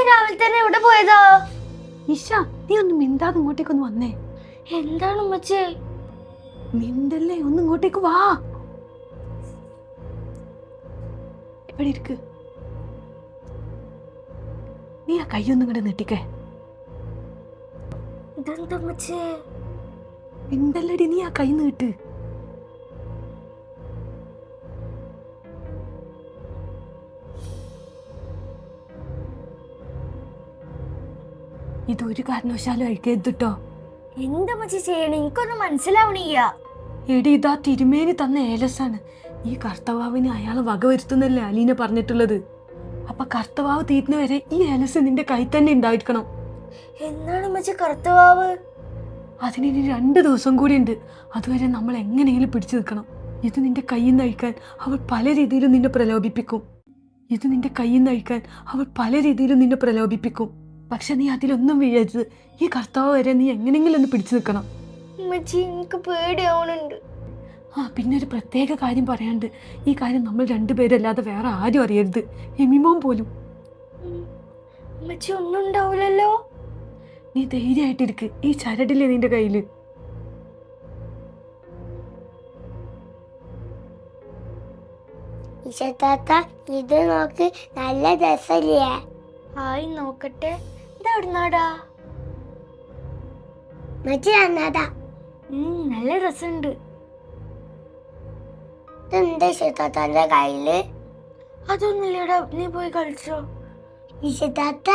രാവിലെ തന്നെ എവിടെ പോയതാ? ഇഷ, നീ ഒന്ന് മിണ്ടാതെ ഇങ്ങോട്ടേക്കൊന്ന് വന്നേ. എന്താണ് ഉമ്മച്ചി? മിണ്ടല്ലേ, ഒന്ന് ഇങ്ങോട്ടേക്ക് വാ. ഇവിടെ ഇരിക്ക്. നീ ആ കൈയൊന്നും ഇങ്ങോട്ട് നീട്ടിക്കേ. ഇതെന്താ ഉമ്മച്ചി? മിണ്ടല്ലടി, നീ ആ കൈ നീട്ട്. ഇതൊരു കാരണവശാലും അഴിക്കരുത് ട്ടോ. എന്താ ഉമ്മച്ചി ചെയ്യണേ? എനിക്കൊന്നും മനസ്സിലാവണില്ല. എടി, ഇതാ തിരുമേനി തന്ന ഏലസാണ്. ഈ കർത്തവാവിന് അയാളെ വകവരുത്തുന്നല്ലേ അലീന പറഞ്ഞിട്ടുള്ളത്. അപ്പൊ കർത്തവാവ് തീരുന്ന വരെ ഈ ഏലസ് നിന്റെ കൈ തന്നെ ഉണ്ടായിരിക്കണം. എന്താണ് ഉമ്മച്ചി കർത്തവാവ്? അതിനിനി 2 ദിവസം കൂടി ഉണ്ട്. അതുവരെ നമ്മൾ എങ്ങനെയെങ്കിലും പിടിച്ചു നിൽക്കണം. ഇത് നിന്റെ കയ്യിൽ നിന്ന് അഴിക്കാൻ അവൾ പല രീതിയിലും നിന്നെ പ്രലോഭിപ്പിക്കും. പക്ഷെ നീ അതിലൊന്നും വീഴരുത്. ഈ കർത്താവ് വരെ നീ എങ്ങനെയെങ്കിലും ഒന്ന് പിടിച്ചു നിൽക്കണം. ഉമ്മച്ചി, എനിക്ക് പേടിയാവണുണ്ട്. പിന്നെ ഒരു പ്രത്യേക കാര്യം പറയാണ്ട്. ഈ കാര്യം നമ്മൾ 2 പേരല്ലാതെ വേറെ ആരും അറിയരുത്, എമിമോൻ പോലും. ഉമ്മച്ചി, ഒന്നും ഉണ്ടാവില്ലല്ലോ? നീ ധൈര്യമായിട്ടിരിക്ക്. ഈ ചരടില്ലേ നിന്റെ കയ്യില്? ഇത് നോക്ക്, നല്ല രസല്ലേ? ആയി നോക്കട്ടെ. ഇതെവിടുന്നാടാ? നല്ല രസമുണ്ട്. ഇതെന്താ ഇഷത്താത്താന്റെ കയ്യില്? അതൊന്നുമില്ലടാ, നീ പോയി കളിച്ചോ. ഇഷത്താത്ത,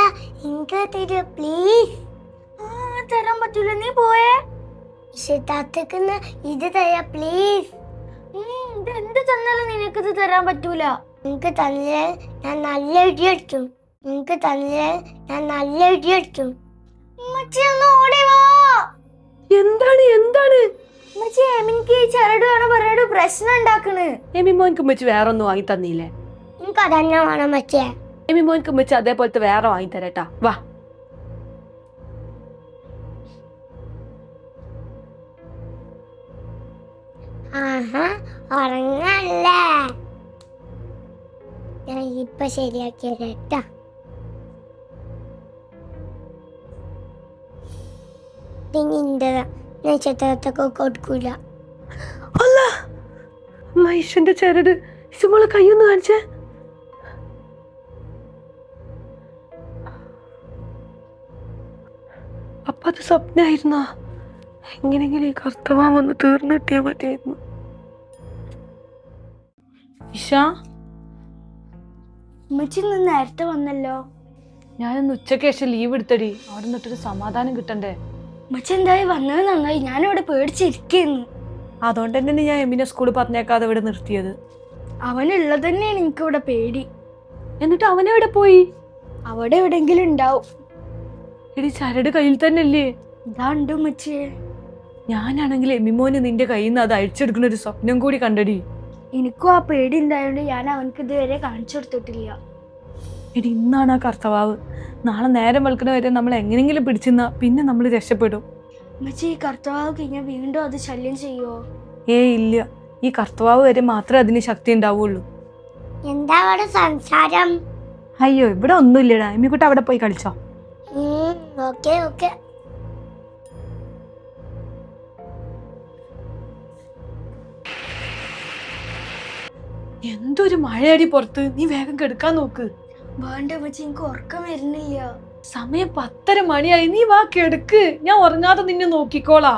എനിക്ക് തരൂ പ്ലീസ്. തരാൻ പറ്റൂല, നീ പോയേ. ഇഷത്താത്തക്ക് ഇത് തരാ പ്ലീസ്. എന്ത് തന്നാലും നിനക്കിത് തരാൻ പറ്റൂല. നിനക്ക് തന്നേ ഞാൻ നല്ല ഇടിയടിക്കും. ഉമ്മച്ചി, ഒന്ന് ഓടി വാ. എന്താണ് ഉമ്മച്ചി, എനിക്ക് ഈ ചരട് വേണം പറഞ്ഞിട്ട് പ്രശ്നം ഉണ്ടാക്കണ്. എമിമോൻക്ക് ഉമ്മച്ചി വേറെ ഒന്നും വാങ്ങി തന്നില്ലേ? എനിക്ക് അതന്നെ വേണം മച്ചേ. എമിമോൻക്ക് ഉമ്മച്ചി അതേപോലത്തെ വേറെ വാങ്ങി തരട്ടാ. വാ. ആഹാ, ഉറങ്ങല്ലേ? ഞാൻ ഇപ്പൊ ശരിയാക്കിയതാ. പിന്നെ ഇന്റതാ, ഞാൻ ചിത്രത്തൊക്കെ കൊടുക്കൂല. അല്ല, മൈഷന്റെ ചരട്. ഇഷ്ടമുള്ള കൈയൊന്ന് കാണിച്ചേ. അപ്പൊ അത് സ്വപ്നായിരുന്ന? എങ്ങനെങ്കിലും ഈ കർത്തവാൻ വന്ന് തീർന്നു കിട്ടിയാ മതിയായിരുന്നു. ഇഷ, ഉമ്മച്ചി ഇന്ന് നേരത്തെ വന്നല്ലോ. ഞാനൊന്ന് ഉച്ചയ്ക്ക് ശേഷം ലീവ് എടുത്തടി. അവിടെ നിന്നിട്ടൊരു സമാധാനം കിട്ടണ്ടേ? ഉമ്മച്ചി എന്തായി വന്നത് നന്നായി. ഞാനിവിടെ പേടിച്ചിരിക്കുന്നു. അതുകൊണ്ട് തന്നെ ഞാൻ എമിനെ സ്കൂളിൽ പറഞ്ഞേക്കാതെ ഇവിടെ നിർത്തിയത്. അവനുള്ളത് തന്നെയാണ് എനിക്കിവിടെ പേടി. എന്നിട്ട് അവനെവിടെ പോയി? അവിടെ എവിടെങ്കിലും ഉണ്ടാവും. എടി, ചരട് കയ്യിൽ തന്നെ അല്ലേ? ഇതാണ്ട് ഉമ്മച്ചിയെ. ഞാനാണെങ്കിൽ എമിമോന് നിന്റെ കയ്യിൽ നിന്ന് അത് അഴിച്ചെടുക്കുന്ന ഒരു സ്വപ്നം കൂടി കണ്ടടി. എനിക്കും ആ പേടി ഉണ്ടായതുകൊണ്ട് ഞാൻ അവനക്ക് ഇതുവരെ കാണിച്ചു കൊടുത്തിട്ടില്ല. എടി, ഇന്നാണ് ആ കർത്തവാവ്. നാളെ നേരം വെളുക്കുന്ന വരെ നമ്മൾ എങ്ങനെയെങ്കിലും പിടിച്ചെന്നാ പിന്നെ നമ്മൾ രക്ഷപ്പെടും. ഉമ്മച്ചി, ഈ കർത്തവാവ് കഴിഞ്ഞാൽ വീണ്ടും അത് ശല്യം ചെയ്യുമോ? ഇല്ല. ഈ കർത്തവാവ് വരെ മാത്രമേ അതിന് ശക്തി ഉണ്ടാവുള്ളൂ. എന്താ അവിടെ സംസാരം? അയ്യോ, ഇവിടെ ഒന്നുമില്ലടാ. എമ്മിക്കുട്ടി അവിടെ പോയി കളിച്ചോ. Okay okay. എന്തൊരു മഴയടി പുറത്ത്. നീ വേഗം കെടുക്കാൻ നോക്ക്. വേണ്ട ഉമ്മച്ചി, എനിക്ക് ഉറക്കം വരുന്നില്ല. സമയം 10:30 മണിയായി. നീ വാ കെടുക്ക്. ഞാൻ ഉറങ്ങാതെ നിന്നെ നോക്കിക്കോളാ.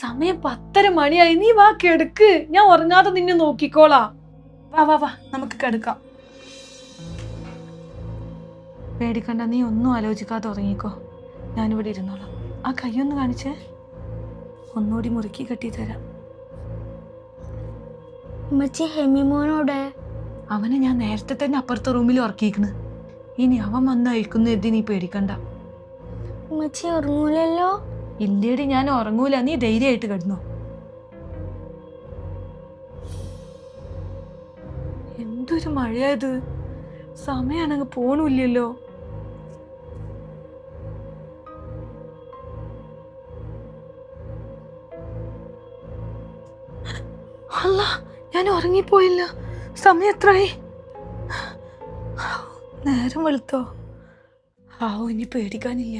സമയം 10:30 മണിയായി. നീ വാ കെടുക്ക്. ഞാൻ ഉറങ്ങാതെ നിന്നെ നോക്കിക്കോളാ. വാ വാ വാ, നമുക്ക് കിടക്കാം. പേടിക്കണ്ട, നീ ഒന്നും ആലോചിക്കാതെ ഉറങ്ങിക്കോ. ഞാനിവിടെ ഇരുന്നോളാം. ആ കൈയൊന്ന് കാണിച്ചേ. ഒന്നുകൂടി മുറുക്കി കെട്ടി തരാം. ഉമ്മച്ചി, ഹെമിമോനോടെ? അവനെ ഞാൻ നേരത്തെ തന്നെ അപ്പുറത്തെ റൂമിൽ ഉറക്കിയിരിക്കണ്. ഇനി അവൻ വന്ന് അഴിക്കുന്ന എതി നീ പേടിക്കണ്ട. ഉമ്മച്ചി ഉറങ്ങൂലല്ലോ? ഇല്ലേടി, ഞാൻ ഉറങ്ങൂല. നീ ധൈര്യമായിട്ട് കിടന്നോ. എന്തൊരു മഴയത്. സമയാണങ്ങ് പോണില്ലല്ലോ. അല്ല, ഞാൻ ഉറങ്ങിപ്പോയില്ല. സമയം എത്രയായി? നേരം വെളുത്തോ? ഇനി പേടിക്കാനില്ല.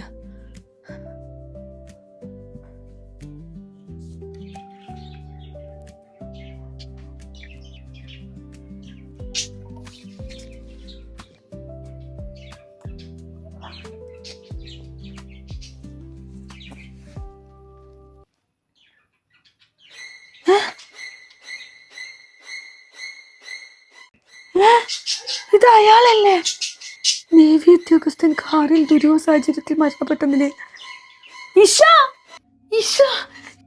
ഇത് അയാളല്ലേ? നേവി ഉദ്യോഗസ്ഥൻ കാറിൽ ദുരൂഹ സാഹചര്യത്തിൽ മരണപ്പെട്ടതിന്. ഇഷ ഇഷ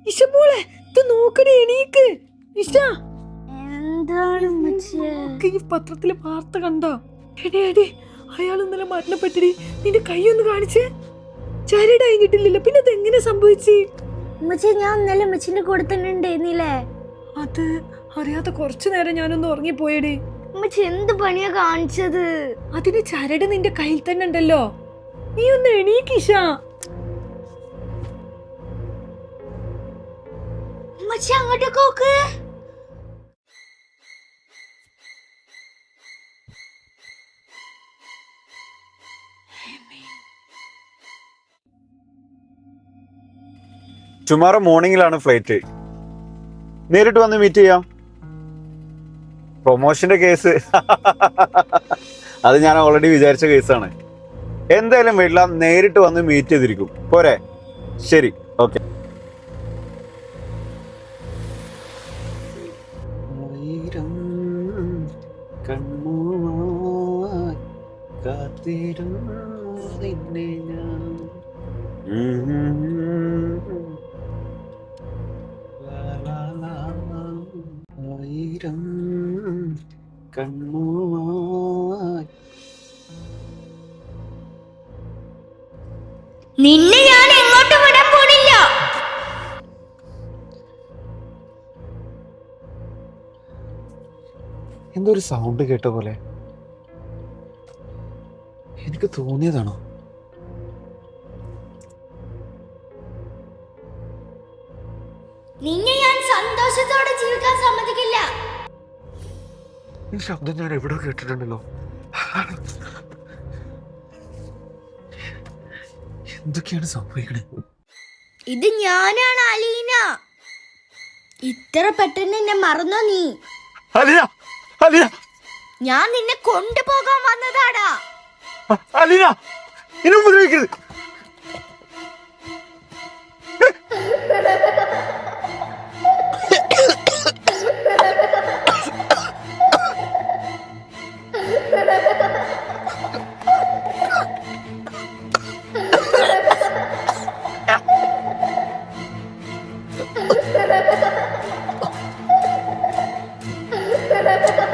ഇഷ മോളെ, ഇത് നോക്കണേ, എണീക്ക് ഇഷ. എന്താണ് ഈ പത്രത്തിലെ വാർത്ത കണ്ടോ? എടി അയാൾ ഇന്നലെ മരണപ്പെട്ടിടി. നിന്റെ കൈയൊന്ന് കാണിച്ചേ. ചരട് അഴിഞ്ഞിട്ടില്ലല്ലോ, പിന്നെ അതെങ്ങനെ സംഭവിച്ചു? ഞാൻ ഇന്നലെ അമ്മച്ചിന്റെ കൂടെ തന്നെ ഉണ്ടായിരുന്നില്ലേ? അത് അറിയാതെ കുറച്ചു നേരം ഞാനൊന്ന് ഉറങ്ങിപ്പോയടി. അമ്മച്ചി എന്ത് പണിയാ കാണിച്ചത്? അതിന് ചരട് നിന്റെ കയ്യിൽ തന്നെ ഉണ്ടല്ലോ. നീ ഒന്ന് എണീക്കിഷ. അമ്മച്ചി അങ്ങോട്ടേക്ക് നോക്ക്. ടുമാറോ മോർണിംഗിലാണ് ഫ്ലൈറ്റ്. നേരിട്ട് വന്ന് മീറ്റ് ചെയ്യാം. പ്രൊമോഷന്റെ കേസ് അത് ഞാൻ ഓൾറെഡി വിചാരിച്ച കേസാണ്. എന്തായാലും വരില്ല, നേരിട്ട് വന്ന് മീറ്റ് ചെയ്തിരിക്കും. പോരെ? ശരി, ഓക്കെ. നിന്നെ ഞാൻ എങ്ങോട്ടും വിടാൻ പോണില്ല. എന്തോ ഒരു സൗണ്ട് കേട്ട പോലെ. എനിക്ക് തോന്നിയതാണോ? നിന്നെ ഞാൻ സന്തോഷത്തോടെ ജീവിക്കാൻ സമ്മതിക്കില്ല. ഈ ശബ്ദം ഞാൻ എവിടെ കേട്ടിട്ടുണ്ടല്ലോ. എന്തൊക്കെയാണ് സംഭവിക്കണേ? ഇത് ഞാനാണ് അലീന. ഇത്ര പെട്ടെന്ന് എന്നെ മറന്നോ നീ? അലീന, അലീന, ഞാൻ നിന്നെ കൊണ്ടുപോകാൻ വന്നതാടാ. അലീന, എന്നെ ഉപദ്രവിക്കരുത്. Ha ha ha!